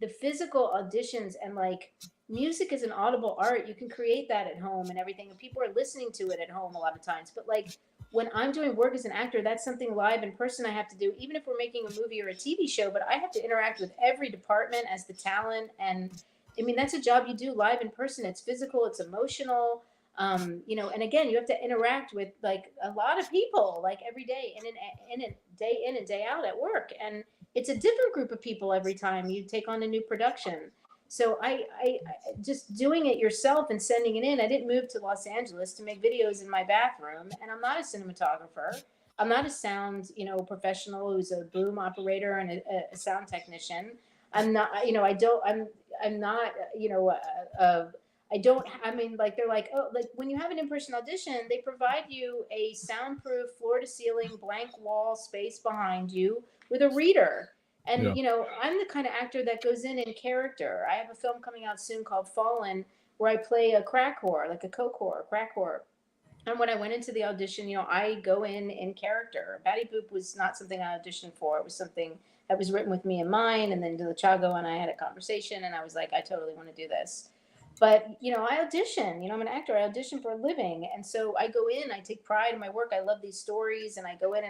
the physical auditions and like music is an audible art. You can create that at home and everything, and people are listening to it at home a lot of times. But like when I'm doing work as an actor, that's something live in person I have to do, even if we're making a movie or a TV show. But I have to interact with every department as the talent. And I mean, that's a job you do live in person. It's physical, it's emotional. And again, you have to interact with like a lot of people like every day day in and day out at work. And it's a different group of people every time you take on a new production. So I just doing it yourself and sending it in. I didn't move to Los Angeles to make videos in my bathroom, and I'm not a cinematographer. I'm not a sound, professional who's a boom operator and a sound technician. I'm not, I'm not, like they're like, oh, like when you have an in-person audition, they provide you a soundproof floor to ceiling blank wall space behind you with a reader. And, I'm the kind of actor that goes in character. I have a film coming out soon called Fallen, where I play a crack whore, like a coke whore, crack whore. And when I went into the audition, I go in character. Batty Boop was not something I auditioned for. It was something that was written with me in mind. And then Chago and I had a conversation, and I was like, I totally want to do this. But, I audition. I'm an actor. I audition for a living. And so I go in, I take pride in my work. I love these stories. And I go in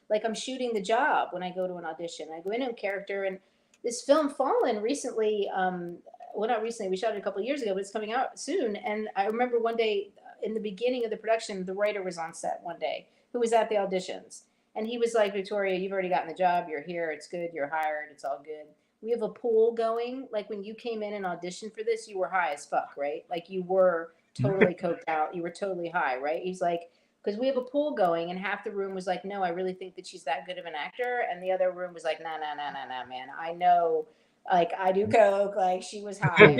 like I'm shooting the job when I go to an audition. I go in character. And this film, Fallen, recently, not recently, we shot it a couple of years ago, but it's coming out soon. And I remember one day in the beginning of the production, the writer was on set one day who was at the auditions. And he was like, Victoria, you've already gotten the job. You're here. It's good. You're hired. It's all good. We have a pool going. Like when you came in and auditioned for this, you were high as fuck, right? Like you were totally coked out. You were totally high, right? He's like, because we have a pool going, and half the room was like, no, I really think that she's that good of an actor. And the other room was like, nah, man. I know, like I do coke. Like she was high.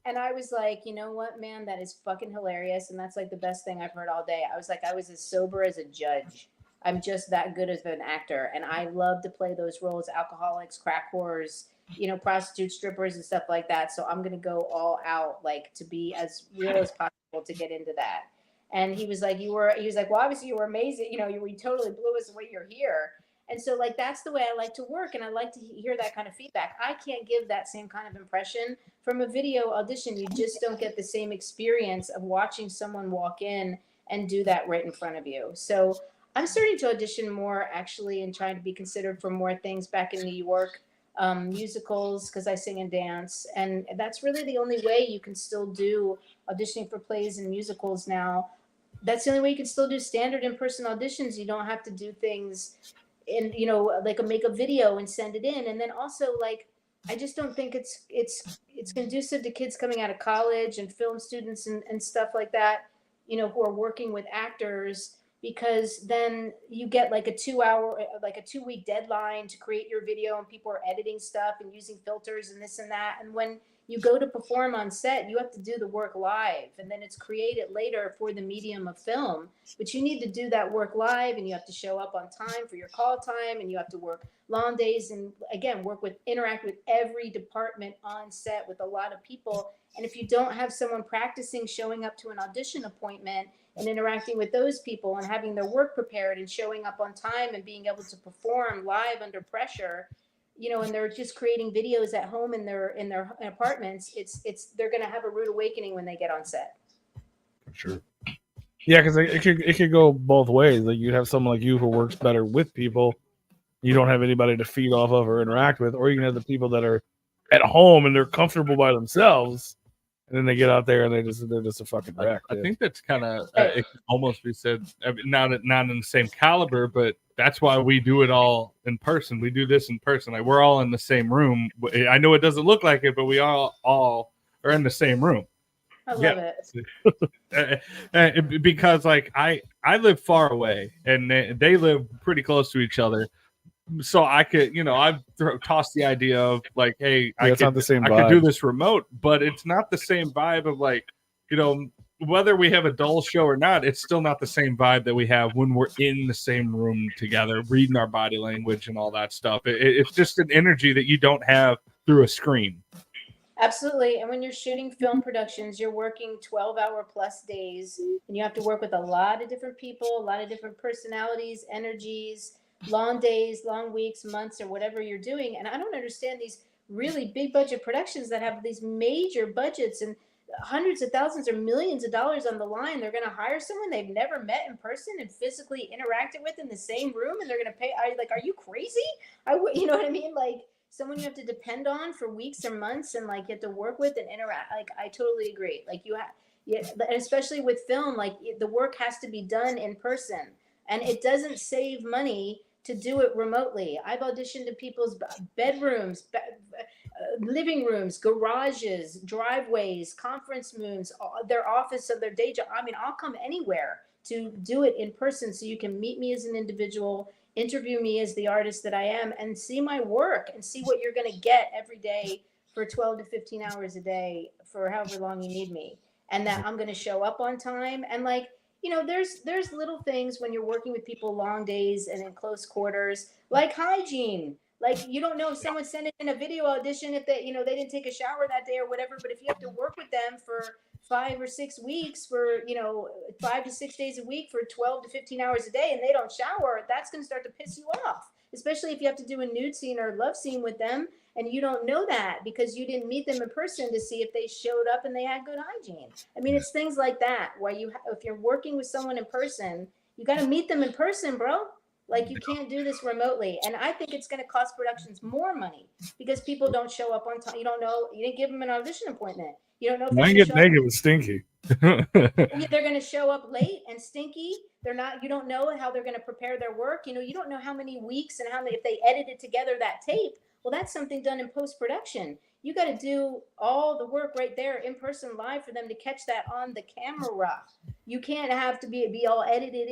And I was like, you know what, man, that is fucking hilarious. And that's like the best thing I've heard all day. I was like, I was as sober as a judge. I'm just that good as an actor. And I love to play those roles, alcoholics, crack whores, prostitutes, strippers and stuff like that. So I'm going to go all out, like to be as real as possible to get into that. And he was like, he was like, well, obviously you were amazing. You totally blew us away. You're here. And so like, that's the way I like to work. And I like to hear that kind of feedback. I can't give that same kind of impression from a video audition. You just don't get the same experience of watching someone walk in and do that right in front of you. So I'm starting to audition more actually and trying to be considered for more things back in New York, musicals, because I sing and dance. And that's really the only way you can still do auditioning for plays and musicals now. That's the only way you can still do standard in-person auditions. You don't have to do things and like make a video and send it in. And then also like I just don't think it's conducive to kids coming out of college and film students and stuff like that, who are working with actors, because then you get like a 2-week deadline to create your video, and people are editing stuff and using filters and this and that. And when you go to perform on set, you have to do the work live, and then it's created later for the medium of film. But you need to do that work live, and you have to show up on time for your call time, and you have to work long days, and again, interact with every department on set with a lot of people. And if you don't have someone practicing showing up to an audition appointment and interacting with those people and having their work prepared and showing up on time and being able to perform live under pressure, and they're just creating videos at home in their apartments, they're going to have a rude awakening when they get on set. For sure. Yeah, because it could go both ways. Like you'd have someone like you who works better with people. You don't have anybody to feed off of or interact with, or you can have the people that are at home and they're comfortable by themselves, and then they get out there and they're just a fucking wreck. I think that's kind of it could almost be said, I mean, not in the same caliber, but that's why we do it all in person. We do this in person. Like we're all in the same room. I know it doesn't look like it, but we all are in the same room. I love it. Because like I live far away and they live pretty close to each other. So I could, I've tossed the idea of like, hey, I could do this remote, but it's not the same vibe of like, whether we have a dull show or not, it's still not the same vibe that we have when we're in the same room together, reading our body language and all that stuff. It's just an energy that you don't have through a screen. Absolutely. And when you're shooting film productions, you're working 12-hour plus days, and you have to work with a lot of different people, a lot of different personalities, energies, long days, long weeks, months, or whatever you're doing. And I don't understand these really big budget productions that have these major budgets and hundreds of thousands or millions of dollars on the line. They're going to hire someone they've never met in person and physically interacted with in the same room, and they're going to pay. Are you crazy? You know what I mean? Like someone you have to depend on for weeks or months, and like you have to work with and interact. Like I totally agree. Like especially with film, like the work has to be done in person, and it doesn't save money to do it remotely. I've auditioned in people's bedrooms, living rooms, garages, driveways, conference rooms, their office of their day job. I mean, I'll come anywhere to do it in person, so you can meet me as an individual, interview me as the artist that I am, and see my work and see what you're going to get every day for 12 to 15 hours a day for however long you need me, and that I'm going to show up on time. And like, there's little things when you're working with people long days and in close quarters, like hygiene. Like you don't know if someone's sending in a video audition if they they didn't take a shower that day or whatever. But if you have to work with them for 5 or 6 weeks for 5 to 6 days a week for 12 to 15 hours a day, and they don't shower, that's going to start to piss you off. Especially if you have to do a nude scene or a love scene with them, and you don't know that because you didn't meet them in person to see if they showed up and they had good hygiene. I mean, it's things like that where if you're working with someone in person, you got to meet them in person, bro. Like you can't do this remotely. And I think it's going to cost productions more money because people don't show up on time. You don't know. You didn't give them an audition appointment. You don't know if I get naked with Stinky. They're going to show up late and stinky. They're not. You don't know how they're going to prepare their work. You don't know how many weeks and if they edited together that tape. Well, that's something done in post-production. You got to do all the work right there in person live for them to catch that on the camera. You can't have to be all edited,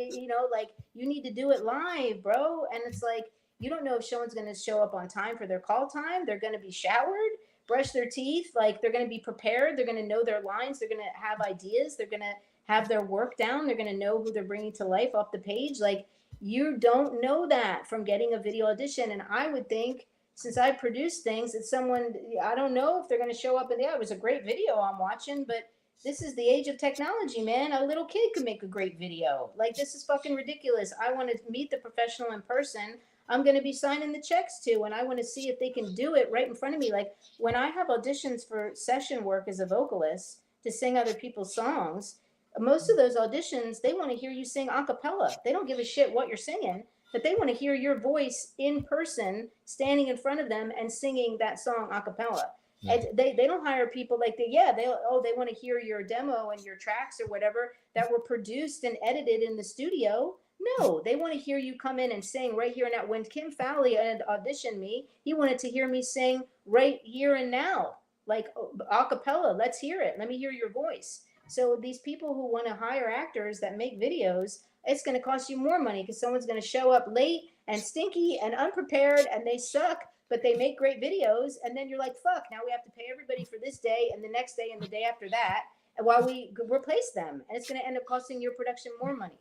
like you need to do it live, bro. And it's like, you don't know if someone's going to show up on time for their call time. They're going to be showered, brush their teeth. Like they're going to be prepared. They're going to know their lines. They're going to have ideas. They're going to have their work down. They're going to know who they're bringing to life off the page. Like you don't know that from getting a video audition. And I would think, since I produce things, that I don't know if they're going to show up it was a great video I'm watching, but this is the age of technology, man. A little kid could make a great video. Like, this is fucking ridiculous. I want to meet the professional in person. I'm going to be signing the checks to, and I want to see if they can do it right in front of me. Like, when I have auditions for session work as a vocalist to sing other people's songs, most of those auditions, they want to hear you sing a cappella. They don't give a shit what you're singing, but they want to hear your voice in person, standing in front of them and singing that song a cappella. And they don't hire people like they want to hear your demo and your tracks or whatever that were produced and edited in the studio. No, they want to hear you come in and sing right here and now. When Kim Fowley had auditioned me, he wanted to hear me sing right here and now, like a cappella. Let's hear it. Let me hear your voice. So these people who want to hire actors that make videos, it's going to cost you more money because someone's going to show up late and stinky and unprepared and they suck, but they make great videos. And then you're like, fuck, now we have to pay everybody for this day and the next day and the day after that while we replace them. And it's going to end up costing your production more money.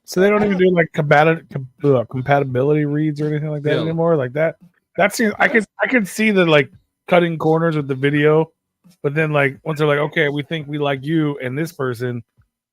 So they don't even do like compatibility reads or anything like that anymore. Like that seems I could see the like cutting corners with the video, but then like once they're like, okay, we think we like you and this person,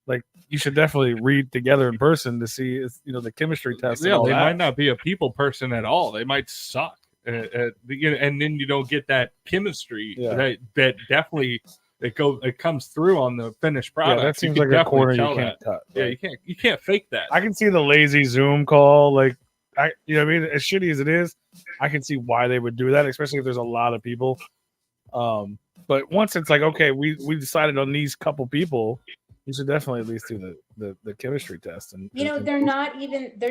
like you should definitely read together in person to see the chemistry test. Yeah, they might not be a people person at all. They might suck, and then you don't get that chemistry that definitely. It comes through on the finished product. Yeah, that seems like a corner you can't cut. Yeah, you can't fake that. I can see the lazy Zoom call, like what I mean, as shitty as it is, I can see why they would do that, especially if there's a lot of people. But once it's like, okay, we decided on these couple people, you should definitely at least do the chemistry test. And they're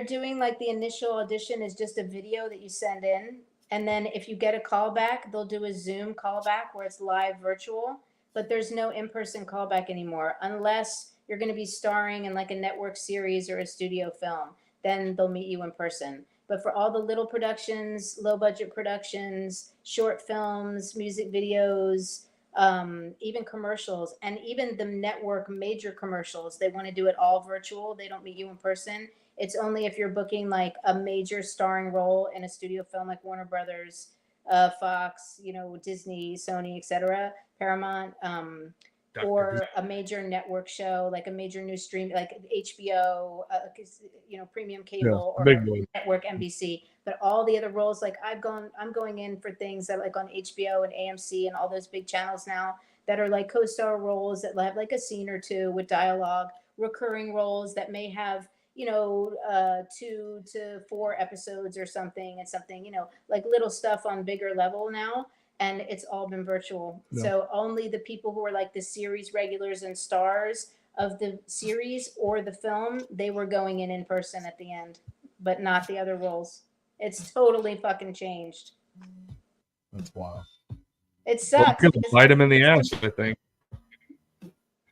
doing like the initial audition is just a video that you send in, and then if you get a callback, they'll do a Zoom callback where it's live virtual. But there's no in-person callback anymore unless you're going to be starring in like a network series or a studio film. Then they'll meet you in person. But for all the little productions, low-budget productions, short films, music videos, even commercials, and even the network major commercials, they want to do it all virtual. They don't meet you in person. It's only if you're booking like a major starring role in a studio film like Warner Brothers, Fox, Disney, Sony, etc., Paramount, or a major network show, like a major new stream, like HBO, premium cable, or network NBC. But all the other roles, like I'm going in for things that like on HBO and AMC and all those big channels now that are like co-star roles that have like a scene or two with dialogue, recurring roles that may have 2 to 4 episodes or something, and something, like little stuff on bigger level now. And it's all been virtual. Yeah. So only the people who are like the series regulars and stars of the series or the film, they were going in person at the end, but not the other roles. It's totally fucking changed. That's wild. It sucks. Bite him in the ass, I think.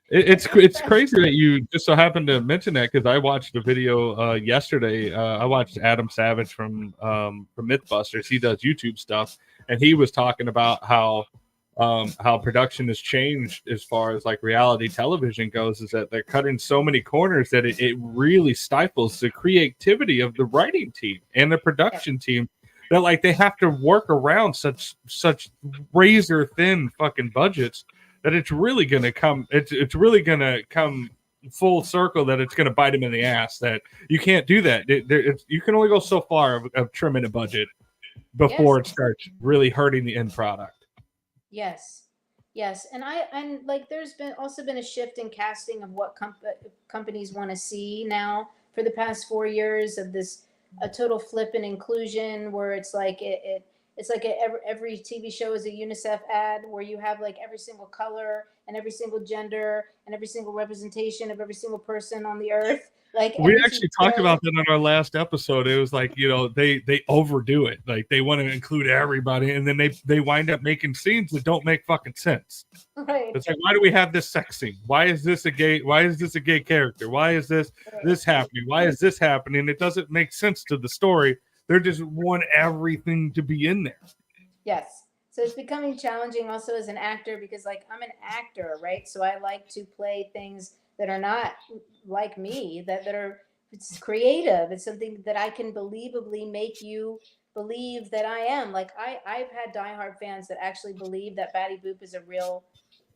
It's crazy that you just so happened to mention that, because I watched a video yesterday. I watched Adam Savage from Mythbusters. He does YouTube stuff, and he was talking about how production has changed as far as like reality television goes. Is that they're cutting so many corners that it really stifles the creativity of the writing team and the production team. That like they have to work around such razor thin fucking budgets. That it's really gonna come. It's really gonna come full circle. That it's gonna bite him in the ass. That you can't do that. You can only go so far of trimming a budget before it starts really hurting the end product. Yes, and like there's also been a shift in casting of what companies want to see now for the past 4 years of a total flip in inclusion, where it's like it's like every TV show is a UNICEF ad where you have like every single color and every single gender and every single representation of every single person on the earth. Like we actually talked about that on our last episode. It was like, they overdo it. Like they want to include everybody, and then they wind up making scenes that don't make fucking sense. Right. It's like, why do we have this sex scene? Why is this a gay character? Why is this happening? Why is this happening? It doesn't make sense to the story. They just want everything to be in there. Yes. So it's becoming challenging also as an actor, because like I'm an actor, right? So I like to play things that are not like me, that are, it's creative. It's something that I can believably make you believe that I am. Like I've had diehard fans that actually believe that Batty Boop is a real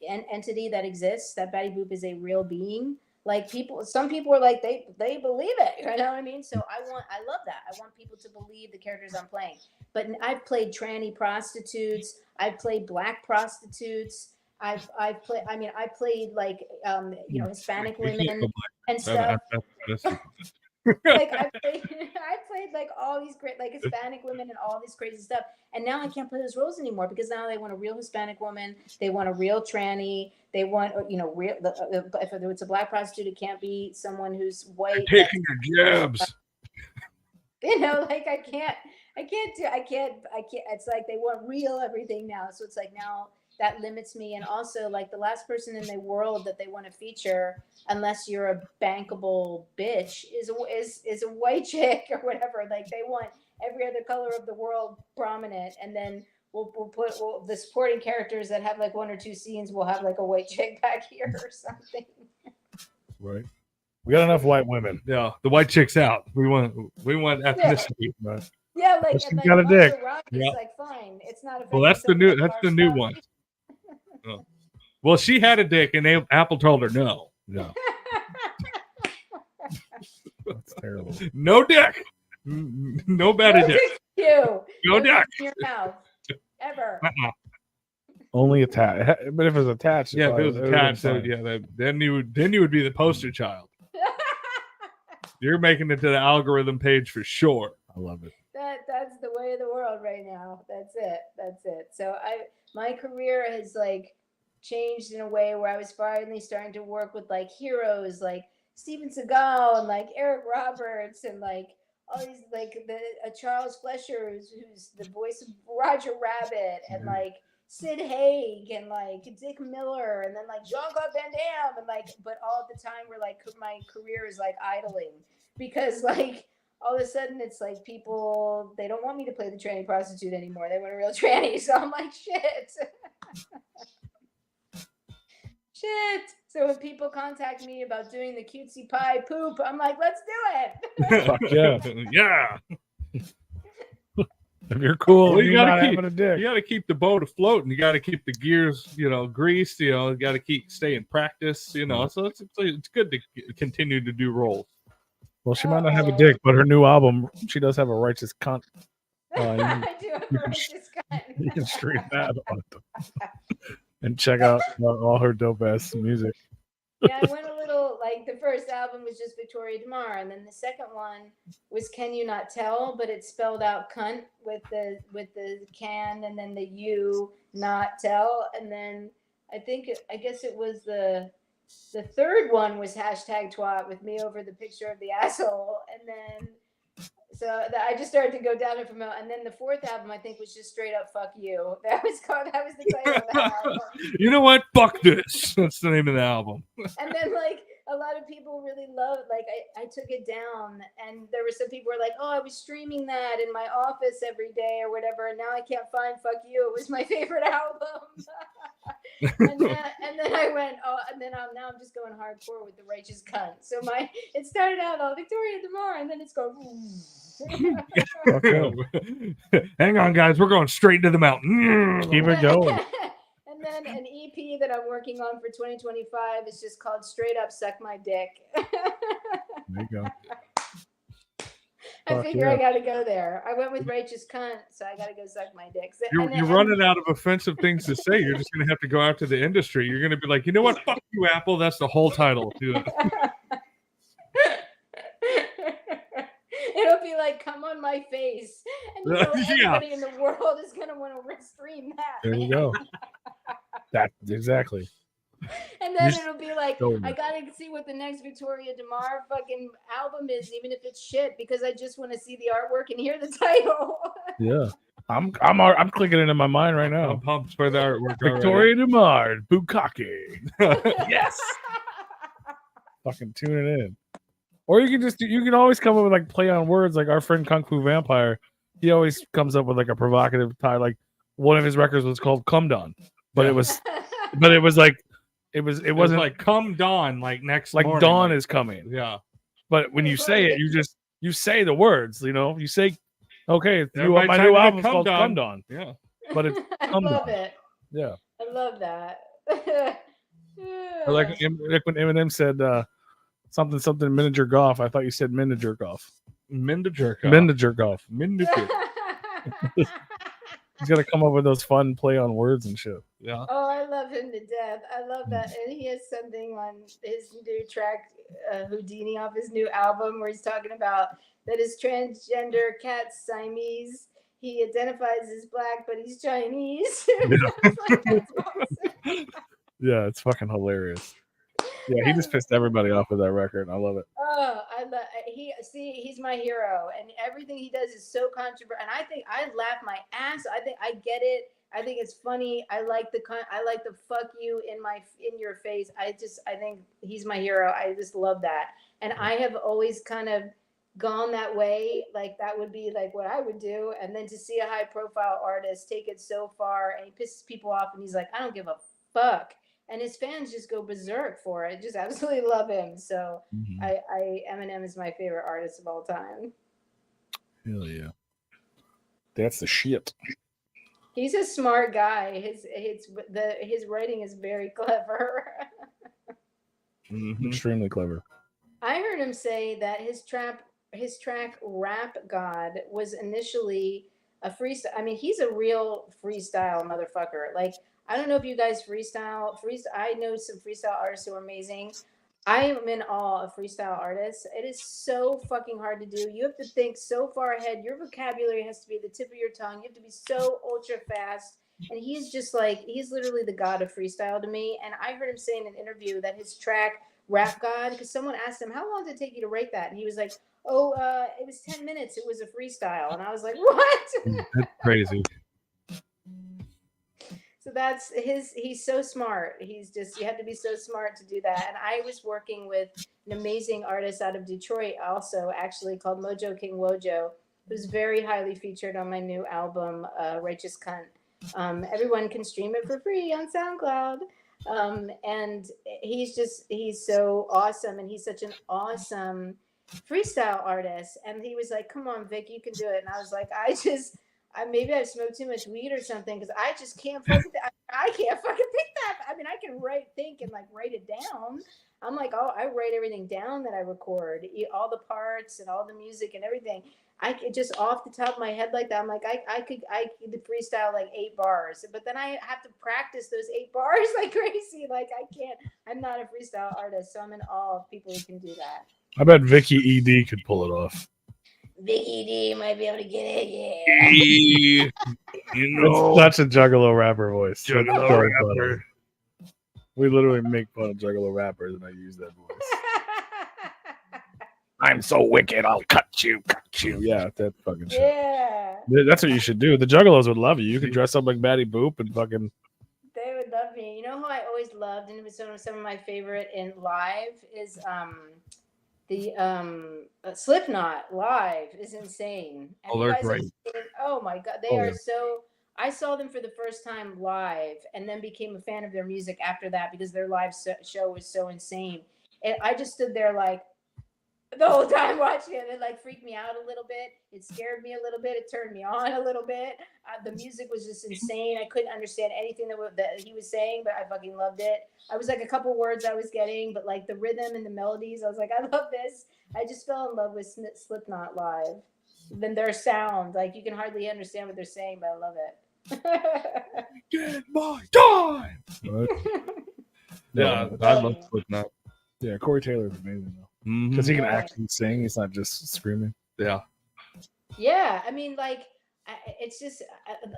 entity that exists, that Batty Boop is a real being. Like some people are like, they believe it, you know what I mean? So I love that. I want people to believe the characters I'm playing. But I've played tranny prostitutes. I've played black prostitutes. I played like Hispanic women and stuff. Like I played like all these great like Hispanic women and all this crazy stuff, and now I can't play those roles anymore because now they want a real Hispanic woman, they want a real tranny, they want real. If it's a black prostitute, it can't be someone who's white. Taking your jabs. Like I can't. It's like they want real everything now, so it's like now that limits me, and also like the last person in the world that they want to feature, unless you're a bankable bitch, is a white chick or whatever. Like they want every other color of the world prominent, and then we'll put the supporting characters that have like one or two scenes. We'll have like a white chick back here or something. Right. We got enough white women. Yeah, the white chick's out. We want ethnicity. Right. Yeah, like She's and like got a dick. Rock is like fine. It's not. Well, that's the new one. Oh. Well, she had a dick, and Apple told her no. No. That's terrible. No dick. No better dick. You. No dick. In your mouth. Ever. Only attached. But if it was attached, Yeah, if it was attached, then you would be the poster child. You're making it to the algorithm page for sure. I love it. That's the way of the world right now. That's it. So my career has like changed in a way where I was finally starting to work with like heroes like Steven Seagal and like Eric Roberts and like all these like Charles Fleischer who's the voice of Roger Rabbit and like Sid Haig and like Dick Miller and then like Jean-Claude Van Damme and like, but all at the time where like my career is like idling because like all of a sudden it's like people, they don't want me to play the tranny prostitute anymore. They want a real tranny. So I'm like, shit. Shit. So when people contact me about doing the cutesy pie poop, I'm like, let's do it. Fuck yeah. Yeah. If you're cool, well, you gotta keep having a dick. You gotta keep the boat afloat, and you gotta keep the gears, greased. You gotta stay in practice. So it's good to continue to do roles. Well, she might not have a dick, but her new album, she does have a righteous cunt. I do have a righteous cunt. You can stream that on and check out all her dope ass music. Yeah, I went a little like the first album was just Victoria DeMare, and then the second one was Can You Not Tell, but it's spelled out cunt with the can and then the U not tell, and then I guess it was the third one was #twat with me over the picture of the asshole, and then so I just started to go down it from and then the fourth album I think was just straight up fuck you. That was the title of the album. You know what? Fuck this. That's the name of the album. And then like a lot of people really loved like I took it down and there were some people who were like, oh, I was streaming that in my office every day or whatever, and now I can't find fuck you. It was my favorite album. and then I went, now I'm just going hardcore with the righteous cunt. So it started out all Victoria DeMare and then it's going Hang on, guys, we're going straight to the mountain. Keep it going. And then an EP that I'm working on for 2025 is just called Straight Up Suck My Dick. There you go. I figure I got to go there. I went with righteous cunt, so I got to go suck my dick. You're running out of offensive things to say. You're just going to have to go out to the industry. You're going to be like, you know what? Fuck you, Apple. That's the whole title. It'll be like, come on my face. And everybody in the world is going to want to stream that. There you go. That exactly. And then it'll be like, I gotta see what the next Victoria DeMare fucking album is, even if it's shit, because I just want to see the artwork and hear the title. Yeah, I'm clicking it in my mind right now. I'm pumped for the artwork. Victoria DeMare, Bukkake. Yes. Fucking tune it in. Or you can always come up with like play on words, like our friend Kung Fu Vampire. He always comes up with like a provocative title. Like one of his records was called "Come Dawn," but it was like. It wasn't like come dawn, like next like morning. dawn is coming. Yeah. But when you say it, you say the words, you say, okay, my time new to album's come called dawn. Come Dawn. Yeah. But it's Come I love Dawn. it. Yeah. I love that. Or like when Eminem said something miniature golf. I thought you said miniature golf. Miniature Miniature golf. Miniature. He's gonna come up with those fun play on words and shit. Yeah. Oh, I love him to death. I love that. And he has something on his new track, Houdini, off his new album, where he's talking about that his transgender cat's Siamese. He identifies as black, but he's Chinese. Like, that's awesome. Yeah, it's fucking hilarious. Yeah, he just pissed everybody off with that record. I love it. Oh, I love he's my hero, and everything he does is so controversial. And I think I laugh my ass. I think I get it. I think it's funny. I like the fuck you in your face. I think he's my hero. I just love that. And I have always kind of gone that way. Like that would be like what I would do. And then to see a high profile artist take it so far and he pisses people off and he's like, I don't give a fuck. And his fans just go berserk for it. Just absolutely love him. So Eminem is my favorite artist of all time. Hell yeah. That's the shit. He's a smart guy. His writing is very clever. Extremely clever. I heard him say that his track Rap God was initially a freestyle. I mean, he's a real freestyle motherfucker. Like, I don't know if you guys freestyle. I know some freestyle artists who are amazing. I am in awe of freestyle artists. It is so fucking hard to do. You have to think so far ahead. Your vocabulary has to be at the tip of your tongue. You have to be so ultra fast. And he's literally the god of freestyle to me. And I heard him say in an interview that his track Rap God, because someone asked him, how long did it take you to write that? And he was like, it was 10 minutes. It was a freestyle. And I was like, what? That's crazy. So that's he's so smart. You have to be so smart to do that. And I was working with an amazing artist out of Detroit also, actually, called Mojo King Wojo, who's very highly featured on my new album, Righteous Cunt. Everyone can stream it for free on SoundCloud. And he's so awesome. And he's such an awesome freestyle artist. And he was like, come on, Vic, you can do it. And I was like, maybe I've smoked too much weed or something because I just can't fucking. I can't fucking think that. I mean, I can write it down. I'm like, I write everything down that I record, all the parts and all the music and everything. I could just off the top of my head like that. I'm like, I could freestyle like 8 bars, but then I have to practice those 8 bars like crazy. Like I can't. I'm not a freestyle artist, so I'm in awe of people who can do that. I bet Vicky ED could pull it off. Vicky D might be able to get it, yeah. It's such a Juggalo rapper voice. Juggalo rapper. We literally make fun of Juggalo rappers, and I use that voice. I'm so wicked, I'll cut you. Yeah, that fucking shit. Yeah. That's what you should do. The Juggalos would love you. You could dress up like Batty Boop and fucking. They would love me. You know who I always loved, and it was some of my favorite in live is the Slipknot live is insane. And they're great. Oh my god, they are so. I saw them for the first time live, and then became a fan of their music after that because their live show was so insane. And I just stood there like the whole time watching it. It like freaked me out a little bit. It scared me a little bit. It turned me on a little bit. The music was just insane. I couldn't understand anything that he was saying, but I fucking loved it. I was like a couple words I was getting, but like the rhythm and the melodies, I was like, I love this. I just fell in love with Slipknot live. Then their sound, like you can hardly understand what they're saying, but I love it. Get my time. Yeah, I love Slipknot. Yeah, Corey Taylor's amazing though, because he can actually sing. He's not just screaming. Yeah. Yeah, I mean, like, it's just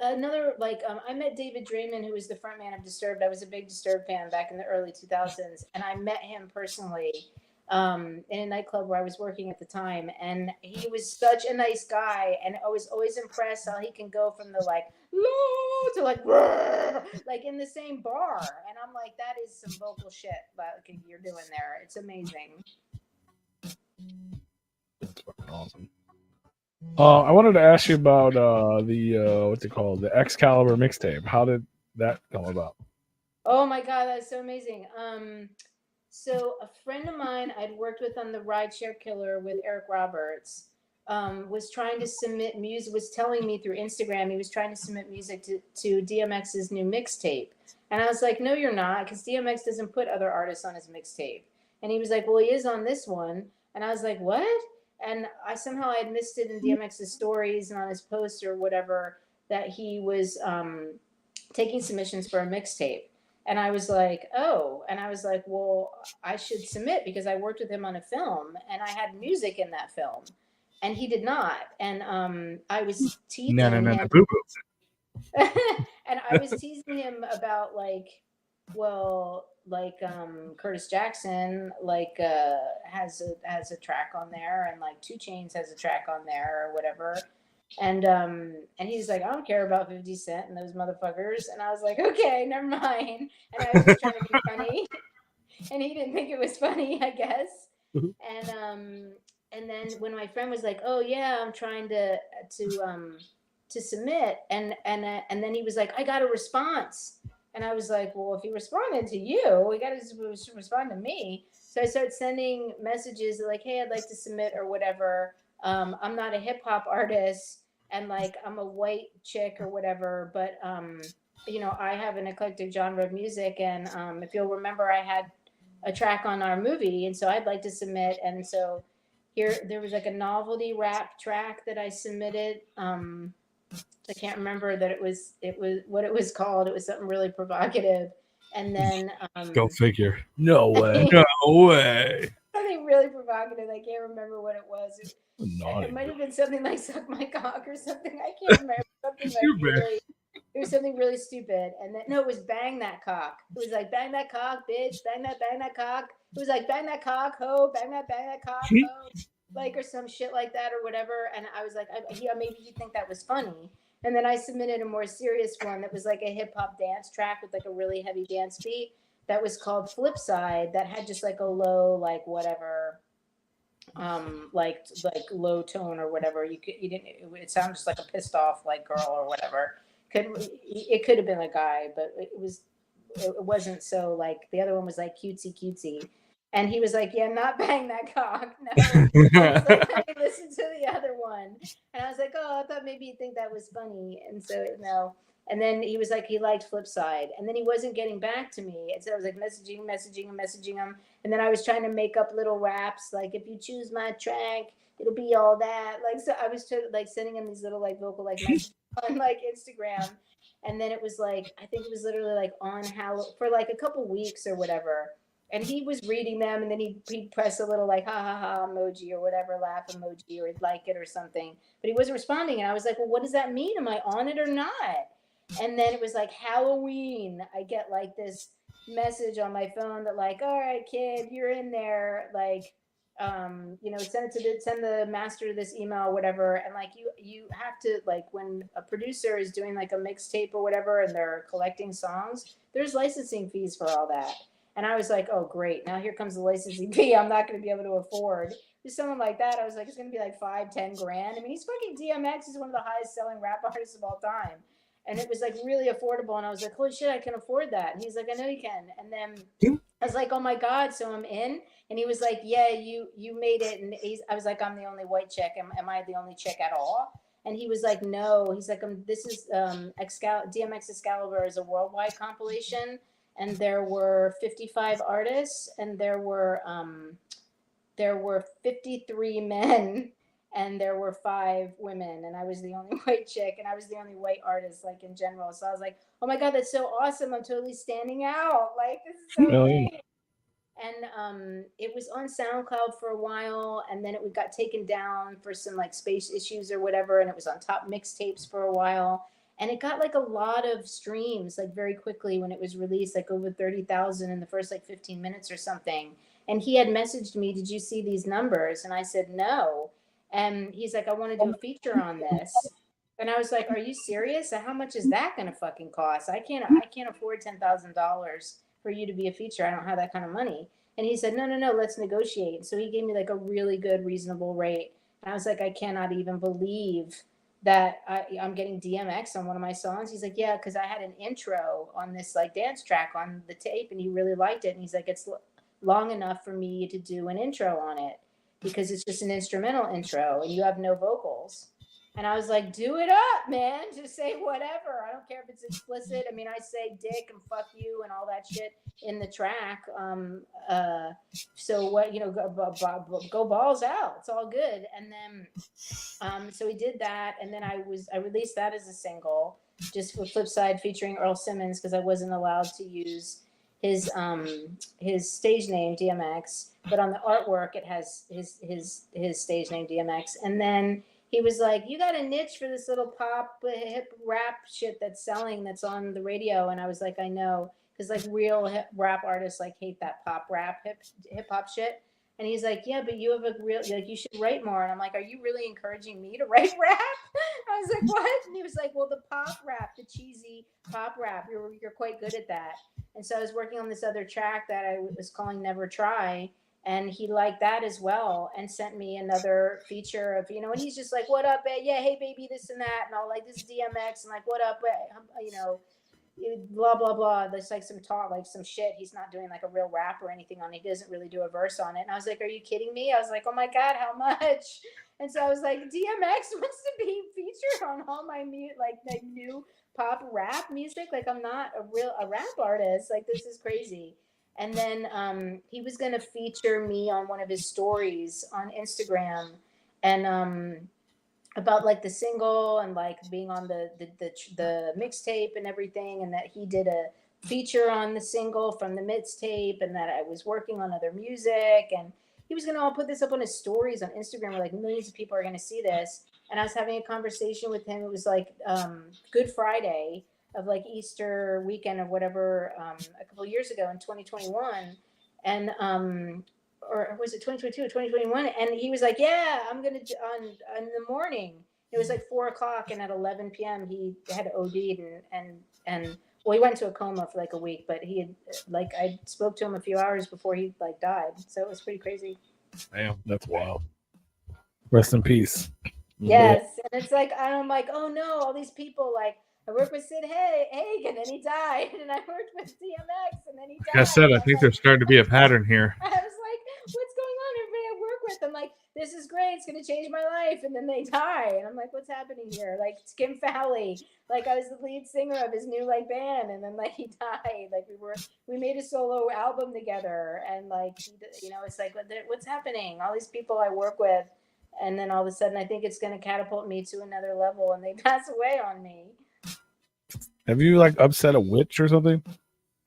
another like. I met David Draymond, who was the frontman of Disturbed. I was a big Disturbed fan back in the early 2000s, and I met him personally in a nightclub where I was working at the time, and he was such a nice guy, and I was always impressed how he can go from the like low to like in the same bar, and I'm like, that is some vocal shit that you're doing there. It's amazing. That's fucking awesome. I wanted to ask you about the what's it called, the Excalibur mixtape. How did that come about? Oh my god, that's so amazing. So a friend of mine I'd worked with on the Rideshare Killer with Eric Roberts was trying to submit music, was telling me through Instagram he was trying to submit music to DMX's new mixtape. And I was like, no, you're not, because DMX doesn't put other artists on his mixtape. And he was like, well, he is on this one. And I was like, what? And I had missed it in DMX's stories and on his posts or whatever, that he was taking submissions for a mixtape. And I was like, oh, and I was like, well, I should submit because I worked with him on a film and I had music in that film. And he did not. And I was teasing him. And I was teasing him about like, well, like Curtis Jackson like has a track on there, and like 2 Chainz has a track on there or whatever. And he's like, I don't care about 50 Cent and those motherfuckers. And I was like, okay, never mind. And I was just trying to be funny. And he didn't think it was funny, I guess. And then when my friend was like, oh yeah, I'm trying to submit, and then he was like, I got a response. And I was like, well, if he responded to you, we got to respond to me. So I started sending messages like, hey, I'd like to submit or whatever. I'm not a hip hop artist, and like I'm a white chick or whatever, but you know, I have an eclectic genre of music, and if you'll remember, I had a track on our movie, and so I'd like to submit. And so there was like a novelty rap track that I submitted. I can't remember that it was what it was called. It was something really provocative. And then go figure. No way. No way. Something really provocative. I can't remember what it was. Naughty. It might have been something like "suck my cock" or something. I can't remember. Something like it was something really stupid. And then no, it was "bang that cock." It was like "bang that cock, bitch, bang that cock." It was like "bang that cock, ho, bang that cock, ho," like or some shit like that or whatever. And I was like, maybe you think that was funny. And then I submitted a more serious one that was like a hip hop dance track with like a really heavy dance beat that was called Flipside, that had just like a low, like whatever, like low tone or whatever. It sounded just like a pissed off like girl or whatever. It could have been a guy, but it wasn't so like the other one was like cutesy. And he was like, yeah, not bang that cock. No. Like, I listened to the other one. And I was like, oh, I thought maybe you'd think that was funny. And so, no. And then he was like, he liked Flipside. And then he wasn't getting back to me. And so I was like messaging him. And then I was trying to make up little raps. Like, if you choose my track, it'll be all that. Like, so I was like sending him these little like vocal like messages on like Instagram. And then it was like, I think it was literally like on Halloween for like a couple weeks or whatever. And he was reading them, and then he'd press a little like ha ha ha emoji or whatever, laugh emoji, or he'd like it or something. But he wasn't responding, and I was like, well, what does that mean? Am I on it or not? And then it was like Halloween. I get like this message on my phone that like, all right, kid, you're in there. Like, you know, send the master this email, whatever. And like you have to, like, when a producer is doing like a mixtape or whatever, and they're collecting songs, there's licensing fees for all that. And I was like, oh, great. Now here comes the licensing fee I'm not going to be able to afford. Just someone like that, I was like, it's going to be like $5-10 grand. I mean, he's fucking DMX. He's one of the highest selling rap artists of all time. And it was like really affordable. And I was like, holy shit, I can afford that. And he's like, I know you can. And then I was like, oh my God. So I'm in. And he was like, yeah, you made it. And I was like, I'm the only white chick. Am I the only chick at all? And he was like, no. He's like, this is DMX Excalibur is a worldwide compilation. And there were 55 artists, and there were 53 men, and there were 5 women, and I was the only white chick, and I was the only white artist, like in general. So I was like, oh my God, that's so awesome! I'm totally standing out. Like, this is so great. And it was on SoundCloud for a while, and then it got taken down for some like space issues or whatever, and it was on top mixtapes for a while. And it got like a lot of streams like very quickly when it was released, like over 30,000 in the first like 15 minutes or something. And he had messaged me, did you see these numbers? And I said, no. And he's like, I want to do a feature on this. And I was like, are you serious? How much is that going to fucking cost? I can't afford $10,000 for you to be a feature. I don't have that kind of money. And he said, no, let's negotiate. And so he gave me like a really good, reasonable rate. And I was like, I cannot even believe that I'm getting DMX on one of my songs. He's like, yeah, because I had an intro on this like dance track on the tape, and he really liked it. And he's like, it's long enough for me to do an intro on it because it's just an instrumental intro, and you have no vocals. And I was like, do it up, man. Just say whatever. I don't care if it's explicit. I mean, I say dick and fuck you and all that shit in the track. So what, go balls out. It's all good. And then, so we did that. And then I released that as a single, just for Flipside featuring Earl Simmons, because I wasn't allowed to use his stage name DMX, but on the artwork it has his stage name DMX. And then he was like, you got a niche for this little pop hip rap shit that's selling, that's on the radio. And I was like, I know, because like real rap artists like hate that pop rap hip hop shit. And he's like, yeah, but you have a real, like, you should write more. And I'm like, are you really encouraging me to write rap? I was like, what? And he was like, well, the pop rap, the cheesy pop rap, you're quite good at that. And so I was working on this other track that I was calling Never Try. And he liked that as well, and sent me another feature of, and he's just like, what up, yeah, hey, baby, this and that. And all like, this is DMX. And like, what up, blah, blah, blah. There's like some talk, like some shit. He's not doing like a real rap or anything on it. He doesn't really do a verse on it. And I was like, are you kidding me? I was like, oh my God, how much? And so I was like, DMX wants to be featured on all my like new pop rap music. Like, I'm not a rap artist. Like, this is crazy. And then he was going to feature me on one of his stories on Instagram, and about like the single and like being on the mixtape and everything, and that he did a feature on the single from the mixtape, and that I was working on other music, and he was going to all put this up on his stories on Instagram where like millions of people are going to see this. And I was having a conversation with him. It was like Good Friday of like Easter weekend of whatever, a couple of years ago in 2021, and or was it 2022 or 2021? And he was like, yeah, I'm gonna on in the morning. It was like 4:00, and at 11 p.m. he had OD'd, and well, he went into a coma for like a week, but he had, like, I spoke to him a few hours before he like died, so it was pretty crazy. Damn, that's wild. Rest in peace. Yes, and it's like, I'm like, oh no, all these people, like, I worked with Sid Haig, and then he died, and I worked with DMX, and then he died. Like I said, I think there's starting to be a pattern here. I was like, what's going on? Everybody I work with, I'm like, this is great, it's gonna change my life, and then they die, and I'm like, what's happening here? Like, Skim Fowley, like, I was the lead singer of his new like band, and then like he died. Like, we made a solo album together, and like, it's like, what's happening? All these people I work with, and then all of a sudden, I think it's gonna catapult me to another level, and they pass away on me. Have you like upset a witch or something?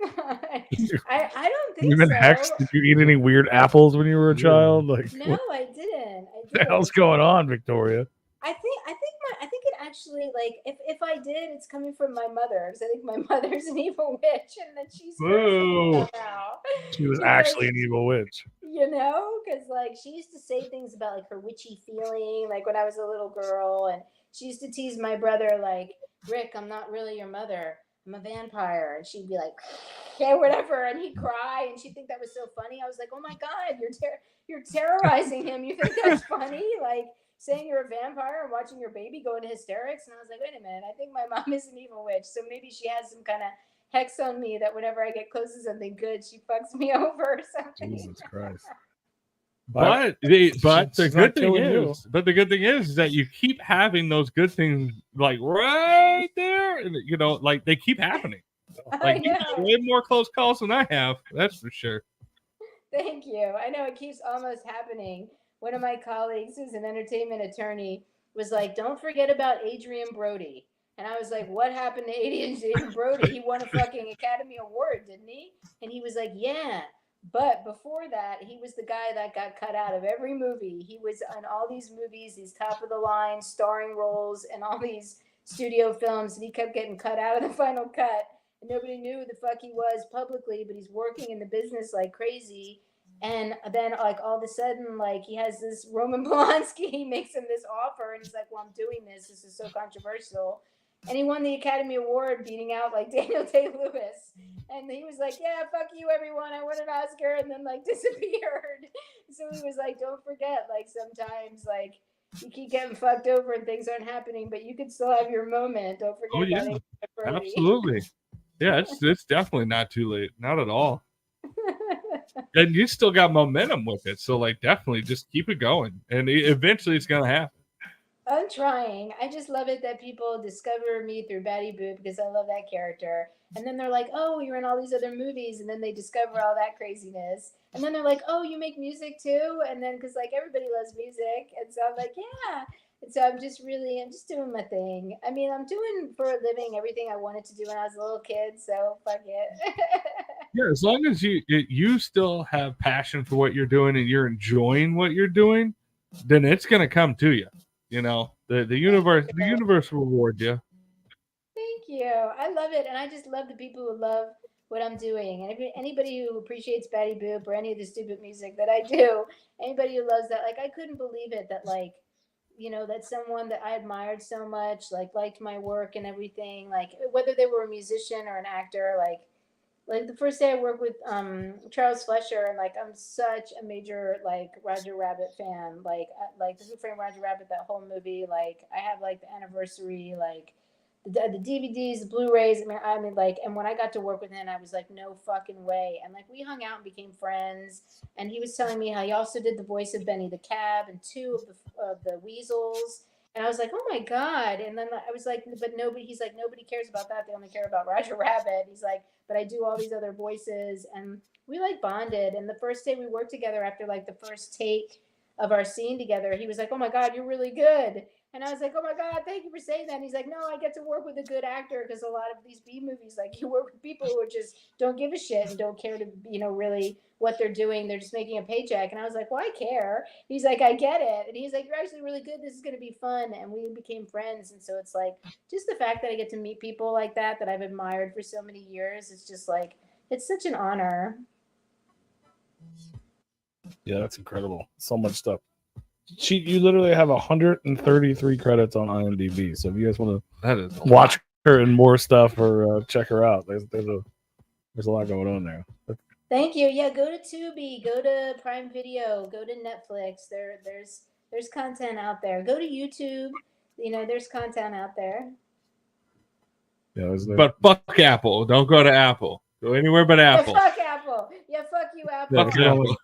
I don't think You've been so. hexed? Did you eat any weird apples when you were a child? Like, No, I didn't. What the hell's going on, Victoria? I think it actually, like, if I did, it's coming from my mother, because I think my mother's an evil witch, and then she's somehow. She was actually an evil witch. Because like she used to say things about like her witchy feeling, like when I was a little girl, and she used to tease my brother like, Rick, I'm not really your mother, I'm a vampire, and she'd be like, yeah, whatever, and he'd cry, and she'd think that was so funny. I was like, oh my God, you're terrorizing him. You think that's funny? Like, saying you're a vampire and watching your baby go into hysterics. And I was like, wait a minute, I think my mom is an evil witch, so maybe she has some kind of hex on me that whenever I get close to something good, she fucks me over or something. Jesus Christ. But the good thing is that you keep having those good things like right there, and like they keep happening. Like, you have way more close calls than I have, that's for sure. Thank you. I know it keeps almost happening. One of my colleagues, who's an entertainment attorney, was like, don't forget about Adrian Brody. And I was like, what happened to Adrian Brody? He won a fucking Academy Award, didn't he? And he was like, yeah. But before that, he was the guy that got cut out of every movie. He was on all these movies, these top of the line starring roles and all these studio films, and he kept getting cut out of the final cut. And nobody knew who the fuck he was publicly, but he's working in the business like crazy. And then, like, all of a sudden, like, he has this Roman Polanski, he makes him this offer, and he's like, well, I'm doing this. This is so controversial. And he won the Academy Award beating out, like, Daniel Day-Lewis. And he was like, yeah, fuck you, everyone. I won an Oscar, and then, like, disappeared. So he was like, don't forget, like, sometimes, like, you keep getting fucked over and things aren't happening, but you could still have your moment. Don't forget about it. Absolutely. Yeah, it's definitely not too late. Not at all. And you still got momentum with it, so like definitely just keep it going, and eventually it's gonna happen. I'm trying. I just love it that people discover me through Batty Boop because I love that character. And then they're like, oh, you're in all these other movies. And then they discover all that craziness. And then they're like, oh, you make music too? And then, because like everybody loves music. And so I'm like, yeah. And so I'm just doing my thing. I mean, I'm doing for a living everything I wanted to do when I was a little kid. So fuck it. Yeah, as long as you still have passion for what you're doing and you're enjoying what you're doing, then it's gonna come to you. You know, the universe will reward you. Thank you. I love it, and I just love the people who love what I'm doing. And anybody who appreciates Batty Boop or any of the stupid music that I do, anybody who loves that, like I couldn't believe it that like, that someone that I admired so much, like liked my work and everything, like whether they were a musician or an actor, like the first day I worked with Charles Fleischer, and like I'm such a major like Roger Rabbit fan. Like the Who Framed Roger Rabbit, that whole movie. Like I have like the anniversary, like the DVDs, the Blu-rays. I mean, like, and when I got to work with him, I was like, no fucking way. And like we hung out and became friends. And he was telling me how he also did the voice of Benny the Cab and two of the Weasels. And I was like, oh my God. And then I was like, but nobody, he's like, nobody cares about that. They only care about Roger Rabbit. He's like, but I do all these other voices. And we like bonded. And the first day we worked together after like the first take of our scene together, he was like, oh my God, you're really good. And I was like, oh my God, thank you for saying that. And he's like, no, I get to work with a good actor because a lot of these B movies, like you work with people who are just don't give a shit and don't care to, really what they're doing. They're just making a paycheck. And I was like, well, I care. He's like, I get it. And he's like, you're actually really good. This is going to be fun. And we became friends. And so it's like, just the fact that I get to meet people like that I've admired for so many years, it's just like, it's such an honor. Yeah, that's incredible. So much stuff. You literally have 133 credits on IMDb. So if you guys want to watch her and more stuff or check her out, there's a lot going on there. Thank you. Yeah, go to Tubi, go to Prime Video, go to Netflix. There's content out there. Go to YouTube. There's content out there. Yeah, but fuck Apple. Don't go to Apple. Go anywhere but Apple. Yeah, fuck Apple. Yeah, fuck you, Apple. Fuck Apple.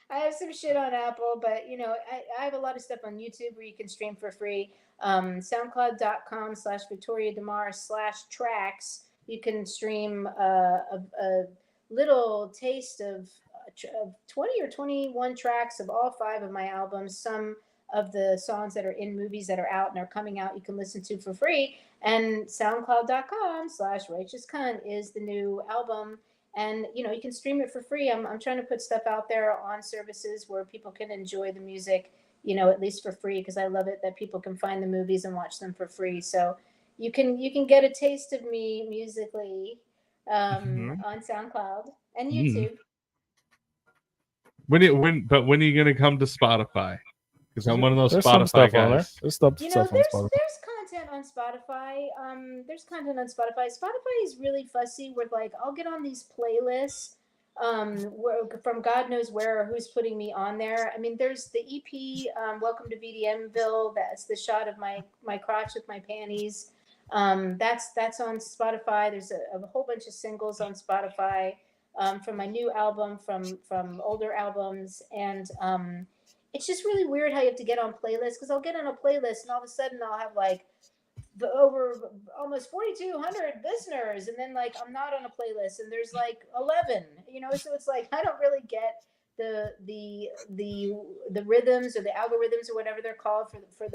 I have some shit on Apple, but I have a lot of stuff on YouTube where you can stream for free. SoundCloud.com/Victoria DeMare/tracks. You can stream a little taste of 20 or 21 tracks of all 5 of my albums. Some of the songs that are in movies that are out and are coming out, you can listen to for free. And SoundCloud.com/Righteous Cunt is the new album. And, you can stream it for free. I'm trying to put stuff out there on services where people can enjoy the music, at least for free, because I love it that people can find the movies and watch them for free. So you can get a taste of me musically on SoundCloud and YouTube. When are you going to come to Spotify? Because I'm one of those there's Spotify guys. There's stuff on Spotify. There's content on Spotify. Spotify is really fussy with like I'll get on these playlists from God knows where or who's putting me on there. I mean, there's the EP Welcome to VDMville. That's the shot of my crotch with my panties. That's on Spotify. There's a whole bunch of singles on Spotify from my new album, from older albums, and it's just really weird how you have to get on playlists, because I'll get on a playlist and all of a sudden I'll have like over almost 4,200 listeners, and then like I'm not on a playlist and there's like 11, so it's like I don't really get the rhythms or the algorithms or whatever they're called for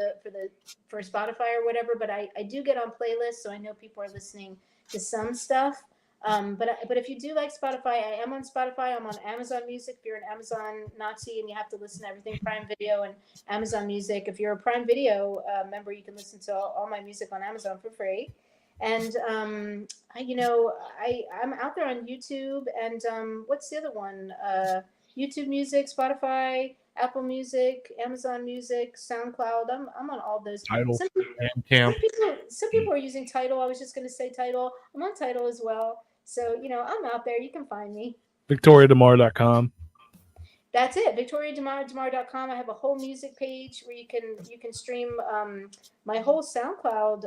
Spotify or whatever, but I do get on playlists, so I know people are listening to some stuff. But if you do like Spotify, I am on Spotify. I'm on Amazon Music. If you're an Amazon Nazi and you have to listen to everything Prime Video and Amazon Music, if you're a Prime Video member, you can listen to all my music on Amazon for free. And I'm out there on YouTube and what's the other one? YouTube Music, Spotify, Apple Music, Amazon Music, SoundCloud. I'm on all those. Tidal, some people are using Tidal. I was just going to say Tidal. I'm on Tidal as well. So, I'm out there. You can find me. VictoriaDeMare.com. That's it. VictoriaDeMare.com. I have a whole music page where you can stream my whole SoundCloud,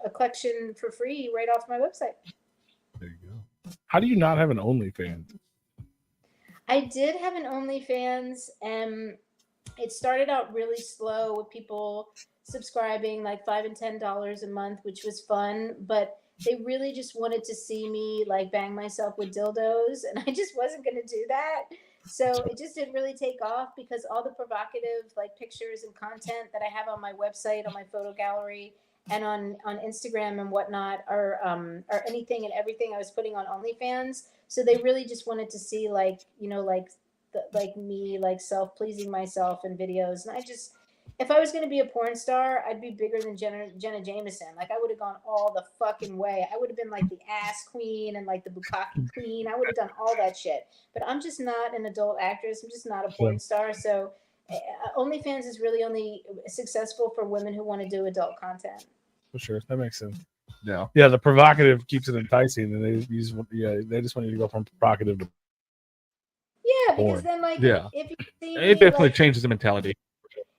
a collection for free right off my website. There you go. How do you not have an OnlyFans? I did have an OnlyFans, and it started out really slow with people subscribing like $5 and $10 a month, which was fun, but they really just wanted to see me like bang myself with dildos, and I just wasn't going to do that. So it just didn't really take off because all the provocative like pictures and content that I have on my website, on my photo gallery, and on Instagram and whatnot are anything and everything I was putting on OnlyFans. So they really just wanted to see like, you know, like me like self-pleasing myself in videos. And I just, if I was going to be a porn star, I'd be bigger than Jenna Jameson. Like I would have gone all the fucking way. I would have been like the ass queen and like the bukkake queen. I would have done all that shit. But I'm just not an adult actress. I'm just not a porn star. So OnlyFans is really only successful for women who want to do adult content. For sure, that makes sense. Yeah. Yeah, the provocative keeps it enticing, and they just want you to go from provocative to Yeah, because porn. then like Yeah. if you see It me, definitely like, changes the mentality.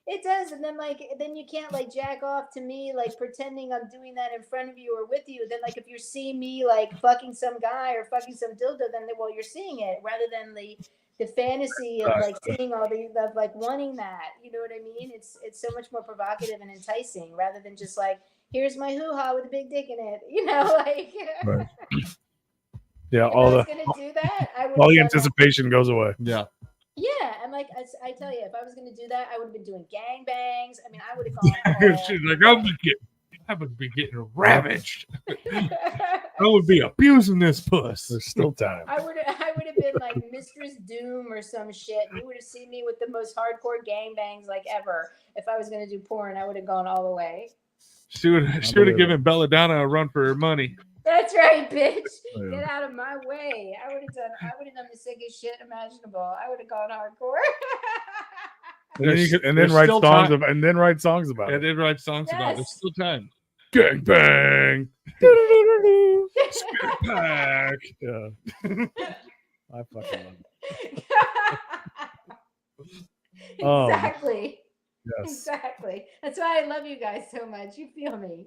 it does, and then then you can't like jack off to me like pretending I'm doing that in front of you or with you. Then like if you're seeing me like fucking some guy or fucking some dildo, then well you're seeing it rather than the fantasy of like seeing all the of like wanting that. You know what I mean? It's so much more provocative and enticing rather than just like here's my hoo-ha with a big dick in it. You know, like Right. Yeah, if all I was the gonna do that, I would all the have done that. anticipation goes away. Yeah. Yeah, and like I tell you, if I was going to do that, I would have been doing gangbangs. I mean, I would have gone. She's like, I would be getting ravaged. I would be abusing this puss. There's still time. I would have been like Mistress Doom or some shit. You would have seen me with the most hardcore gangbangs like ever. If I was going to do porn, I would have gone all the way. She would have given Belladonna a run for her money. That's right, bitch. Oh, yeah. Get out of my way. I would have done the sickest shit imaginable. I would have gone hardcore. And then write songs about it. And then write songs about it. There's still time. Gang bang. Spit pack. Yeah. I fucking love it. Exactly. Yes. Exactly. That's why I love you guys so much. You feel me.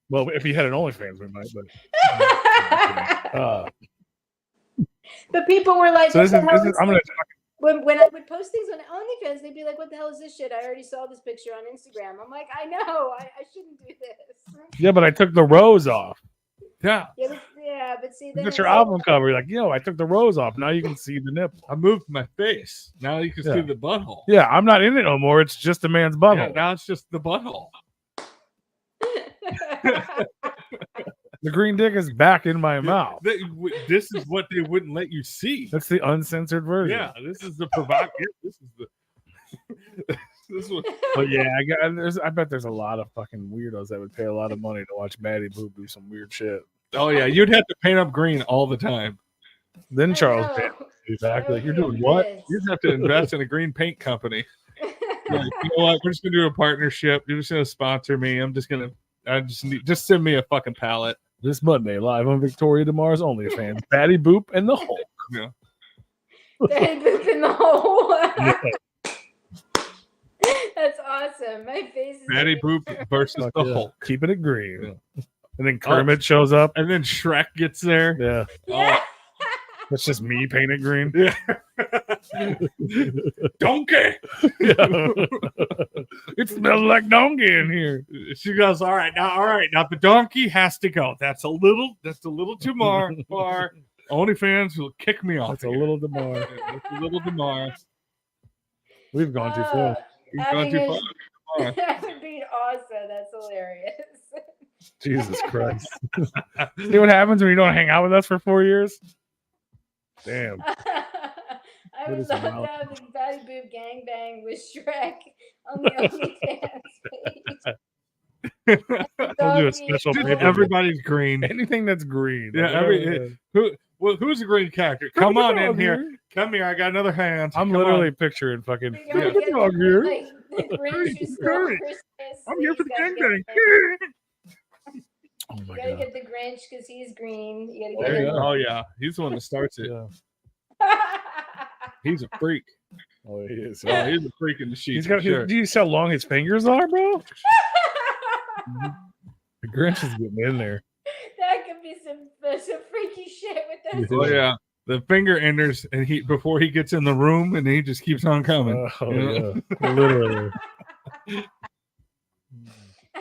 Well, if he had an OnlyFans, we might, but but people were like, so this is I'm gonna when I would post things on OnlyFans, they'd be like, what the hell is this shit? I already saw this picture on Instagram. I'm like, I know, I shouldn't do this. Yeah, but I took the rose off. Yeah. Yeah, but see, then That's your album cover. You're like, yo, I took the rose off. Now you can see the nipple. I moved my face. Now you can see the butthole. Yeah, I'm not in it no more. It's just a man's butthole. Yeah, now it's just the butthole. The green dick is back in my mouth. This is what they wouldn't let you see. That's the uncensored version. Yeah, this is the provocative. This is the. This is what. But yeah, I bet there's a lot of fucking weirdos that would pay a lot of money to watch Batty Boop do some weird shit. Oh yeah, you'd have to paint up green all the time. Then Charles, exactly. You're doing what? You'd have to invest in a green paint company. Like, you know what? We're just gonna do a partnership. You're just gonna sponsor me. Just send me a fucking pallet. This Monday, live on Victoria DeMare's OnlyFans, Batty Boop and the Hulk. Yeah. Batty Boop and the Hulk. Yeah. That's awesome. My face is Batty Boop versus the Hulk. Keeping it green. Yeah. And then Kermit shows up. And then Shrek gets there. Yeah. Yeah. That's just me painted green. Yeah. Donkey. Yeah. It smells like donkey in here. She goes, all right. Now the donkey has to go. That's a little too far. OnlyFans will kick me off. That's a little DeMare. That's a little DeMare. We've gone too far. We've gone too far. That would be awesome. That's hilarious. Jesus Christ. See what happens when you don't hang out with us for 4 years? Damn. I would love to have the Batty Boop gangbang with Shrek on the OnlyFans page. We'll do a special paper. Everybody's green. Anything that's green. Yeah, who's a green character? Come on in here. Come here. I got another hand. I'm literally picturing fucking. Like, the Grinch who stole Christmas. I'm here for the gangbang. Oh my You gotta God. get the Grinch because he's green. You gotta get Oh yeah, he's the one that starts it. Yeah. He's a freak. Oh, he is. Oh, he's a freak in the sheets. He's got. Sure. Do you see how long his fingers are, bro? The Grinch is getting in there. That could be some freaky shit with that. Oh yeah, the finger enters, and before he gets in the room, and he just keeps on coming. Oh, you know? yeah. Literally. I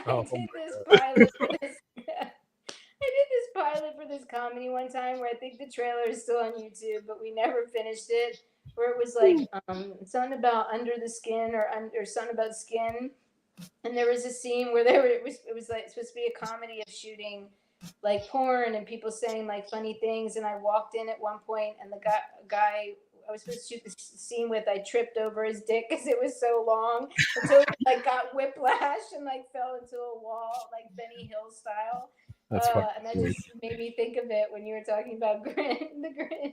did this pilot for this. I did this pilot for this comedy one time where I think the trailer is still on YouTube, but we never finished it. Where it was like something about under the skin or something about skin, and there was a scene where it was like supposed to be a comedy of shooting like porn and people saying like funny things, and I walked in at one point and the guy I was supposed to shoot the scene with, I tripped over his dick because it was so long until it like got whiplash and like fell into a wall like Benny Hill style. That's and that just made me think of it when you were talking about the Grinch.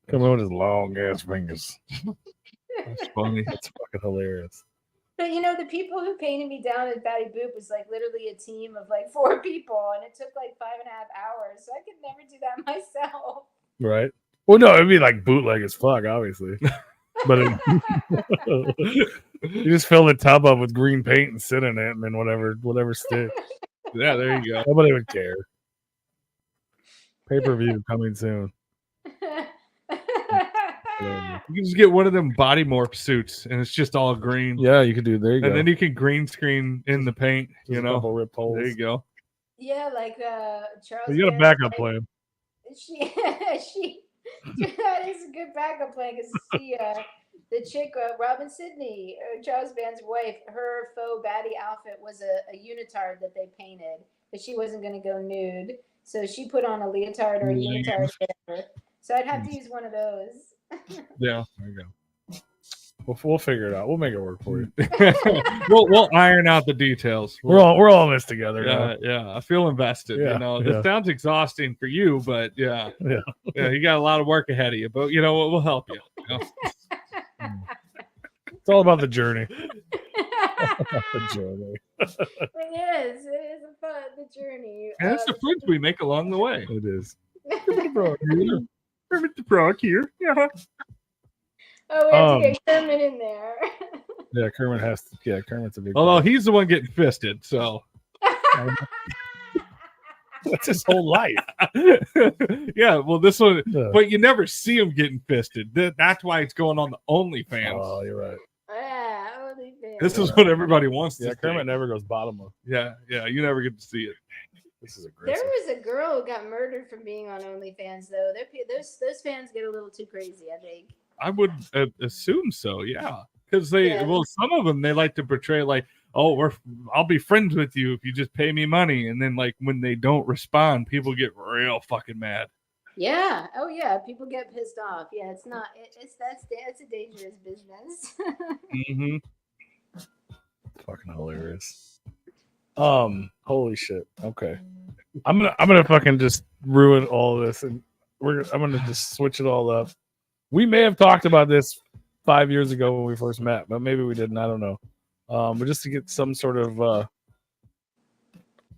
Come on with his long ass fingers. That's funny. That's fucking hilarious. But you know, the people who painted me down at Batty Boop was like literally a team of like 4 people, and it took like 5.5 hours, so I could never do that myself. Right. Well, no, it'd be like bootleg as fuck, obviously. But you just fill the tub up with green paint and sit in it, and then whatever sticks. Yeah, there you go. Nobody would care. Pay-per-view coming soon. You can just get one of them body morph suits, and it's just all green. Yeah, you could do. There you go. And then you can green screen in the paint. Just a couple rip holes. There you go. Yeah, like Charles. You got a backup plan. She that is a good backup plan because the chick Robin Sidney, Charles Band's wife, her faux Batty outfit was a unitard that they painted, but she wasn't going to go nude, so she put on a leotard or a unitard. So I'd have to use one of those. Yeah, there you go. We'll figure it out. We'll make it work for you. we'll iron out the details. We're all in this together. Yeah. I feel invested. Yeah, you know, this sounds exhausting for you, but yeah, you got a lot of work ahead of you. But you know what? We'll help you. It's all about the journey. The journey. It is the journey. And it's the fruits we make along the way. It is. Kermit the Frog here. Yeah. Oh, we have to get Kermit in there. Yeah, Kermit has to. Yeah, Kermit's a big. Although he's the one getting fisted, so that's his whole life. Yeah, well, this one, but you never see him getting fisted. That's why it's going on the OnlyFans. Oh, you're right. Yeah, OnlyFans. This is what everybody wants to see. Kermit never goes bottomless. Yeah, you never get to see it. This is aggressive. There was a girl who got murdered from being on OnlyFans, though. Those fans get a little too crazy, I think. I would assume so, yeah. Because some of them, they like to portray like, oh, I'll be friends with you if you just pay me money. And then like when they don't respond, people get real fucking mad. Yeah. Oh yeah. People get pissed off. Yeah. It's not. That's a dangerous business. Mm-hmm. Fucking hilarious. Holy shit. Okay. I'm gonna fucking just ruin all of this, and I'm gonna just switch it all up. We may have talked about this 5 years ago when we first met, but maybe we didn't. I don't know. But just to get some sort of,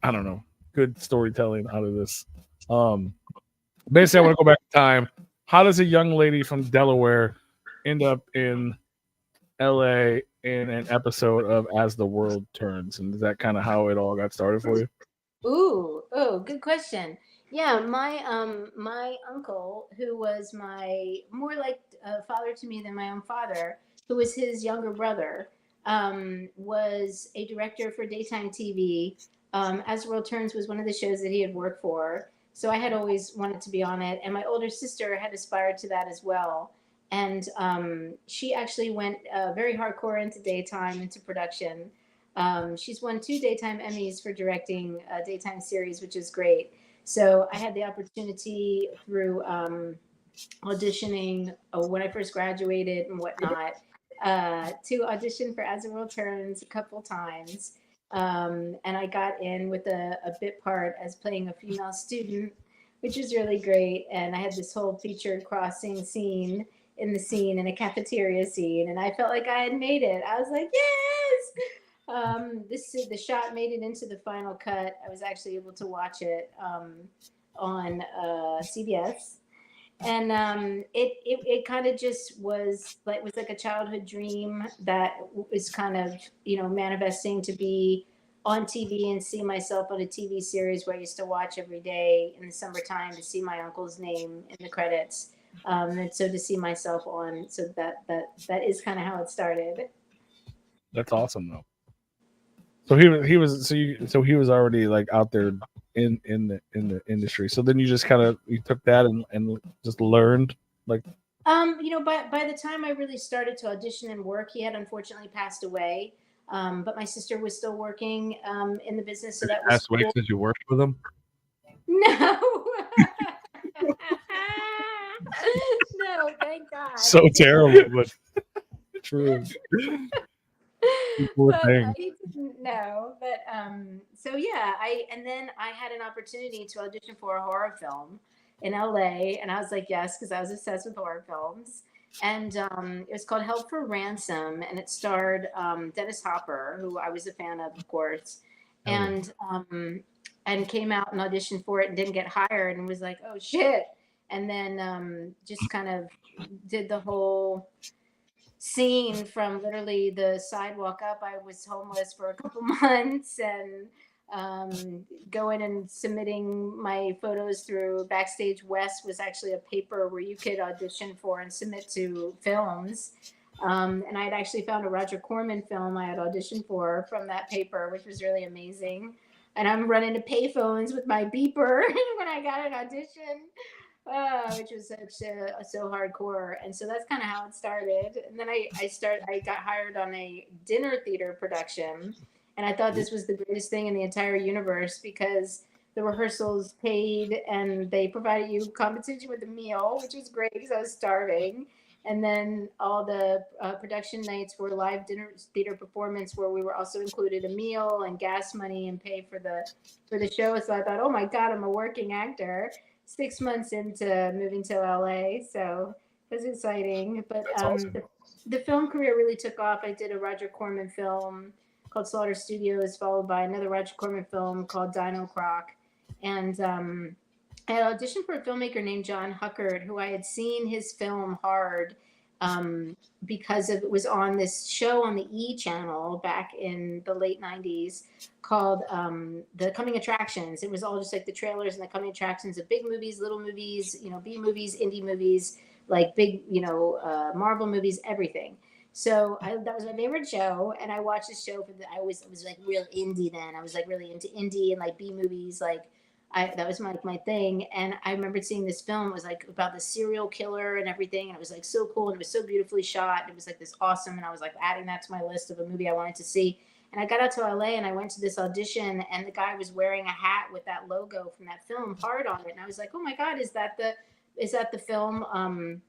I don't know, good storytelling out of this. Basically, I want to go back in time. How does a young lady from Delaware end up in LA in an episode of As the World Turns? And is that kind of how it all got started for you? Oh, good question. Yeah, my uncle, who was more like a father to me than my own father, who was his younger brother, was a director for daytime TV. As the World Turns was one of the shows that he had worked for. So I had always wanted to be on it. And my older sister had aspired to that as well. And she actually went very hardcore into daytime, into production. She's won 2 daytime Emmys for directing a daytime series, which is great. So I had the opportunity through auditioning when I first graduated and whatnot to audition for As the World Turns a couple times. And I got in with a bit part as playing a female student, which was really great. And I had this whole featured crossing scene in a cafeteria scene. And I felt like I had made it. I was like, yes! The shot made it into the final cut. I was actually able to watch it on CBS, and it kind of just was like a childhood dream that was kind of manifesting to be on TV and see myself on a TV series where I used to watch every day in the summertime to see my uncle's name in the credits. And so to see myself on, so that is kind of how it started. That's awesome though. So he was already like out there in the industry. So then you just kind of you took that and just learned like. By the time I really started to audition and work, he had unfortunately passed away. But my sister was still working in the business, so that was Passed away cool. since you worked with him. No. No, thank God. So terrible, but true. Poor But thing. he didn't know. But so yeah, I had an opportunity to audition for a horror film in LA, and I was like yes, because I was obsessed with horror films. And it was called Held for Ransom, and it starred Dennis Hopper, who I was a fan of course, and came out and auditioned for it and didn't get hired, and was like, oh shit, and then just kind of did the whole scene from literally the sidewalk up. I was homeless for a couple months, and going and submitting my photos through Backstage West was actually a paper where you could audition for and submit to films. And I had actually found a Roger Corman film I had auditioned for from that paper, which was really amazing. And I'm running to payphones with my beeper when I got an audition, which was so hardcore. And so that's kind of how it started. And then I got hired on a dinner theater production. And I thought this was the greatest thing in the entire universe because the rehearsals paid and they provided you compensation with a meal, which was great because I was starving. And then all the production nights were live dinner theater performance where we were also included a meal and gas money and pay for the show. So I thought, oh my God, I'm a working actor. 6 months into moving to LA, so it was exciting. But awesome. the film career really took off. I did a Roger Corman film called Slaughter Studios, followed by another Roger Corman film called Dino Croc. And I had auditioned for a filmmaker named John Huckard, who I had seen his film Hard because it was on this show on the E! channel back in the late 90s called The Coming Attractions. It was all just like the trailers and the coming attractions of big movies, little movies, B movies, indie movies, like big, Marvel movies, everything. So that was my favorite show, and I watched this show I was like real indie then. I was like really into indie and like B movies, like that was my thing. And I remembered seeing this film. It was like about the serial killer and everything, and it was like so cool and it was so beautifully shot. It was like this awesome, and I was like adding that to my list of a movie I wanted to see. And I got out to LA and I went to this audition, and the guy was wearing a hat with that logo from that film Hard on it, and I was like, oh my God, is that the film?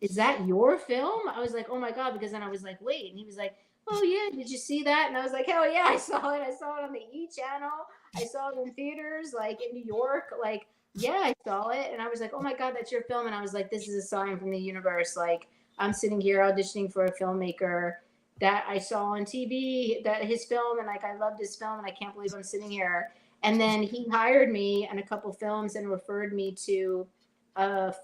Is that your film? I was like, oh my God, because then I was like, wait, and he was like, oh yeah, did you see that? And I was like, hell yeah, I saw it. I saw it on the E! channel. I saw it in theaters, like in New York. Like, yeah, I saw it. And I was like, oh my God, that's your film. And I was like, this is a sign from the universe. Like, I'm sitting here auditioning for a filmmaker that I saw on TV, that his film, and like I loved his film, and I can't believe I'm sitting here. And then he hired me on a couple films and referred me to a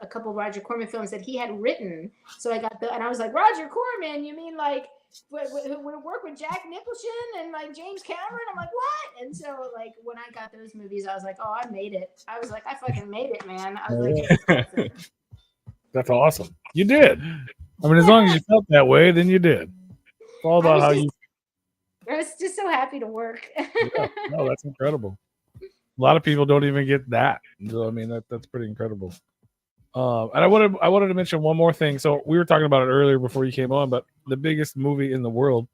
couple Roger Corman films that he had written. So I got and I was like, Roger Corman, you mean like we work with Jack Nicholson and like James Cameron? I'm like, what? And so like when I got those movies, I was like, oh, I made it. I was like, I fucking made it, man. I was like, that's awesome. You did. I mean, as long as you felt that way, then you did. It's all about how you. I was just so happy to work. Yeah, no, that's incredible. A lot of people don't even get that. So I mean, that's pretty incredible. And I wanted to mention one more thing. So we were talking about it earlier before you came on, but the biggest movie in the world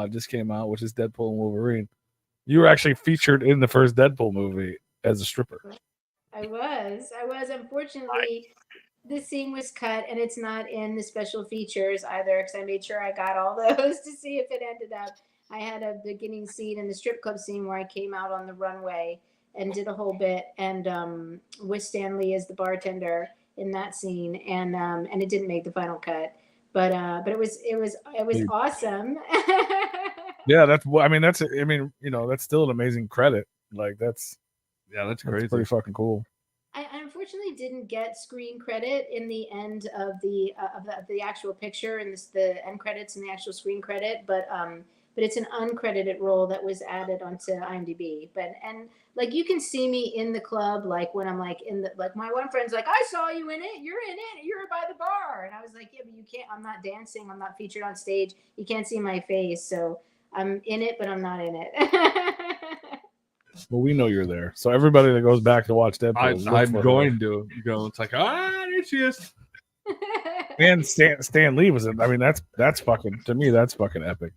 just came out, which is Deadpool and Wolverine. You were actually featured in the first Deadpool movie as a stripper. I was. Unfortunately, the scene was cut, and it's not in the special features either, because I made sure I got all those to see if it ended up. I had a beginning scene in the strip club scene where I came out on the runway and did a whole bit, and with Stan Lee as the bartender in that scene, and it didn't make the final cut, but it was awesome. Yeah, that's still an amazing credit. Like that's crazy. Pretty fucking cool. I unfortunately didn't get screen credit in the end of the actual picture and the end credits and the actual screen credit, but but it's an uncredited role that was added onto IMDb. But and like you can see me in the club, like when I'm like in the like my one friend's like, I saw you in it, you're in it, you're by the bar, and I was like, yeah, but you can't. I'm not dancing, I'm not featured on stage. You can't see my face, so I'm in it, but I'm not in it. Well, we know you're there. So everybody that goes back to watch Deadpool, look I'm for her. going to go. It's like, there she is. And Stan Lee was in. I mean, that's fucking, to me, that's fucking epic.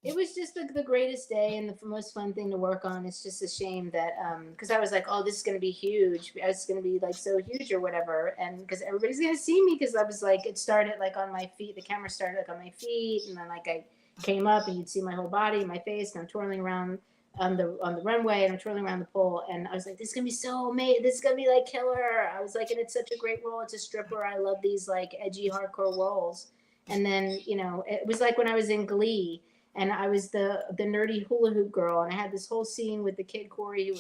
It was just the greatest day and the most fun thing to work on. It's just a shame that because I was like, oh, this is gonna be huge. It's gonna be like so huge or whatever, and because everybody's gonna see me, because I was like, it started like on my feet. The camera started like on my feet, and then like I came up and you'd see my whole body, my face, and I'm twirling around on the runway, and I'm twirling around the pole, and I was like, this is gonna be so amazing. This is gonna be like killer. I was like, and it's such a great role. It's a stripper. I love these like edgy hardcore roles. And then it was like when I was in Glee. And I was the nerdy hula hoop girl, and I had this whole scene with the kid Corey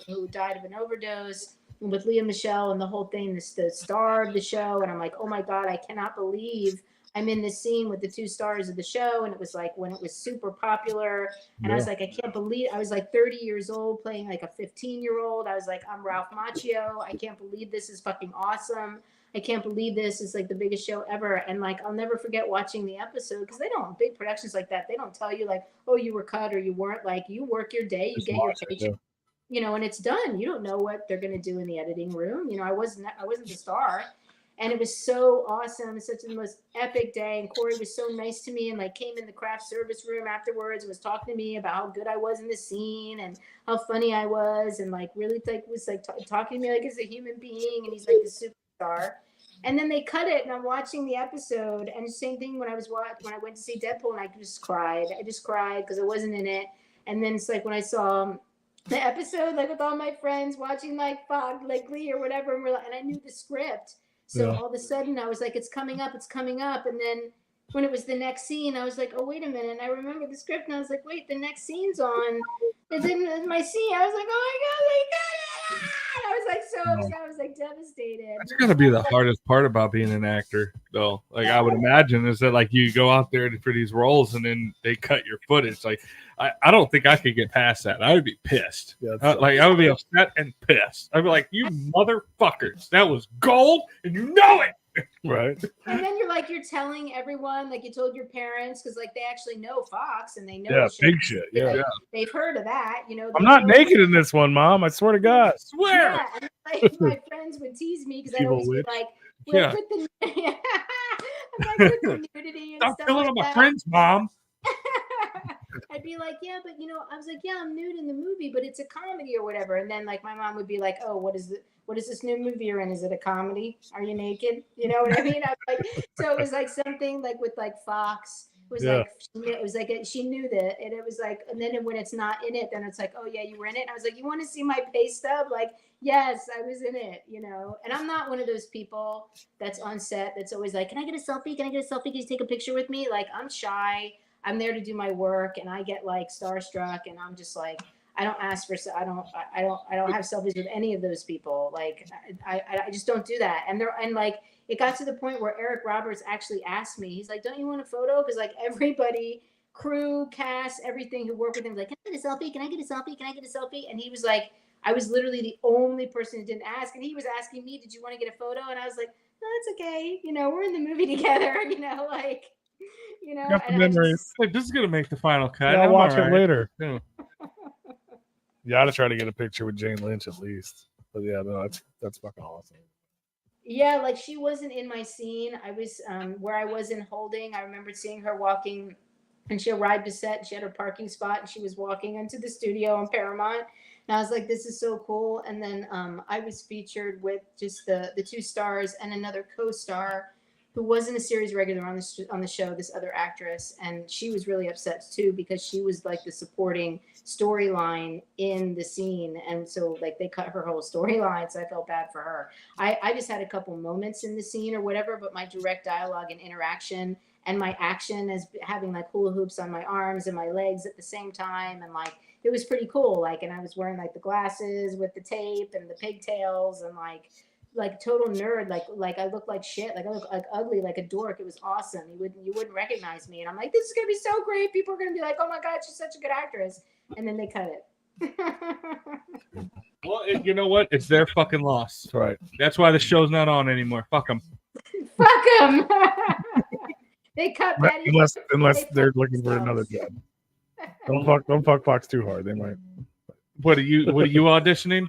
who died of an overdose, and with Leah Michelle and the whole thing, the star of the show. And I'm like, oh my god, I cannot believe I'm in this scene with the two stars of the show. And it was like when it was super popular, and I was like, I can't believe I was like 30 years old playing like a 15-year-old. I was like, I'm Ralph Macchio. I can't believe this is fucking awesome. I can't believe this is like the biggest show ever. And like, I'll never forget watching the episode, because they don't, big productions like that, they don't tell you like, oh, you were cut or you weren't. Like, you work your day, you get your paycheck, and it's done. You don't know what they're going to do in the editing room. I wasn't the star. And it was so awesome. It's such the most epic day. And Corey was so nice to me, and like came in the craft service room afterwards and was talking to me about how good I was in the scene and how funny I was, and like really like was like talking to me like as a human being. And he's like the superstar. And then they cut it, and I'm watching the episode, and the same thing when I went to see Deadpool, and I just cried. I just cried because I wasn't in it. And then it's like when I saw the episode, like with all my friends watching like Glee or whatever, and I knew the script. So all of a sudden I was like, it's coming up. And then when it was the next scene, I was like, oh, wait a minute. And I remember the script, and I was like, wait, the next scene's on. And then my scene, I was like, oh my God, they got it. I was like so upset. I was like devastated. That's gotta be the hardest part about being an actor, though. Like I would imagine is that like you go out there for these roles, and then they cut your footage. Like I don't think I could get past that. I would be pissed. Yeah, I would be upset and pissed. I'd be like, you motherfuckers, that was gold, and you know it. Right. And then you're telling everyone, like you told your parents, because like they actually know Fox and they know big shit. Yeah. Like, they've heard of that. I'm not naked in this one, Mom. I swear to God. Swear. Yeah, and like my friends would tease me because I'd always be like, with the nudity and Stop stuff killing like my that. friends, Mom. I'd be like, yeah, but I was like, yeah, I'm nude in the movie, but it's a comedy or whatever. And then like my mom would be like, oh, what is this new movie you're in? Is it a comedy? Are you naked? You know what I mean? So it was like something like with like Fox. It was like she knew that, and it was like, and then when it's not in it, then it's like, oh yeah, you were in it. And I was like, you want to see my pay stub? Like, yes, I was in it, And I'm not one of those people that's on set that's always like, can I get a selfie? Can you take a picture with me? Like, I'm shy. I'm there to do my work, and I get like starstruck, and I'm just like, I don't ask for, I don't have selfies with any of those people. Like, I just don't do that. And like, it got to the point where Eric Roberts actually asked me, he's like, don't you want a photo? Because like everybody, crew, cast, everything who worked with him was like, can I get a selfie? Can I get a selfie? Can I get a selfie? And he was like, I was literally the only person who didn't ask. And he was asking me, did you want to get a photo? And I was like, no, it's okay. We're in the movie together, like, Got the memories. This is gonna make the final cut. I'll watch it later. Yeah. You gotta try to get a picture with Jane Lynch at least. But yeah, no, that's fucking awesome. Yeah, like she wasn't in my scene. I was where I was in holding. I remember seeing her walking, and she arrived to set. She had her parking spot, and she was walking into the studio on Paramount. And I was like, this is so cool. And then I was featured with just the two stars and another co-star who wasn't a series regular on the show, this other actress. And she was really upset too, because she was like the supporting storyline in the scene. And so like they cut her whole storyline. So I felt bad for her. I just had a couple moments in the scene or whatever, but my direct dialogue and interaction and my action as having like hula hoops on my arms and my legs at the same time. And like, it was pretty cool. Like, and I was wearing like the glasses with the tape and the pigtails and like, like total nerd, like I look like shit, like I look like ugly, like a dork. It was awesome. You wouldn't recognize me, and I'm like, this is gonna be so great. People are gonna be like, oh my god, she's such a good actress, and then they cut it. Well, you know what? It's their fucking loss. That's right. That's why the show's not on anymore. Fuck them. Fuck them. They cut Batty Unless they're looking for another job. Don't fuck Fox too hard. They might. What are you auditioning?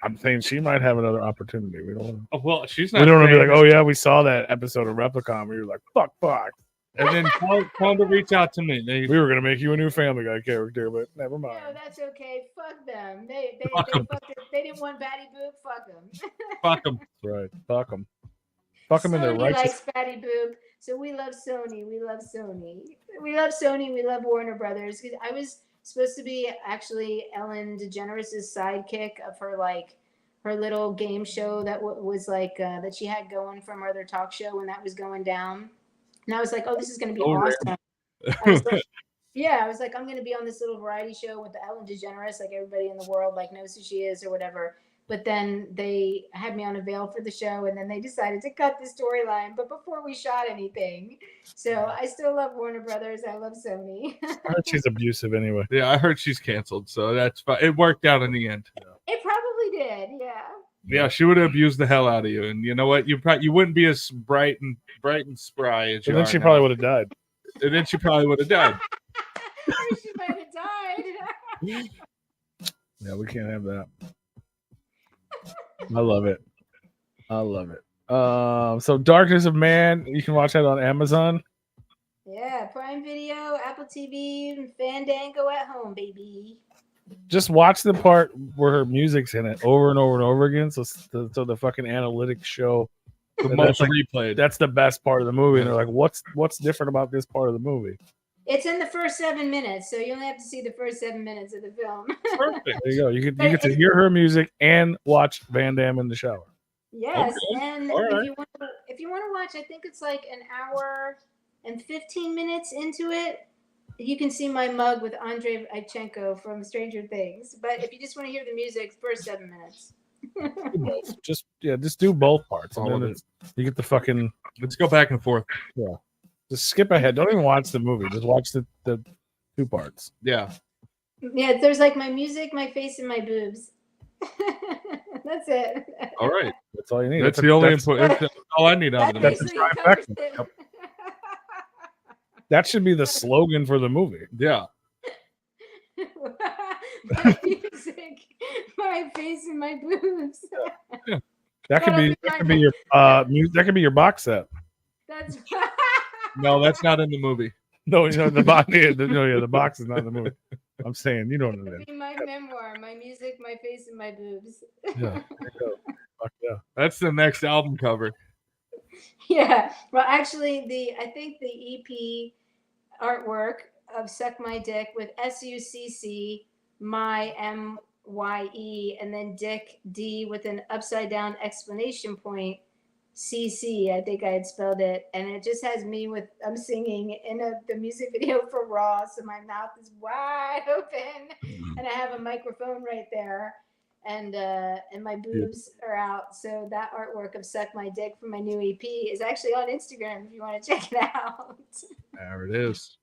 I'm saying she might have another opportunity. We don't. Oh, well, she's not. We don't want to be saying like, oh yeah, we saw that episode of Replicon where you're like, fuck Fox. And then tell them to reach out to me. We were gonna make you a new Family Guy character, but never mind. No, that's okay. Fuck them. They didn't want Batty Boop. Fuck them. Fuck them. Right. Fuck them. Fuck them in their Sony righteous. likes Batty Boop, so we love Sony. We love Sony. We love Sony. We love Warner Brothers. I was supposed to be actually Ellen DeGeneres' sidekick of her little game show that was that she had going from her other talk show when that was going down. And I was like, oh, this is going to be awesome. I was like, I'm going to be on this little variety show with the Ellen DeGeneres, like everybody in the world knows who she is or whatever. But then they had me on a veil for the show, and then they decided to cut the storyline. But before we shot anything, so I still love Warner Brothers. I love Sony. I heard she's abusive anyway. Yeah, I heard she's canceled, so that's fine. It worked out in the end. It probably did, yeah. Yeah, she would have abused the hell out of you, and you know what? You wouldn't be as bright and spry as you. And then she probably would have died. And then she probably would have died. Or she might have died. Yeah, we can't have that. I love it. So Darkness of Man, you can watch that on Amazon. Yeah, Prime Video, Apple TV, and Fandango at home, baby. Just watch the part where her music's in it over and over and over again. So the fucking analytics show the most replayed. That's the best part of the movie. And they're like, what's different about this part of the movie? It's in the first 7 minutes, so you only have to see the first 7 minutes of the film. Perfect. There you go. You get to hear her music and watch Van Damme in the shower. Yes, Okay. and All right. if you want to watch, I think it's like an hour and 15 minutes into it. You can see my mug with Andrei Ichenko from Stranger Things. But if you just want to hear the music, first 7 minutes. Just do both parts. All of it. You get the fucking. Let's go back and forth. Yeah. Just skip ahead. Don't even watch the movie. Just watch the 2 parts. Yeah. Yeah, there's like my music, my face, and my boobs. That's it. All right. That's all you need. That's the only input. That's all I need out of That's it. the trifecta. Yep. That should be the slogan for the movie. Yeah. My music, my face, and my boobs. That could be your that could be your box set. That's No, that's not in the movie. No, the box. The box is not in the movie. I'm saying you don't know that. be my memoir, my music, my face, and my boobs. Yeah. There you go. Fuck yeah. That's the next album cover. Yeah. Well, actually, I think the EP artwork of "Suck My Dick" with SUCC my MYE and then Dick D with an upside down exclamation point CC. I think I had spelled it, and it just has me I'm singing in the music video for Raw, so my mouth is wide open, and I have a microphone right there, and my boobs are out. So that artwork of "Suck My Dick" from my new EP is actually on Instagram if you want to check it out. There it is.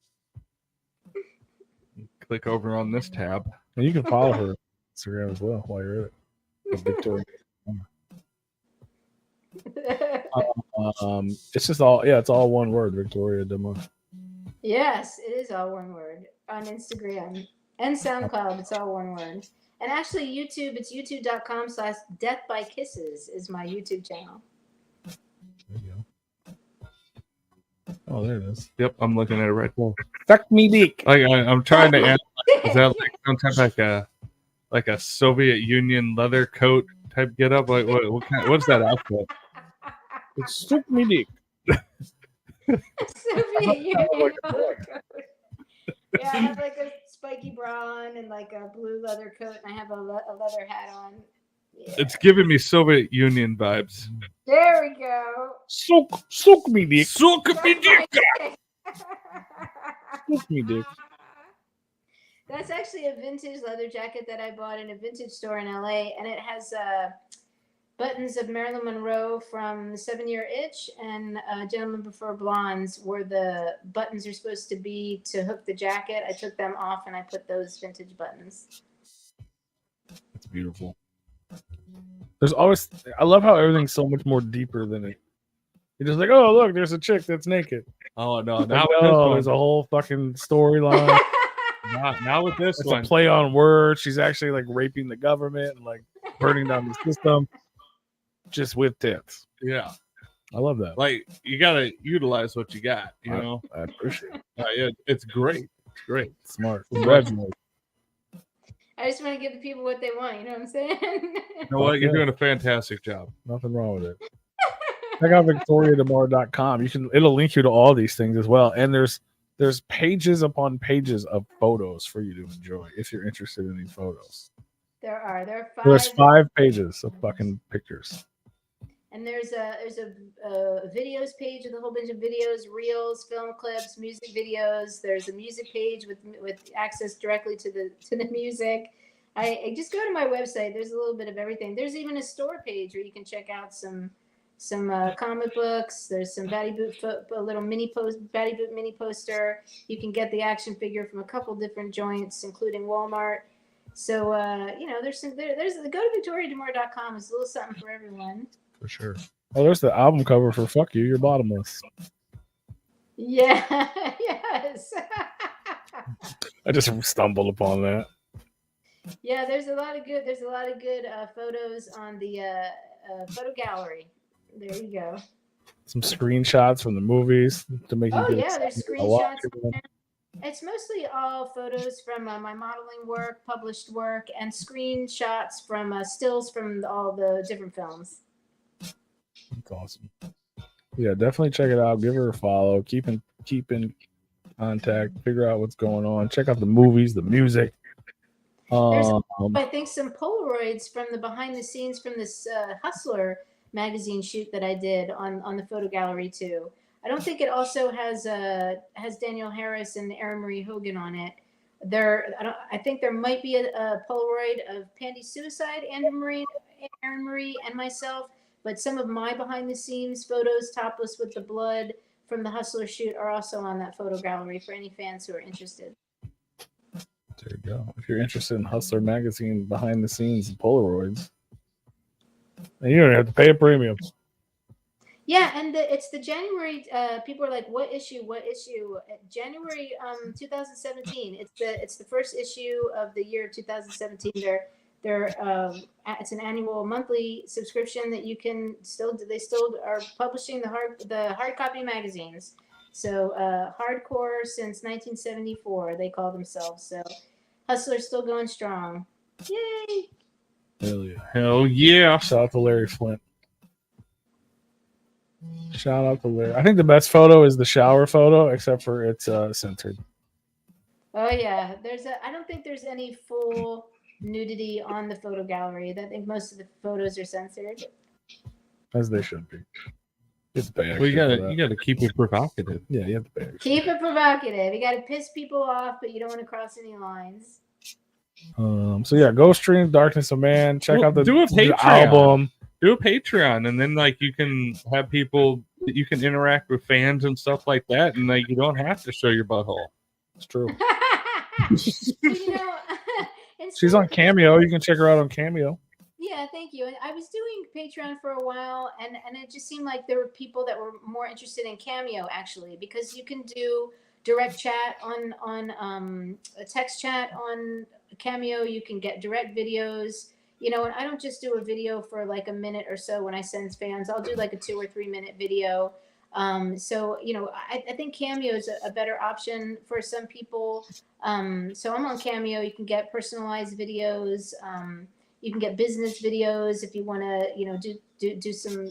Click over on this tab. And you can follow her Instagram as well while you're at it. VICTORA. It's just it's all one word, Victoria DeMare. Yes, it is all one word on Instagram and SoundCloud. It's all one word. And actually, YouTube, it's youtube.com/deathbykisses is my YouTube channel. There you go. Oh, there it is. Yep, I'm looking at it right now. Suck me dick. I'm trying to analyze. Is that some type like a Soviet Union leather coat type get up? Like what's that outfit? It's suck me dick. Soviet Union. Yeah, I have like a spiky bra on and like a blue leather coat, and I have a leather hat on. Yeah. It's giving me Soviet Union vibes. There we go. Suck me dick. Suck me dick. Suck me dick. That's actually a vintage leather jacket that I bought in a vintage store in LA, and it has buttons of Marilyn Monroe from The 7-Year Itch and Gentlemen Prefer Blondes were the buttons are supposed to be to hook the jacket. I took them off and I put those vintage buttons. It's beautiful. There's always, I love how everything's so much more deeper than it. You're just like, oh, look, there's a chick that's naked. Oh no! Like, Now no, there's a whole fucking storyline. now with this It's one, a play on words. She's actually like raping the government and like burning down the system, just with tits. yeah, I love that. like you gotta utilize what you got. You know, I appreciate it. It's great. It's great. Smart. Congratulations. I just want to give the people what they want. You know what I'm saying? You know what? You're doing a fantastic job. Nothing wrong with it. Check out VictoriaDeMare.com. It'll link you to all these things as well. And there's pages upon pages of photos for you to enjoy if you're interested in these photos. There are 5. There's 5 pages of fucking pictures. And there's a videos page with a whole bunch of videos, reels, film clips, music videos. There's a music page with access directly to the music. I just go to my website. There's a little bit of everything. There's even a store page where you can check out some comic books. There's some Batty Boop, a little Batty Boop mini poster. You can get the action figure from a couple different joints, including Walmart. So there's the go to VictoriaDeMare.com is a little something for everyone. For sure. Oh, there's the album cover for "Fuck You, You're Bottomless." Yeah. Yes. I just stumbled upon that. Yeah, there's a lot of good photos on the photo gallery. There you go. Some screenshots from the movies to make you get yeah, there's a lot. screenshots. It's mostly all photos from my modeling work, published work, and screenshots from stills from all the different films. That's awesome. Yeah, definitely check it out. Give her a follow. Keep in contact. Figure out what's going on. Check out the movies, the music. I think some Polaroids from the behind the scenes from this Hustler magazine shoot that I did on the photo gallery too. I don't think it also has Daniel Harris and Erin Marie Hogan on it. I think there might be a Polaroid of Pandy's suicide, Erin Marie, and myself. But some of my behind the scenes photos, topless with the blood from the Hustler shoot, are also on that photo gallery for any fans who are interested. There you go. If you're interested in Hustler magazine behind the scenes and Polaroids, and you don't have to pay a premium. Yeah, and it's the January. People are like, "What issue? What issue?" January 2017. It's the first issue of the year 2017. It's an annual monthly subscription that you can they still are publishing the hard copy magazines. So hardcore since 1974 they call themselves. So Hustler's still going strong. Yay! Hell yeah! Hell yeah! Shout out to Larry Flint. Shout out to Larry. I think the best photo is the shower photo, except for it's censored. Oh yeah, I don't think there's any full nudity on the photo gallery. I think most of the photos are censored. As they should be. You have to pay well, you gotta keep it provocative. Yeah, you have to pay extra. Keep it provocative. You gotta piss people off, but you don't want to cross any lines. So yeah, go stream Darkness of Man. Check out the Patreon album. Do a Patreon, and then like you can have people that you can interact with fans and stuff like that, and like you don't have to show your butthole. It's true. She's on Cameo. You can check her out on Cameo. Yeah, thank you. I was doing Patreon for a while, and it just seemed like there were people that were more interested in Cameo actually, because you can do direct chat on a text chat on Cameo. You can get direct videos. And I don't just do a video for like a minute or so when I send fans. I'll do like a 2 or 3 minute video. So I think Cameo is a better option for some people. So I'm on Cameo. You can get personalized videos. You can get business videos if you want to, do some,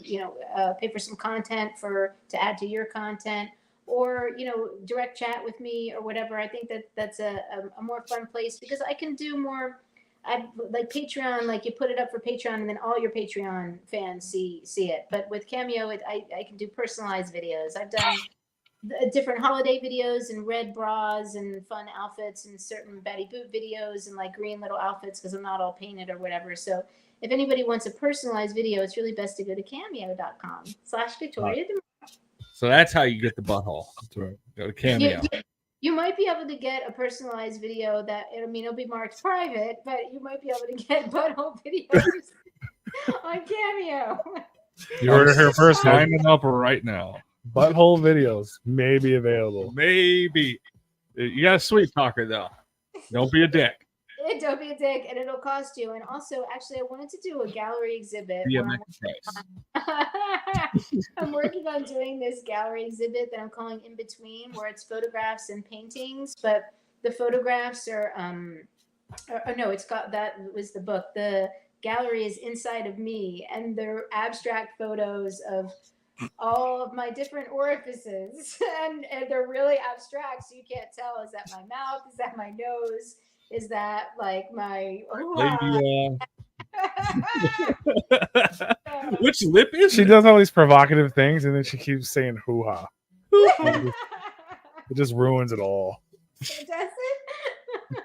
pay for some content to add to your content, or direct chat with me or whatever. I think that's a more fun place because I can do more. I like Patreon, like you put it up for Patreon and then all your Patreon fans see it. But with Cameo, I can do personalized videos. I've done different holiday videos and red bras and fun outfits and certain Batty Boop videos and like green little outfits because I'm not all painted or whatever. So if anybody wants a personalized video, it's really best to go to cameo.com/Victoria DeMare. So that's how you get the butthole. That's right. Go to Cameo. You might be able to get a personalized video that, I mean, it'll be marked private, but you might be able to get butthole videos on Cameo. You heard it here first. Signing up right now. Butthole videos may be available. Maybe. You got a sweet talker, though. Don't be a dick. Don't be a dick, and it'll cost you. And also, actually, I wanted to do a gallery exhibit. Be a where next price. I'm working on doing this gallery exhibit that I'm calling In Between, where it's photographs and paintings, but the photographs are no, it's got, that was the book. The gallery is Inside of Me, and they're abstract photos of all of my different orifices, and they're really abstract, so you can't tell, is that my mouth, is that my nose, is that like my which lip is she it? does all these provocative things and then she keeps saying hoo-ha. It just ruins it all. Does it?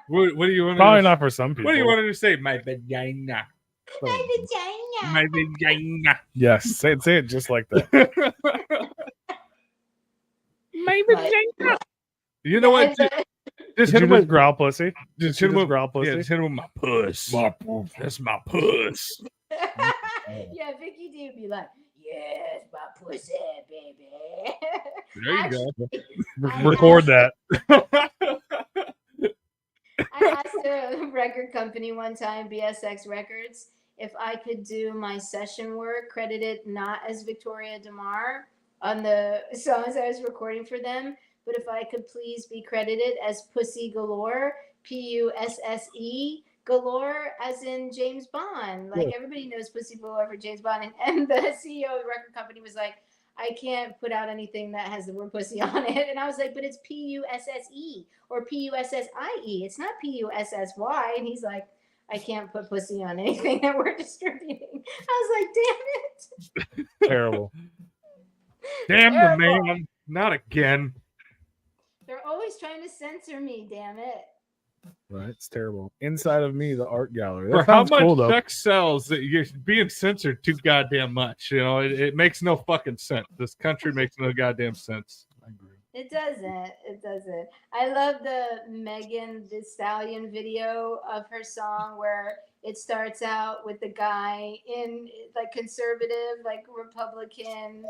What do you want? Probably not for some people. What do you want her to say? My vagina. My vagina. My vagina. Yes, say it just like that. My vagina. You know what? Just hit him with with growl pussy. Just hit him with growl pussy. Yeah, just hit him with my puss. That's my puss. Yeah, Vicky D would be like, yes, my pussy, baby. There you go. Record that. I asked a record company one time, BSX Records, if I could do my session work credited not as Victoria DeMare on the songs I was recording for them, but if I could please be credited as Pussy Galore, Pusse Galore, as in James Bond. Like, everybody knows Pussy Galore for James Bond. And the CEO of the record company was like, I can't put out anything that has the word pussy on it. And I was like, but it's Pusse or Pussie. It's not Pussy. And he's like, I can't put pussy on anything that we're distributing. I was like, damn it. Terrible. Damn the man. Not again. They're always trying to censor me, damn it. Right, it's terrible. Inside of Me, the art gallery. For That how sounds much cool, though. sex sells, that you're being censored too goddamn much. You know, it makes no fucking sense. This country makes no goddamn sense. I agree. It doesn't. It doesn't. I love the Megan Thee Stallion video of her song where it starts out with the guy in like conservative, like Republican,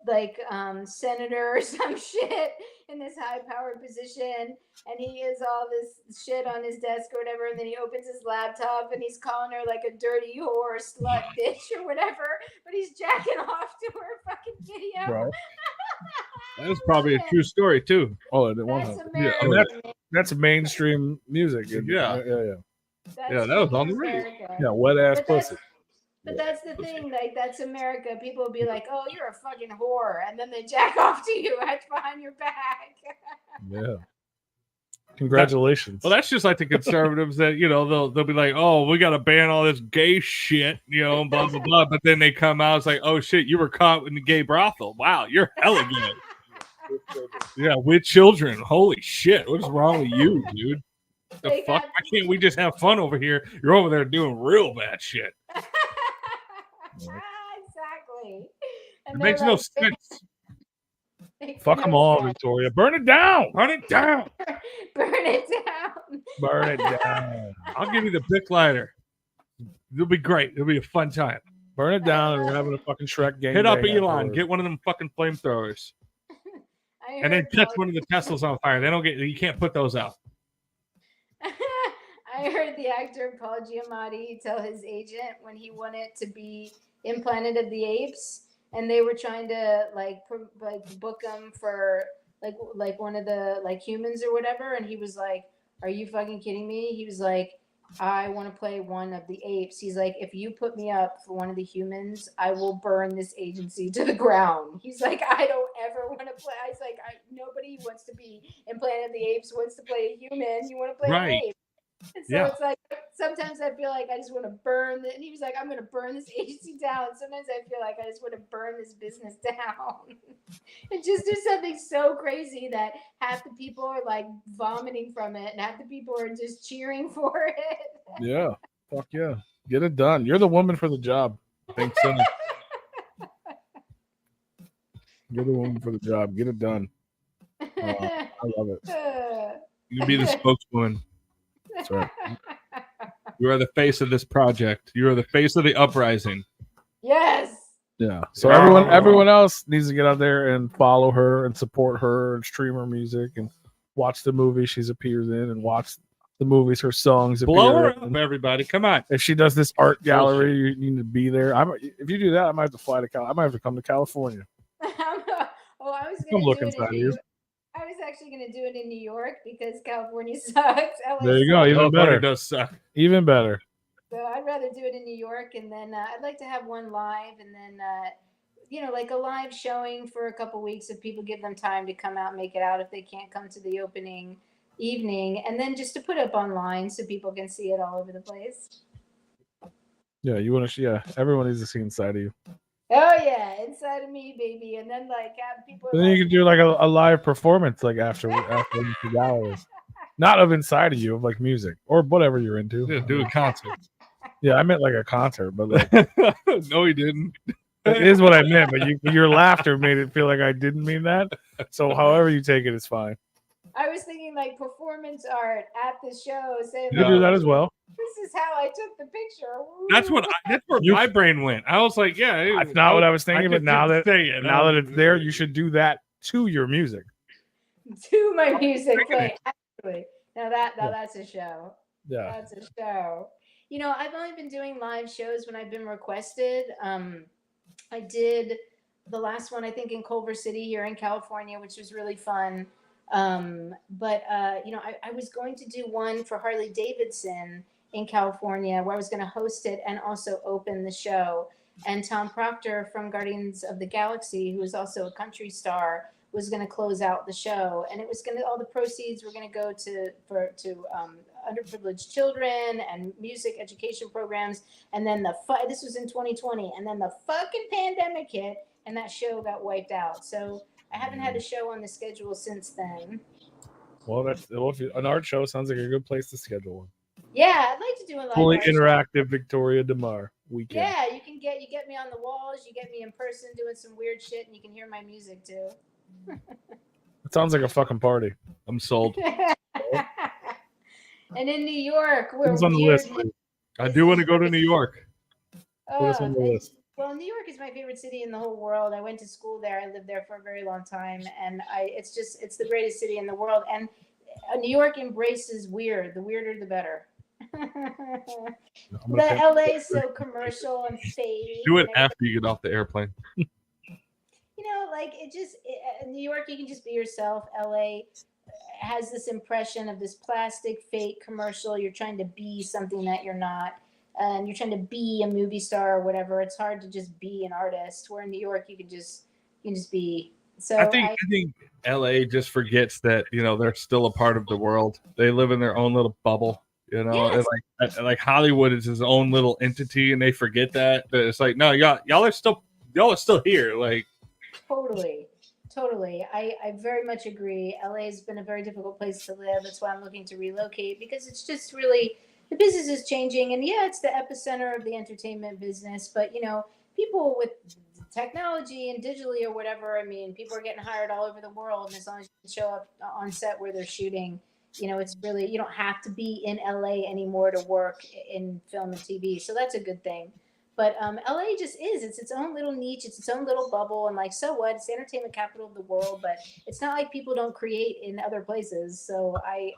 like senator or some shit in this high-powered position, and he has all this shit on his desk or whatever, and then he opens his laptop and he's calling her like a dirty whore, slut, bitch or whatever, but he's jacking off to her fucking video. Bro. That is probably a true story too. Oh, it won't That's have. America. Yeah, that's mainstream music. Yeah. That's that was on the radio. America. Yeah, wet ass But that's- pussy. But that's the thing, like, that's America. People will be like, oh, you're a fucking whore. And then they jack off to you behind your back. Yeah. Congratulations. Well, that's just like the conservatives that, you know, they'll be like, oh, we got to ban all this gay shit, you know, blah, blah, blah. But then they come out, it's like, oh, shit, you were caught in the gay brothel. Wow, you're hella gay. Yeah, with children. Holy shit. What is wrong with you, dude? The They fuck? got- Why can't we just have fun over here? You're over there doing real bad shit. Exactly. It makes no sense. Fuck them all, Victoria. Burn it down. Burn it down. Burn it down. Burn it down. I'll give you the Bic lighter. It'll be great. It'll be a fun time. Burn it down, and we're having a fucking Shrek game. Hit up day Elon. afterwards. Get one of them fucking flamethrowers. I And then heard catch Paul- one of the Teslas on fire. They don't get. You can't put those out. I heard the actor Paul Giamatti tell his agent when he wanted to be in Planet of the Apes, and they were trying to like book him for like one of the like humans or whatever, and he was like, "Are you fucking kidding me?" He was like, "I want to play one of the apes." He's like, "If you put me up for one of the humans, I will burn this agency to the ground." He's like, "I don't ever want to play." I was like, "Nobody wants to be in Planet of the Apes. Wants to play a human. You want to play Right. an ape." And so Yeah. it's like sometimes I feel like I just want to burn and he was like, I'm gonna burn this agency down. Sometimes I feel like I just want to burn this business down. And just do something so crazy that half the people are like vomiting from it and half the people are just cheering for it. Yeah. Fuck yeah. Get it done. You're the woman for the job. Thanks so. You're the woman for the job. Get it done. I love it. You be the spokeswoman. That's right. You are the face of this project. You are the face of the uprising. Yes. Yeah. So everyone else needs to get out there and follow her and support her and stream her music and watch the movie she's appears in and watch the movies her songs Blow her appear in. up, everybody. Come on. If she does this art gallery, you need to be there. If you do that, I might have to fly to I might have to come to California. I was Come going look to do it inside in of you. I was actually going to do it in New York because California sucks. LA There you go. sucks. Even California better. does suck. Even better. So I'd rather do it in New York, and then I'd like to have one live, and then like a live showing for a couple weeks if people give them time to come out and make it out if they can't come to the opening evening, and then just to put up online so people can see it all over the place. Yeah, you want to? Yeah, everyone needs to see inside of you. Oh yeah, inside of me, baby, and then like have people. And then you can do like a live performance, like after the hours, not of inside of you, of like music or whatever you're into. Yeah, do a concert. Yeah, I meant like a concert, but like, No, he didn't. it is what I meant. But your laughter made it feel like I didn't mean that. So however you take it is fine. I was thinking like performance art at the show, saying You can do that as well. This is how I took the picture. That's where my brain went. I was like, yeah. That's not what I was thinking. But now that it's there, you should do that to your music. To my music play. Actually, that's a show. Yeah, that's a show. I've only been doing live shows when I've been requested. I did the last one, I think, in Culver City here in California, which was really fun. But I was going to do one for Harley Davidson in California where I was going to host it and also open the show. And Tom Proctor from Guardians of the Galaxy, who is also a country star, was going to close out the show. And it was going to, all the proceeds were going to go to underprivileged children and music education programs. And then this was in 2020. And then the fucking pandemic hit and that show got wiped out. So I haven't had a show on the schedule since then. Well, an art show sounds like a good place to schedule one. Yeah, I'd like to do a live fully art show. Victoria DeMare weekend. Yeah, you get me on the walls, you get me in person doing some weird shit, and you can hear my music too. It sounds like a fucking party. I'm sold. And in New York, we're Who's on the list? I do want to go to New York. Put us on the list. Well, New York is my favorite city in the whole world. I went to school there. I lived there for a very long time, and it's the greatest city in the world. And New York embraces weird. The weirder, the better. The LA is so commercial and fake. Do it after you get off the airplane. New York, you can just be yourself. LA has this impression of this plastic, fake commercial. You're trying to be something that you're not. And you're trying to be a movie star or whatever. It's hard to just be an artist. Where in New York, you can just be. So I think LA just forgets that they're still a part of the world. They live in their own little bubble. Yes. And like Hollywood is his own little entity, and they forget that. But it's like, no, y'all are still here. Like totally. I very much agree. LA has been a very difficult place to live. That's why I'm looking to relocate, because it's just really. The business is changing, and yeah, it's the epicenter of the entertainment business. But people with technology and digitally or whatever, I mean, people are getting hired all over the world, and as long as you can show up on set where they're shooting, it's really, you don't have to be in LA anymore to work in film and TV. So that's a good thing. But LA just is. It's its own little niche. It's its own little bubble. And so what? It's the entertainment capital of the world. But it's not like people don't create in other places. So I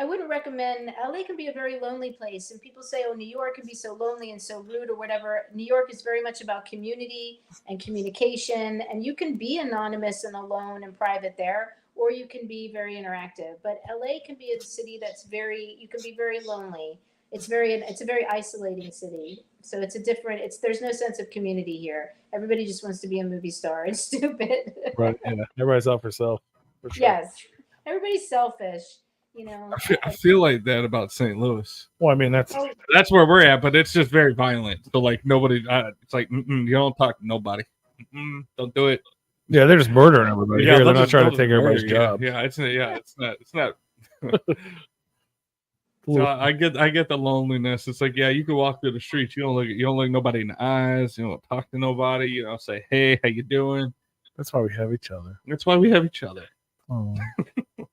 wouldn't recommend. LA can be a very lonely place. And people say, oh, New York can be so lonely and so rude or whatever. New York is very much about community and communication. And you can be anonymous and alone and private there, or you can be very interactive. But LA can be a city you can be very lonely. It's a very isolating city. So there's no sense of community here. Everybody just wants to be a movie star. It's stupid. Right. Yeah. Everybody's out for self. For sure. Yes. Everybody's selfish, I feel like that about St. Louis. Well, I mean, that's where we're at, but it's just very violent. So like nobody, it's like, you don't talk to nobody. Don't do it. Yeah. They're just murdering everybody. Yeah, they're not trying to take everybody's job. Yeah. It's not. So I get the loneliness. It's like, yeah, you can walk through the streets. You don't look nobody in the eyes. You don't talk to nobody. You don't say, hey, how you doing? That's why we have each other. That's why we have each other. Oh.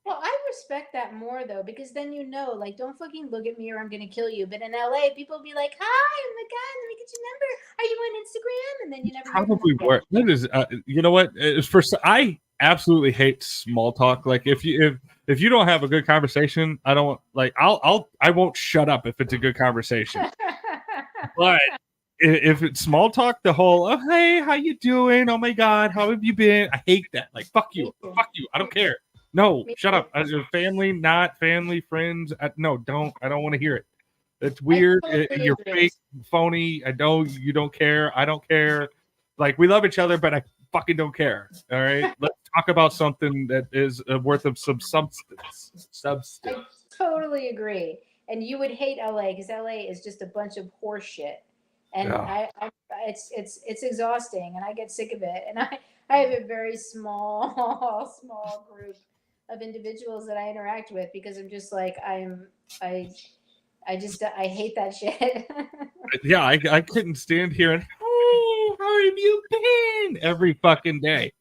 Well, I respect that more though, because then like, don't fucking look at me or I'm gonna kill you. But in LA, people will be like, "Hi, oh my god, let me get your number. Are you on Instagram?" And then you never hear from Probably them work. That is, you know what? It's I absolutely hate small talk. Like if you don't have a good conversation, I don't like. I won't shut up if it's a good conversation. But if it's small talk, the whole oh hey, how you doing? Oh my god, how have you been? I hate that. Like fuck you. I don't care. No, shut up. As your family, not family, friends. No, don't. I don't want to hear it. It's weird. You're fake, phony. I know you don't care. I don't care. Like we love each other, but I fucking don't care. All right, let's talk about something that is worth of some substance. I totally agree. And you would hate LA because LA is just a bunch of horse shit. And Yeah. it's exhausting, and I get sick of it. And I have a very small group of individuals that I interact with because I'm just like I hate that shit. Yeah, I couldn't stand hearing, oh, how have you been? Every fucking day.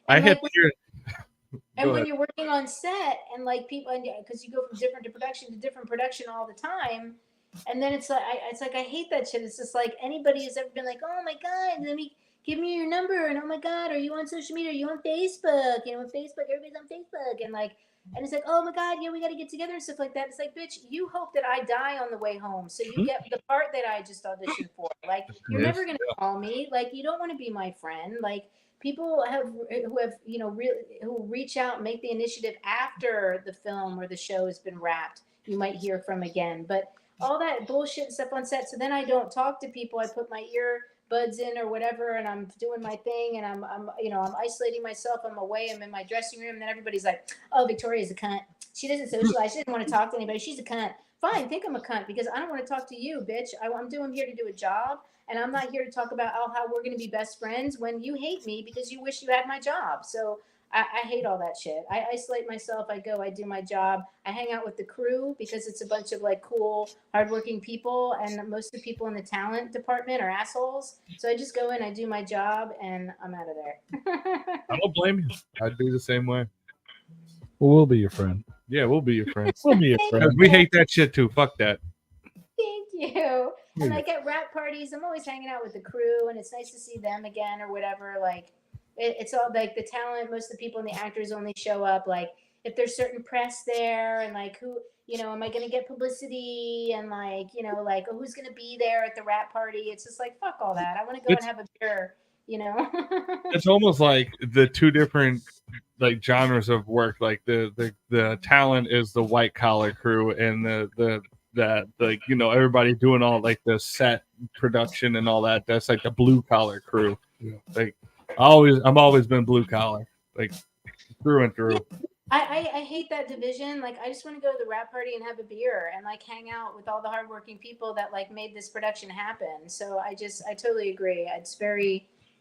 I And had like, to hear. and Go when ahead. you're working on set and like people, because you go from different production all the time, and then it's like I hate that shit. It's just like anybody who's ever been like, oh my god, let me give me your number, and oh my god, are you on social media? Are you on Facebook? You know, on Facebook, everybody's on Facebook, and like. And it's like, oh my God, yeah, we got to get together and stuff like that. It's like, bitch, you hope that I die on the way home. So you get the part that I just auditioned for. Like, you're Yes, never going to call me. Like, you don't want to be my friend. Like, people who have, you know, who reach out and make the initiative after the film or the show has been wrapped, you might hear from again. But all that bullshit and stuff on set. So then I don't talk to people. I put my earbuds in or whatever, and I'm doing my thing, and I'm I'm isolating myself. I'm away. I'm in my dressing room, and then everybody's like, "Oh, Victoria's a cunt. She doesn't socialize. She doesn't want to talk to anybody. She's a cunt." Fine, think I'm a cunt because I don't want to talk to you, bitch. I'm here to do a job, and I'm not here to talk about how we're going to be best friends when you hate me because you wish you had my job. So I hate all that shit. I isolate myself. I do my job. I hang out with the crew because it's a bunch of like cool, hardworking people, and most of the people in the talent department are assholes. So I just go in, I do my job, and I'm out of there. I don't blame you. I'd be the same way. Well, we'll be your friend. Yeah, we'll be your friends. We'll be your friend. We hate that shit too. Fuck that. Thank you. And like at rap parties, I'm always hanging out with the crew, and it's nice to see them again or whatever. Like it's all like the talent. Most of the people and the actors only show up like if there's certain press there, and like who am I going to get publicity, and like like who's going to be there at the rap party. It's just like fuck all that. I want to go and have a beer. It's almost like the two different like genres of work. Like the talent is the white collar crew, and the everybody doing all like the set production and all that. That's like the blue collar crew. Yeah. Like I'm always been blue collar, like through and through. I hate that division. Like I just want to go to the rap party and have a beer and like hang out with all the hardworking people that like made this production happen. So I totally agree. It's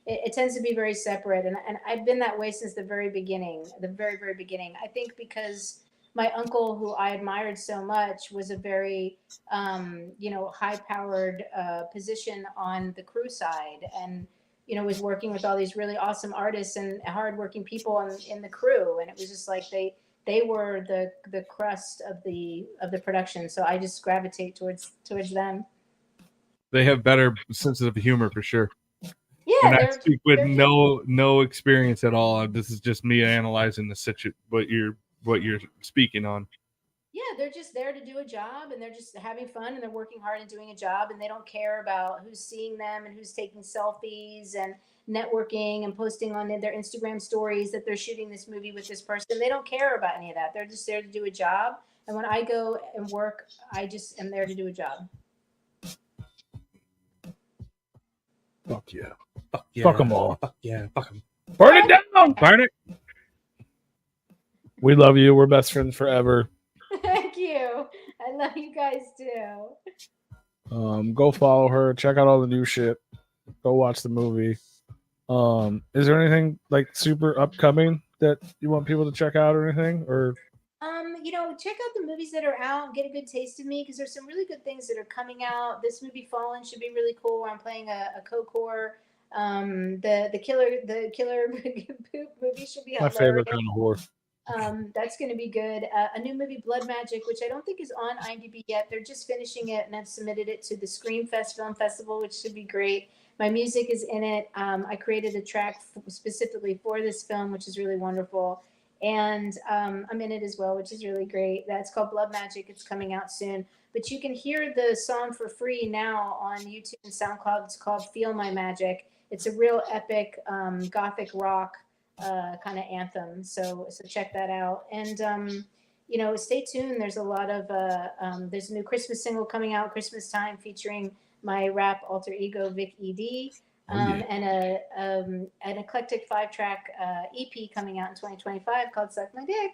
it tends to be very separate, and I've been that way since the very beginning, the very, very beginning. I think because my uncle, who I admired so much, was a very, high-powered position on the crew side, and was working with all these really awesome artists and hardworking people in the crew, and it was just like they were the crust of the production. So I just gravitate towards them. They have better senses of humor for sure. Yeah, and I speak with no experience at all. This is just me analyzing the what you're speaking on. Yeah, they're just there to do a job, and they're just having fun, and they're working hard and doing a job, and they don't care about who's seeing them and who's taking selfies and networking and posting on their Instagram stories that they're shooting this movie with this person. They don't care about any of that. They're just there to do a job. And when I go and work, I just am there to do a job. Fuck yeah. Fuck yeah. Fuck them all. Fuck yeah. Fuck them. Burn it down. Burn it. We love you. We're best friends forever. Thank you. I love you guys too. Go follow her. Check out all the new shit. Go watch the movie. Is there anything like super upcoming that you want people to check out or anything? Or check out the movies that are out and get a good taste of me because there's some really good things that are coming out. This movie Fallen should be really cool. Where I'm playing a co-core. The killer poop movie should be My hilarious. favorite kind of horror. That's going to be good. A new movie, Blood Magic, which I don't think is on IMDb yet. They're just finishing it, and I've submitted it to the Scream Fest Film Festival, which should be great. My music is in it. I created a track specifically for this film, which is really wonderful. And I'm in it as well, which is really great. That's called Blood Magic. It's coming out soon. But you can hear the song for free now on YouTube and SoundCloud. It's called Feel My Magic. It's a real epic gothic rock kind of anthem. So check that out. And, stay tuned. There's a lot of, there's a new Christmas single coming out, Christmas time, featuring my rap alter ego, Vic ED. And an eclectic 5-track EP coming out in 2025 called Suck My Dick.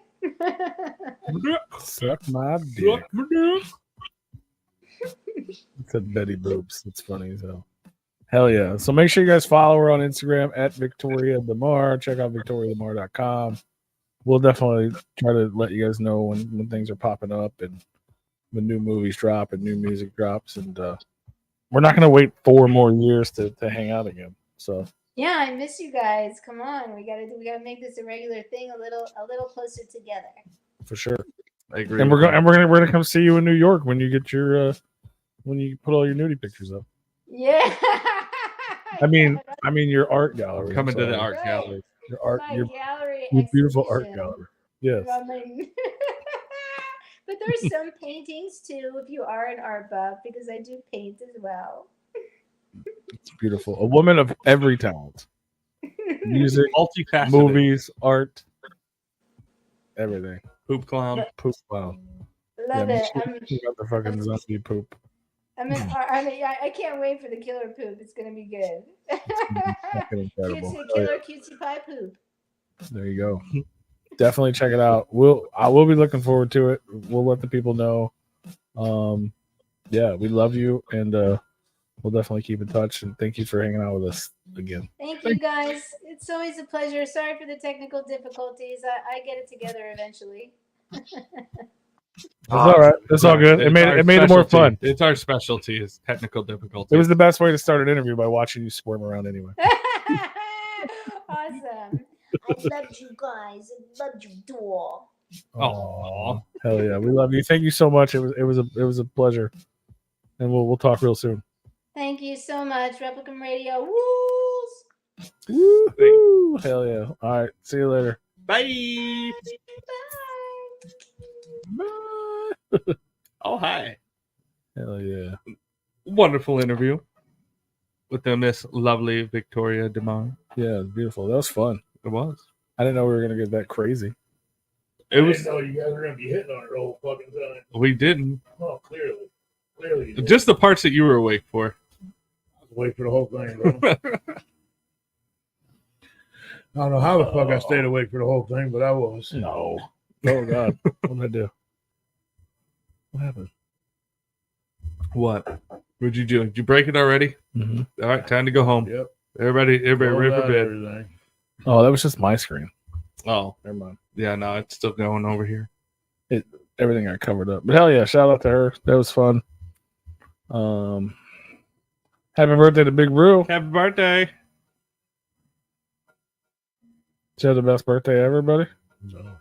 Suck my dick. It said Betty Boops. It's funny as hell. Hell yeah. So make sure you guys follow her on Instagram at Victoria DeMare. Check out victoriademare.com. We'll definitely try to let you guys know when things are popping up and when new movies drop and new music drops. And we're not going to wait 4 more years to hang out again. So yeah, I miss you guys. Come on, we gotta make this a regular thing, a little closer together. For sure, I agree. And we're gonna come see you in New York when you get your when you put all your nudie pictures up. Yeah. I mean your art gallery. Coming to the art gallery. Your art, my gallery. Your beautiful art gallery. Yes. But there's some paintings too, if you are an art buff, because I do paint as well. It's beautiful. A woman of every talent. Music, multifaceted, movies, art, everything. Poop clown. Poop clown. Love it. You got the fucking zombie poop. I can't wait for the killer poop. It's gonna be good. Killer cutesy pie poop. There you go. Definitely check it out. I will be looking forward to it. We'll let the people know. Yeah, we love you, and we'll definitely keep in touch. And thank you for hanging out with us again. Thank you, guys. It's always a pleasure. Sorry for the technical difficulties. I get it together eventually. It's all right. It's all good. It made it more fun. It's our specialty is technical difficulty. It was the best way to start an interview by watching you squirm around anyway. Awesome. I loved you guys. I loved you, doll. Oh, hell yeah, we love you. Thank you so much. It was a pleasure, and we'll talk real soon. Thank you so much, Replicon Radio. Rules. Woo-hoo. Hell yeah! All right, see you later. Bye. Bye. Oh hi. Hell yeah! Wonderful interview with the Miss Lovely Victoria DeMare. Yeah, it was beautiful. That was fun. It was. I didn't know we were gonna get that crazy. I didn't know you guys were gonna be hitting on it the whole fucking time. We didn't. Oh, clearly you did. Just the parts that you were awake for. I was awake for the whole thing, bro. I don't know how the fuck I stayed awake for the whole thing, but I was. No. Oh God, what did I do? What happened? What? What'd you do? Did you break it already? Mm-hmm. All right, time to go home. Yep. Everybody ready for bed. Everything. Oh, that was just my screen. Oh, never mind. Yeah, no, it's still going over here. Everything got covered up. But hell yeah, shout out to her. That was fun. Happy birthday to Big Roo. Happy birthday. She had the best birthday ever, buddy? No.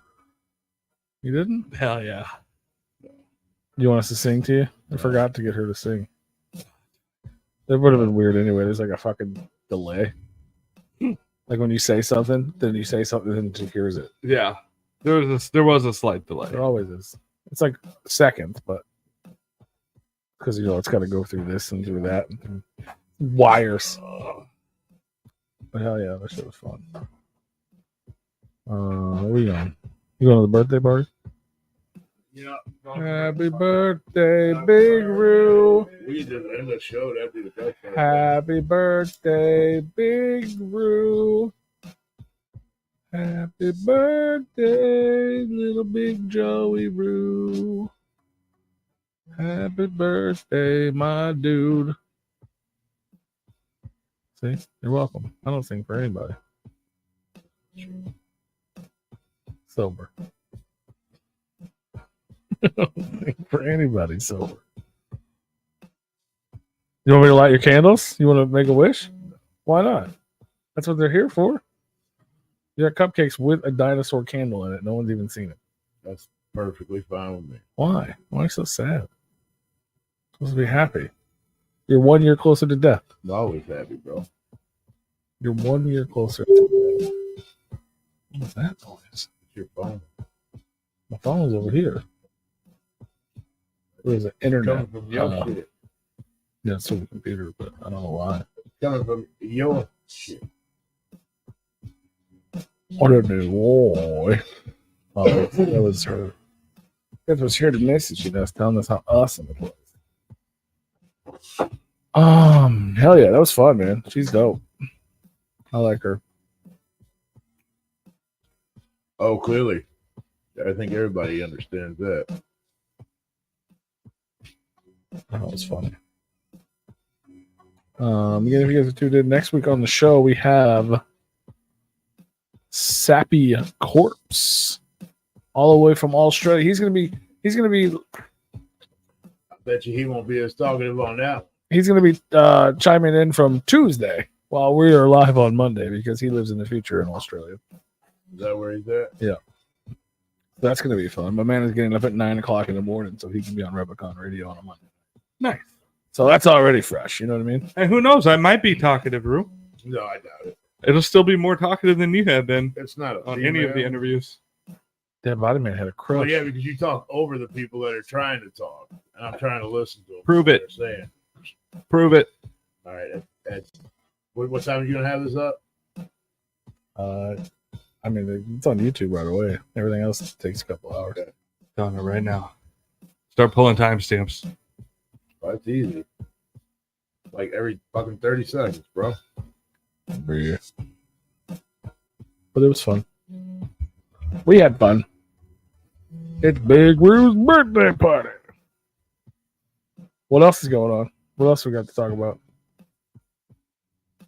You didn't? Hell yeah. You want us to sing to you? I forgot to get her to sing. That would have been weird anyway. There's like a fucking delay. Like when you say something, then she hears it. Yeah. There was a slight delay. There always is. It's like seconds, but because it's got to go through this and through that and wires. But hell yeah, that shit was fun. Where are you going? You going to the birthday party? Yeah. Happy birthday, Big Roo. We just end the show. That'd be the best part. Happy birthday, Big Roo. Happy birthday, little Big Joey Roo. Happy birthday, my dude. See, you're welcome. I don't sing for anybody. Sober. For anybody sober. You want me to light your candles? You want to make a wish? Why not? That's what they're here for. You got cupcakes with a dinosaur candle in it. No one's even seen it. That's perfectly fine with me. Why? Why are you so sad? Supposed to be happy. You're 1 year closer to death. I'm always happy, bro. You're 1 year closer to death. What's that noise? It's your phone. My phone's over here. There's an internet. Coming from your shit. Yeah, it's on the computer, but I don't know why. Coming from your shit. What a new boy. Oh, that was her. That was here to message us, telling us how awesome it was. Hell yeah, that was fun, man. She's dope. I like her. Oh, clearly. I think everybody understands that. That was funny. Again, if you guys are tuned in, next week on the show we have Sappy Corpse, all the way from Australia. He's gonna be. I bet you he won't be as talkative on that. He's gonna be chiming in from Tuesday while we are live on Monday because he lives in the future in Australia. Is that where he's at? Yeah. That's going to be fun. My man is getting up at 9 o'clock in the morning so he can be on Replicon Radio on a Monday. Nice. So that's already fresh. You know what I mean? And who knows? I might be talkative, Rue. No, I doubt it. It'll still be more talkative than you have been It's not on any of the interviews. That body man had a crush. Well, yeah, because you talk over the people that are trying to talk, and I'm trying to listen to them. Prove it. They're saying. Prove it. All right. What time are you gonna have this up? I mean, it's on YouTube right away. Everything else takes a couple hours. Okay. Doing it right now. Start pulling timestamps. Oh, it's easy. Like every fucking 30 seconds, bro. Yeah. But it was fun. We had fun. It's Big Rue's birthday party. What else is going on? What else we got to talk about?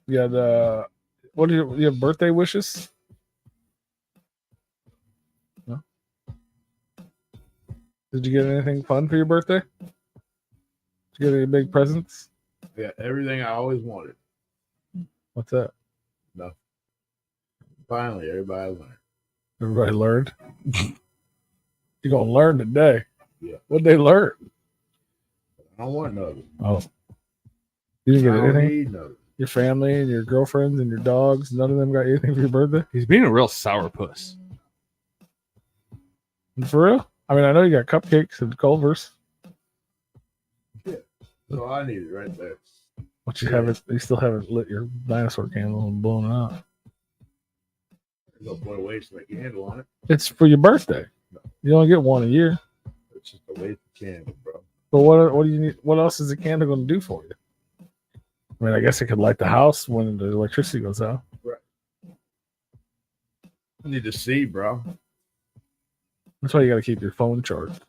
You had what do you have birthday wishes? No. Did you get anything fun for your birthday? Did you get any big presents? Yeah, everything I always wanted. What's that? No. Finally, everybody learned. Everybody learned. You're gonna learn today. Yeah. What'd they learn? I don't want nothing. Oh. You didn't get I don't anything? need nothing. Your family and your girlfriends and your dogs, none of them got anything for your birthday? He's being a real sourpuss. For real? I mean, I know you got cupcakes and Culvers. So I need it right there. But you haven't. You still haven't lit your dinosaur candle and blown it out. There's no point wasting a candle on it. It's for your birthday. You only get one a year. It's just a waste of candle, bro. But what do you need? What else is the candle going to do for you? I mean, I guess it could light the house when the electricity goes out. Right. I need to see, bro. That's why you got to keep your phone charged.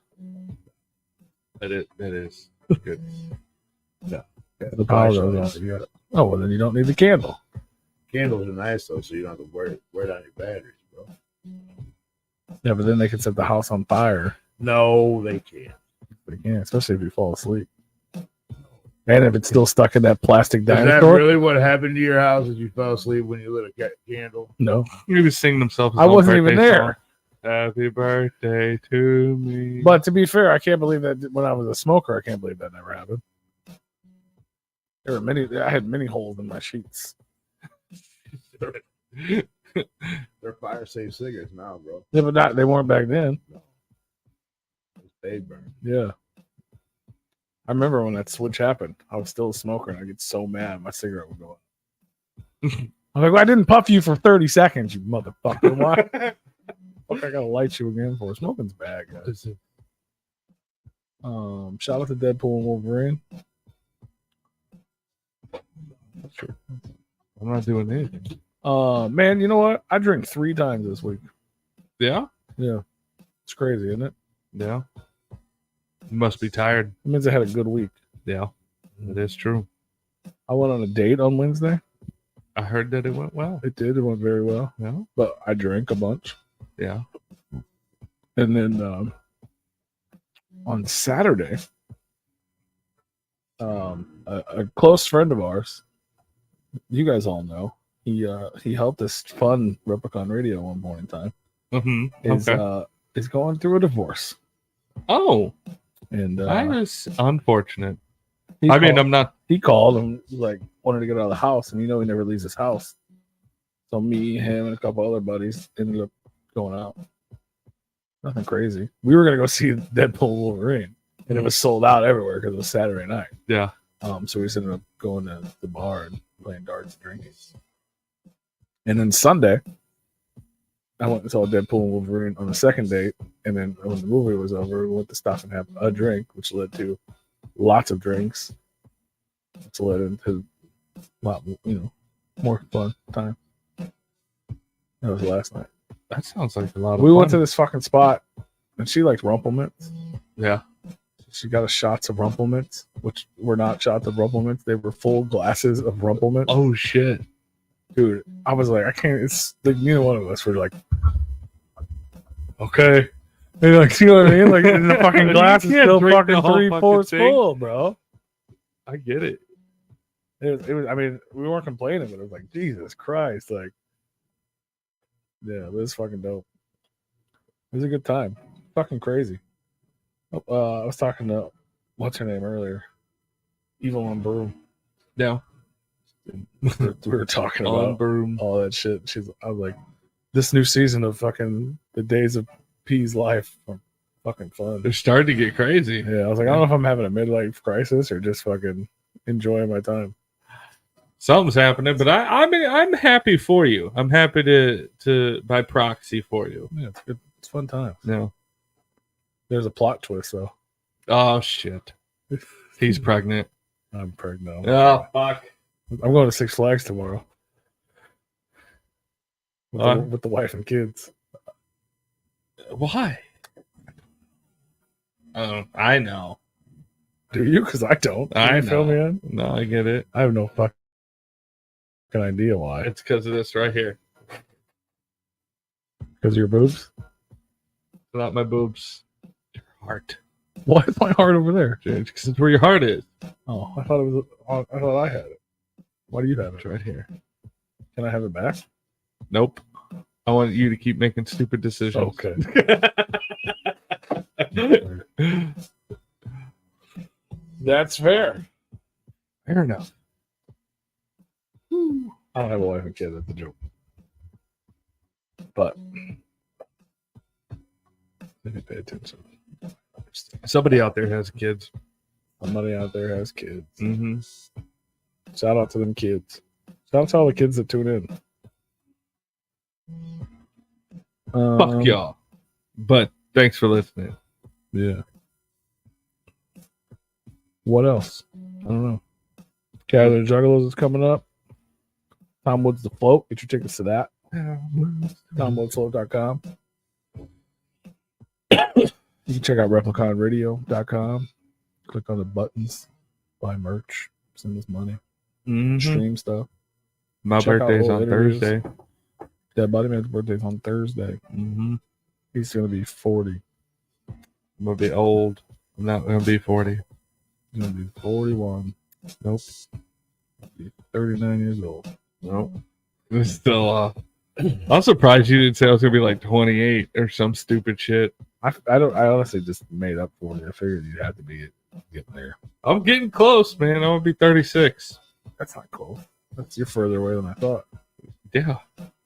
That is good. No. The power goes on. Oh, well, then you don't need the candle. Candles are nice, though, so you don't have to wear down your batteries, bro. Yeah, but then they can set the house on fire. No, they can't. They can, especially if you fall asleep. And if it's still stuck in that plastic Is that dinosaur. really what happened to your house? Is you fell asleep when you lit a candle? No. He was singing himself. I wasn't even there. Happy birthday to me. But to be fair, I can't believe that when I was a smoker, I can't believe that never happened. There were many. I had many holes in my sheets. They're fire safe cigarettes now, bro. Yeah, but they weren't back then. They burn. Yeah. I remember when that switch happened. I was still a smoker, and I get so mad my cigarette would go out. I'm like, well, I didn't puff you for 30 seconds, you motherfucker. Why? Fuck, I gotta light you again for smoking's bad, guys. Shout out to Deadpool and Wolverine. That's true. I'm not doing anything. Man, you know what? I drink 3 times this week. Yeah? Yeah. It's crazy, isn't it? Yeah. You must be tired. It means I had a good week. Yeah. It is true. I went on a date on Wednesday. I heard that it went well. It did. It went very well. Yeah. But I drank a bunch. Yeah. And then on Saturday, a close friend of ours, you guys all know, he helped us fund Replicon Radio one point in time. Okay. Is going through a divorce. Oh, and that is unfortunate. He I'm not. He called and like wanted to get out of the house, and he never leaves his house. So me, him, and a couple other buddies ended up going out. Nothing crazy. We were gonna go see Deadpool Wolverine, and it was sold out everywhere because it was Saturday night. Yeah. So we just ended up going to the bar and playing darts and drinking. And then Sunday, I went and saw Deadpool and Wolverine on the second date, and then when the movie was over, we went to stop and have a drink, which led to lots of drinks. Which led into a lot, more fun time. That was last night. That sounds like a lot of We fun. went to this fucking spot, and she liked Rumple Mints. Yeah. She got us shots of Rumple Mints, which were not shots of Rumple Mints. They were full glasses of Rumple Mints. Oh, shit. Dude, I was like, I can't. It's like neither one of us were like, okay. And like, you know what I mean? Like, the fucking glass is still fucking 3/4 full, bro. I get it. It was. I mean, we weren't complaining, but it was like, Jesus Christ, like, yeah, it was fucking dope. It was a good time. Fucking crazy. I was talking to what's her name earlier, Evil on Broom. Yeah. We were talking On about Broom. all that shit. I was like, this new season of fucking The Days of P's life are fucking fun. They're starting to get crazy. Yeah, I was like, I don't know if I'm having a midlife crisis or just fucking enjoying my time. Something's happening, but I'm happy for you. I'm happy to by proxy for you. Yeah, it's good. It's a fun time. No. There's a plot twist though. Oh shit. He's pregnant. I'm pregnant. Oh fuck. I'm going to Six Flags tomorrow. With the wife and kids. Why? I know. Do you? Because I don't. I You fill know. me in? No, I get it. I have no fucking idea why. It's because of this right here. Because of your boobs? Not my boobs. Your heart. Why is my heart over there? Because it's where your heart is. Oh, I thought it was. I thought I had it. Why do you have It's it? right here. Can I have it back? Nope. I want you to keep making stupid decisions. Okay. That's fair. Fair enough. I don't have a wife and kid. That's a joke. But if you pay attention, Somebody out there has kids. somebody out there has kids. Mm-hmm. Shout out to them kids. Shout out to all the kids that tune in. Fuck y'all. But thanks for listening. Yeah. What else? I don't know. Casual Juggalos is coming up. Tom Woods The Float. Get your tickets to that. TomWoodsFloat.com. You can check out RepliconRadio.com. Click on the buttons. Buy merch. Send us money. Stream stuff. My Check out birthday's old on interviews. Thursday. Dead Body Man's birthday's on Thursday. Mm-hmm. He's going to be 40. I'm going to be old. I'm not going to be 40. He's going to be 41. Nope. He'll be 39 years old. Nope. It's still I'm surprised you didn't say I was going to be like 28 or some stupid shit. I honestly just made up for it. I figured you'd have to be getting there. I'm getting close, man. I'm going to be 36. That's not close. You're further away than I thought. Yeah.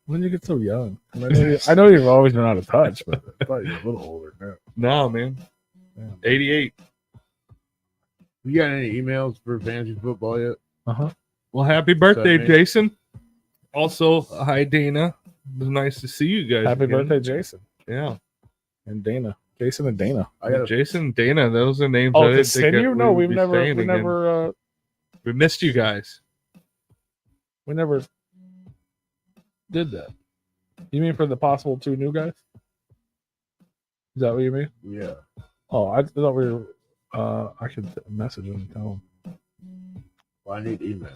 When did you get so young? I know you've always been out of touch, but I thought you were a little older now. No, man. Yeah. 88. You got any emails for fantasy football yet? Uh-huh. Well, happy birthday, man? Jason. Also, hi, Dana. It was nice to see you guys. Happy again. birthday, Jason. Yeah. And Dana. Jason and Dana. Jason and Dana, those are names Oh, I didn't think continue? No, we'd we be saying again. never We missed you guys. did that. You mean for the possible 2 new guys? Is that what you mean? Yeah. Oh, I thought we were. I could message him and tell him. Well, I need email,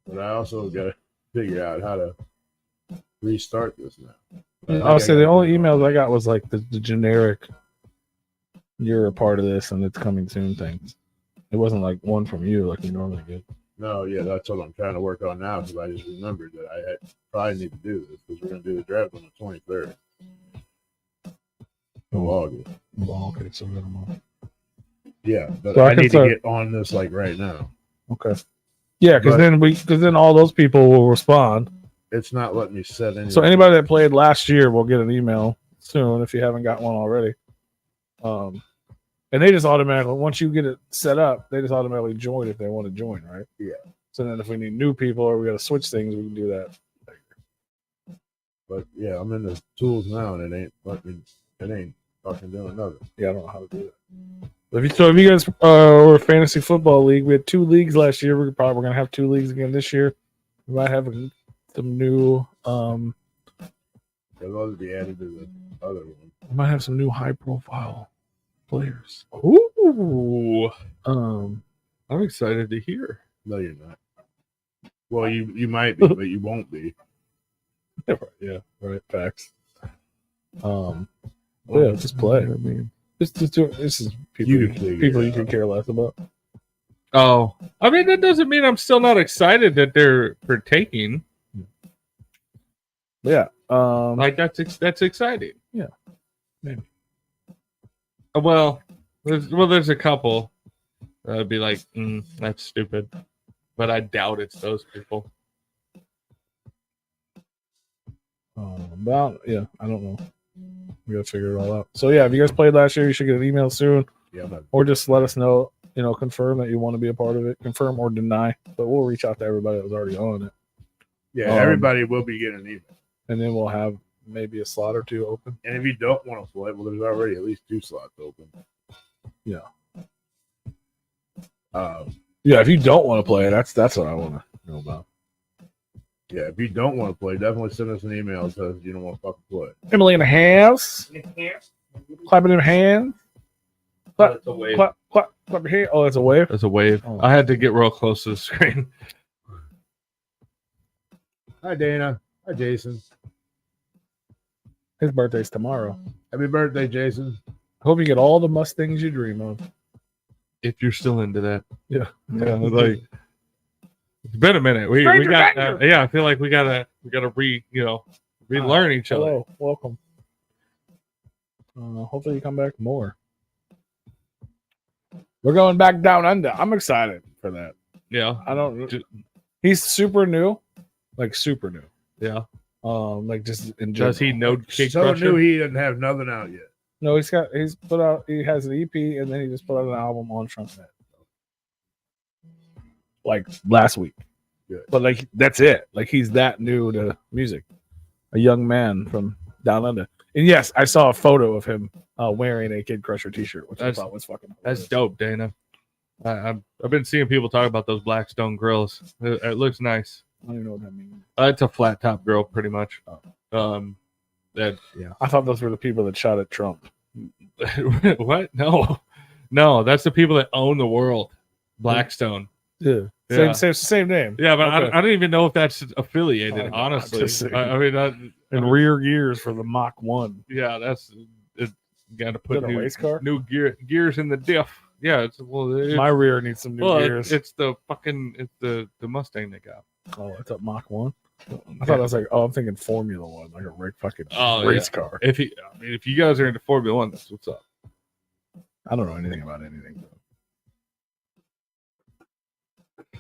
but I also got to figure out how to restart this now. Obviously, the only emails I got was like the generic you're a part of this and it's coming soon things. It wasn't like one from you like you normally get. No, yeah, that's what I'm trying to work on now because I just remembered that probably need to do this because we're going to do the draft on the 23rd of August. Well, okay, so Yeah, but So I I can need start- to get on this like right now. okay. Yeah, because then all those people will respond. It's not letting me set any. So anybody that played last year will get an email soon if you haven't got one already. And they just automatically, once you get it set up, they just automatically join if they want to join, right? Yeah. So then if we need new people or we got to switch things, we can do that. But yeah, I'm in the tools now and it ain't fucking doing nothing. Yeah, I don't know how to do that. If you guys were a fantasy football league, we had 2 leagues last year. We're going to have 2 leagues again this year. We might have some new. They'll all be added to the other one. We might have some new high profile players. Ooh. I'm excited to hear. No, you're not. Well, you might be, but you won't be. Yeah, right. Facts. Yeah, just play. I mean, this is people you can care less about. Oh, I mean that doesn't mean I'm still not excited that they're partaking. Yeah, like that's exciting. Yeah, maybe. Well, there's a couple that'd be like, that's stupid, but I doubt it's those people. About I don't know. We gotta figure it all out. So yeah, if you guys played last year, you should get an email soon. Yeah, or just let us know. Confirm that you want to be a part of it. Confirm or deny. But we'll reach out to everybody that was already on it. Yeah, everybody will be getting an email, and then we'll have maybe a slot or 2 open. And if you don't want to play, well, there's already at least 2 slots open. Yeah. Yeah, if you don't want to play, that's what I want to know about. Yeah, if you don't want to play, definitely send us an email that says you don't want to fucking play. Emily in the house. Clapping in hands. Clap, that's a wave. Clap your hand. Oh, that's a wave? That's a wave. Oh. I had to get real close to the screen. Hi, Dana. Hi, Jason. His birthday's tomorrow. Happy birthday, Jason. Hope you get all the Mustangs you dream of. If you're still into that. Yeah. Yeah, like it's been a minute. We got I feel like we gotta relearn each other. Hello, welcome. Hopefully you come back more. We're going back down under. I'm excited for that. Yeah. He's super new. Like super new. Yeah. Like just in Does he know Kick So Crusher? new he doesn't have nothing out yet. No, he has an EP and then he just put out an album on Trumpet. Like last week. Good. But like that's it. Like he's that new to music. A young man from down under. And yes, I saw a photo of him wearing a Kid Crusher t-shirt, which I thought was fucking hilarious. That's dope, Dana. I've been seeing people talk about those Blackstone grills. It looks nice. I don't even know what that means. It's a flat top grill, pretty much. Yeah. I thought those were the people that shot at Trump. What? No, that's the people that own the world. Blackstone. Yeah. Same name. Yeah, but Okay. I don't even know if that's affiliated. Oh, honestly, I'm just saying. I mean, And rear gears for the Mach 1. yeah, got to put Is it a race car? new gears in the diff. Yeah, My rear needs some new gears. It's the Mustang they got. Oh, it's a Mach 1? I thought I was like, I'm thinking Formula 1, like a fucking race car. If you guys are into Formula 1, that's what's up. I don't know anything about anything.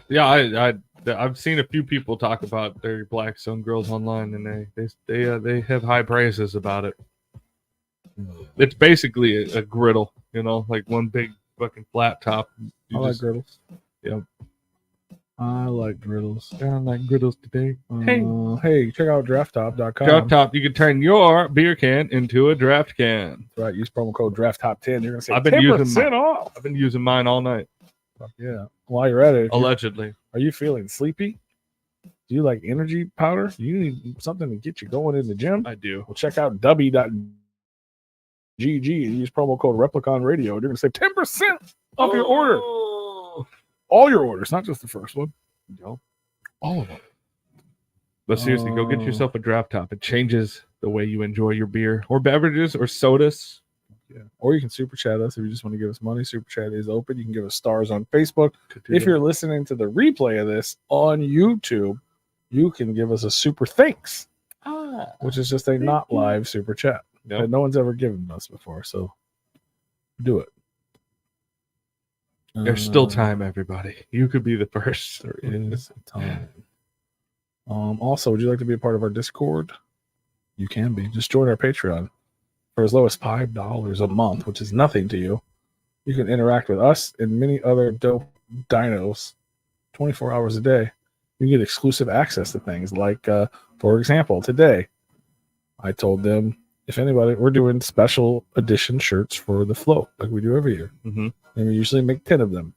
Yeah, I've seen a few people talk about their Blackstone grills online, and they have high praises about it. It's basically a griddle, like one big fucking flat top. Like griddles. Yeah. I like griddles. I like griddles today. Hey, check out drafttop.com. Draft Top, you can turn your beer can into a draft can. That's right. Use promo code DRAFTTOP10. You're going to say I've been 10% off. I've been using mine all night. Yeah. While you're at it, Allegedly. are you feeling sleepy? Do you like energy powder? Do you need something to get you going in the gym? I do. Well, check out w.gg and use promo code Replicon Radio. You're going to save 10% off your order. All your orders, not just the first one. No. All of them. But seriously, go get yourself a Draft Top. It changes the way you enjoy your beer or beverages or sodas. Yeah. Or you can super chat us if you just want to give us money. Super chat is open. You can give us stars on Facebook. If you're listening to the replay of this on YouTube, you can give us a super thanks, which is just a not live super chat that no one's ever given us before. So do it. There's still time, everybody. You could be the first. There is time. Also, would you like to be a part of our Discord? You can be. Just join our Patreon for as low as $5 a month, which is nothing to you. You can interact with us and many other dope dinos 24 hours a day. You get exclusive access to things like, for example, today, I told them, if anybody, we're doing special edition shirts for the float, like we do every year. Mm-hmm. And we usually make 10 of them,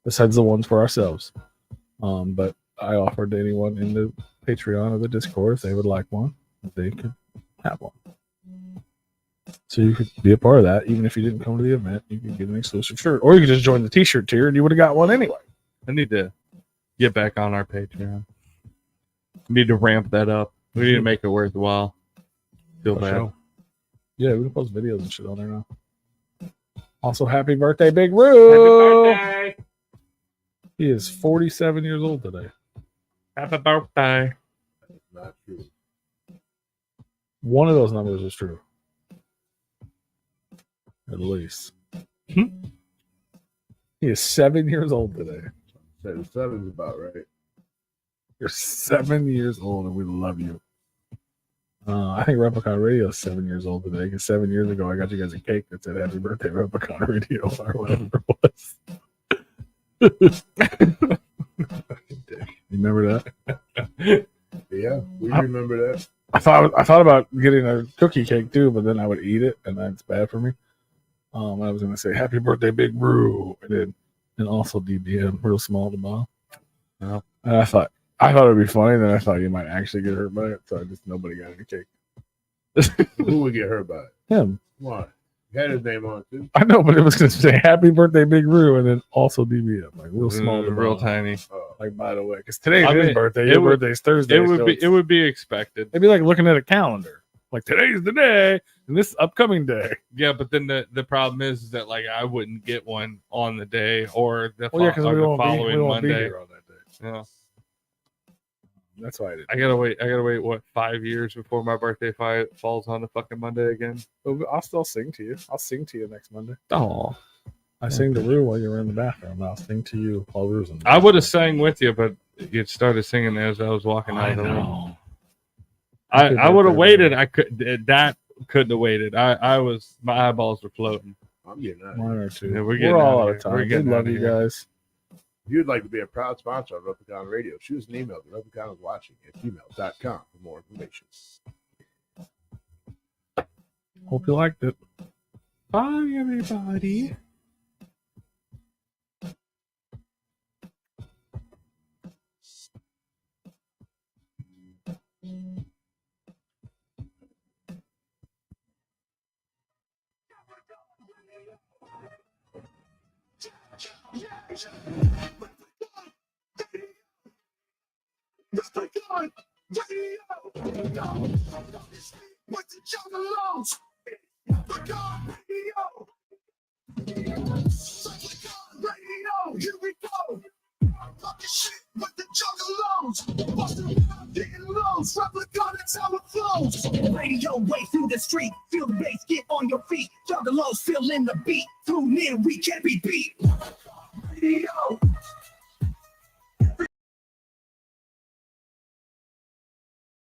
besides the ones for ourselves. But I offered to anyone in the Patreon or the Discord, if they would like one, they could have one. So you could be a part of that. Even if you didn't come to the event, you could get an exclusive shirt. Or you could just join the t-shirt tier and you would have got one anyway. I need to get back on our Patreon. We need to ramp that up. We need to make it worthwhile. Feel bad. Sure. Yeah, we can post videos and shit on there now. Also, happy birthday, Big Roo! Happy birthday! He is 47 years old today. Happy birthday. That's not true. One of those numbers is true. At least. He is 7 years old today. 7 is about right. You're 7 years old and we love you. I think Replicon Radio is 7 years old today because 7 years ago I got you guys a cake that said Happy Birthday Replicon Radio or whatever it was. You remember that? Yeah, we remember that. I thought about getting a cookie cake too, but then I would eat it and that's bad for me. I was gonna say Happy Birthday Big Brew and also DBM real small to bottom. Yeah. And I thought it would be funny, then I thought you might actually get hurt by it, so nobody got any cake. Who would get hurt by it? Him. Why? He had his name on it too. I know, but it was going to say Happy Birthday Big Roo and then also DBM, like real small, real tiny. Like by the way, because today's his birthday, your birthday's Thursday. It would be expected. It'd be like looking at a calendar, like today's the day and this upcoming day. Yeah, but then the problem is that like I wouldn't get one on the day or the, because we won't following be Monday. Here on that day. Yeah. That's why I did. I gotta wait. What 5 years before my birthday falls on the fucking Monday again? But I'll still sing to you. I'll sing to you next Monday. Oh, I sing to Rue while you were in the bathroom. I'll sing to you while Rue's in the I would have sang with you, but you started singing as I was walking out of the room. I would have waited. That couldn't have waited. My eyeballs were floating. I'm getting out. One or two. Yeah, we're all out of time. We love you guys. If you'd like to be a proud sponsor of Replicon Radio, shoot us an email to repliconiswatching@gmail.com for more information. Hope you liked it. Bye, everybody. Replicon Radio. With the jungle loans. Replicon Radio. Replicon Radio. Here we go. Talking shit with the jungle loans. Busting around getting loans. Replicon, that's how it flows. Radio way through the street. Feel the bass, get on your feet. Juggalos, feel in the beat. Through near, we can't be beat. Radio.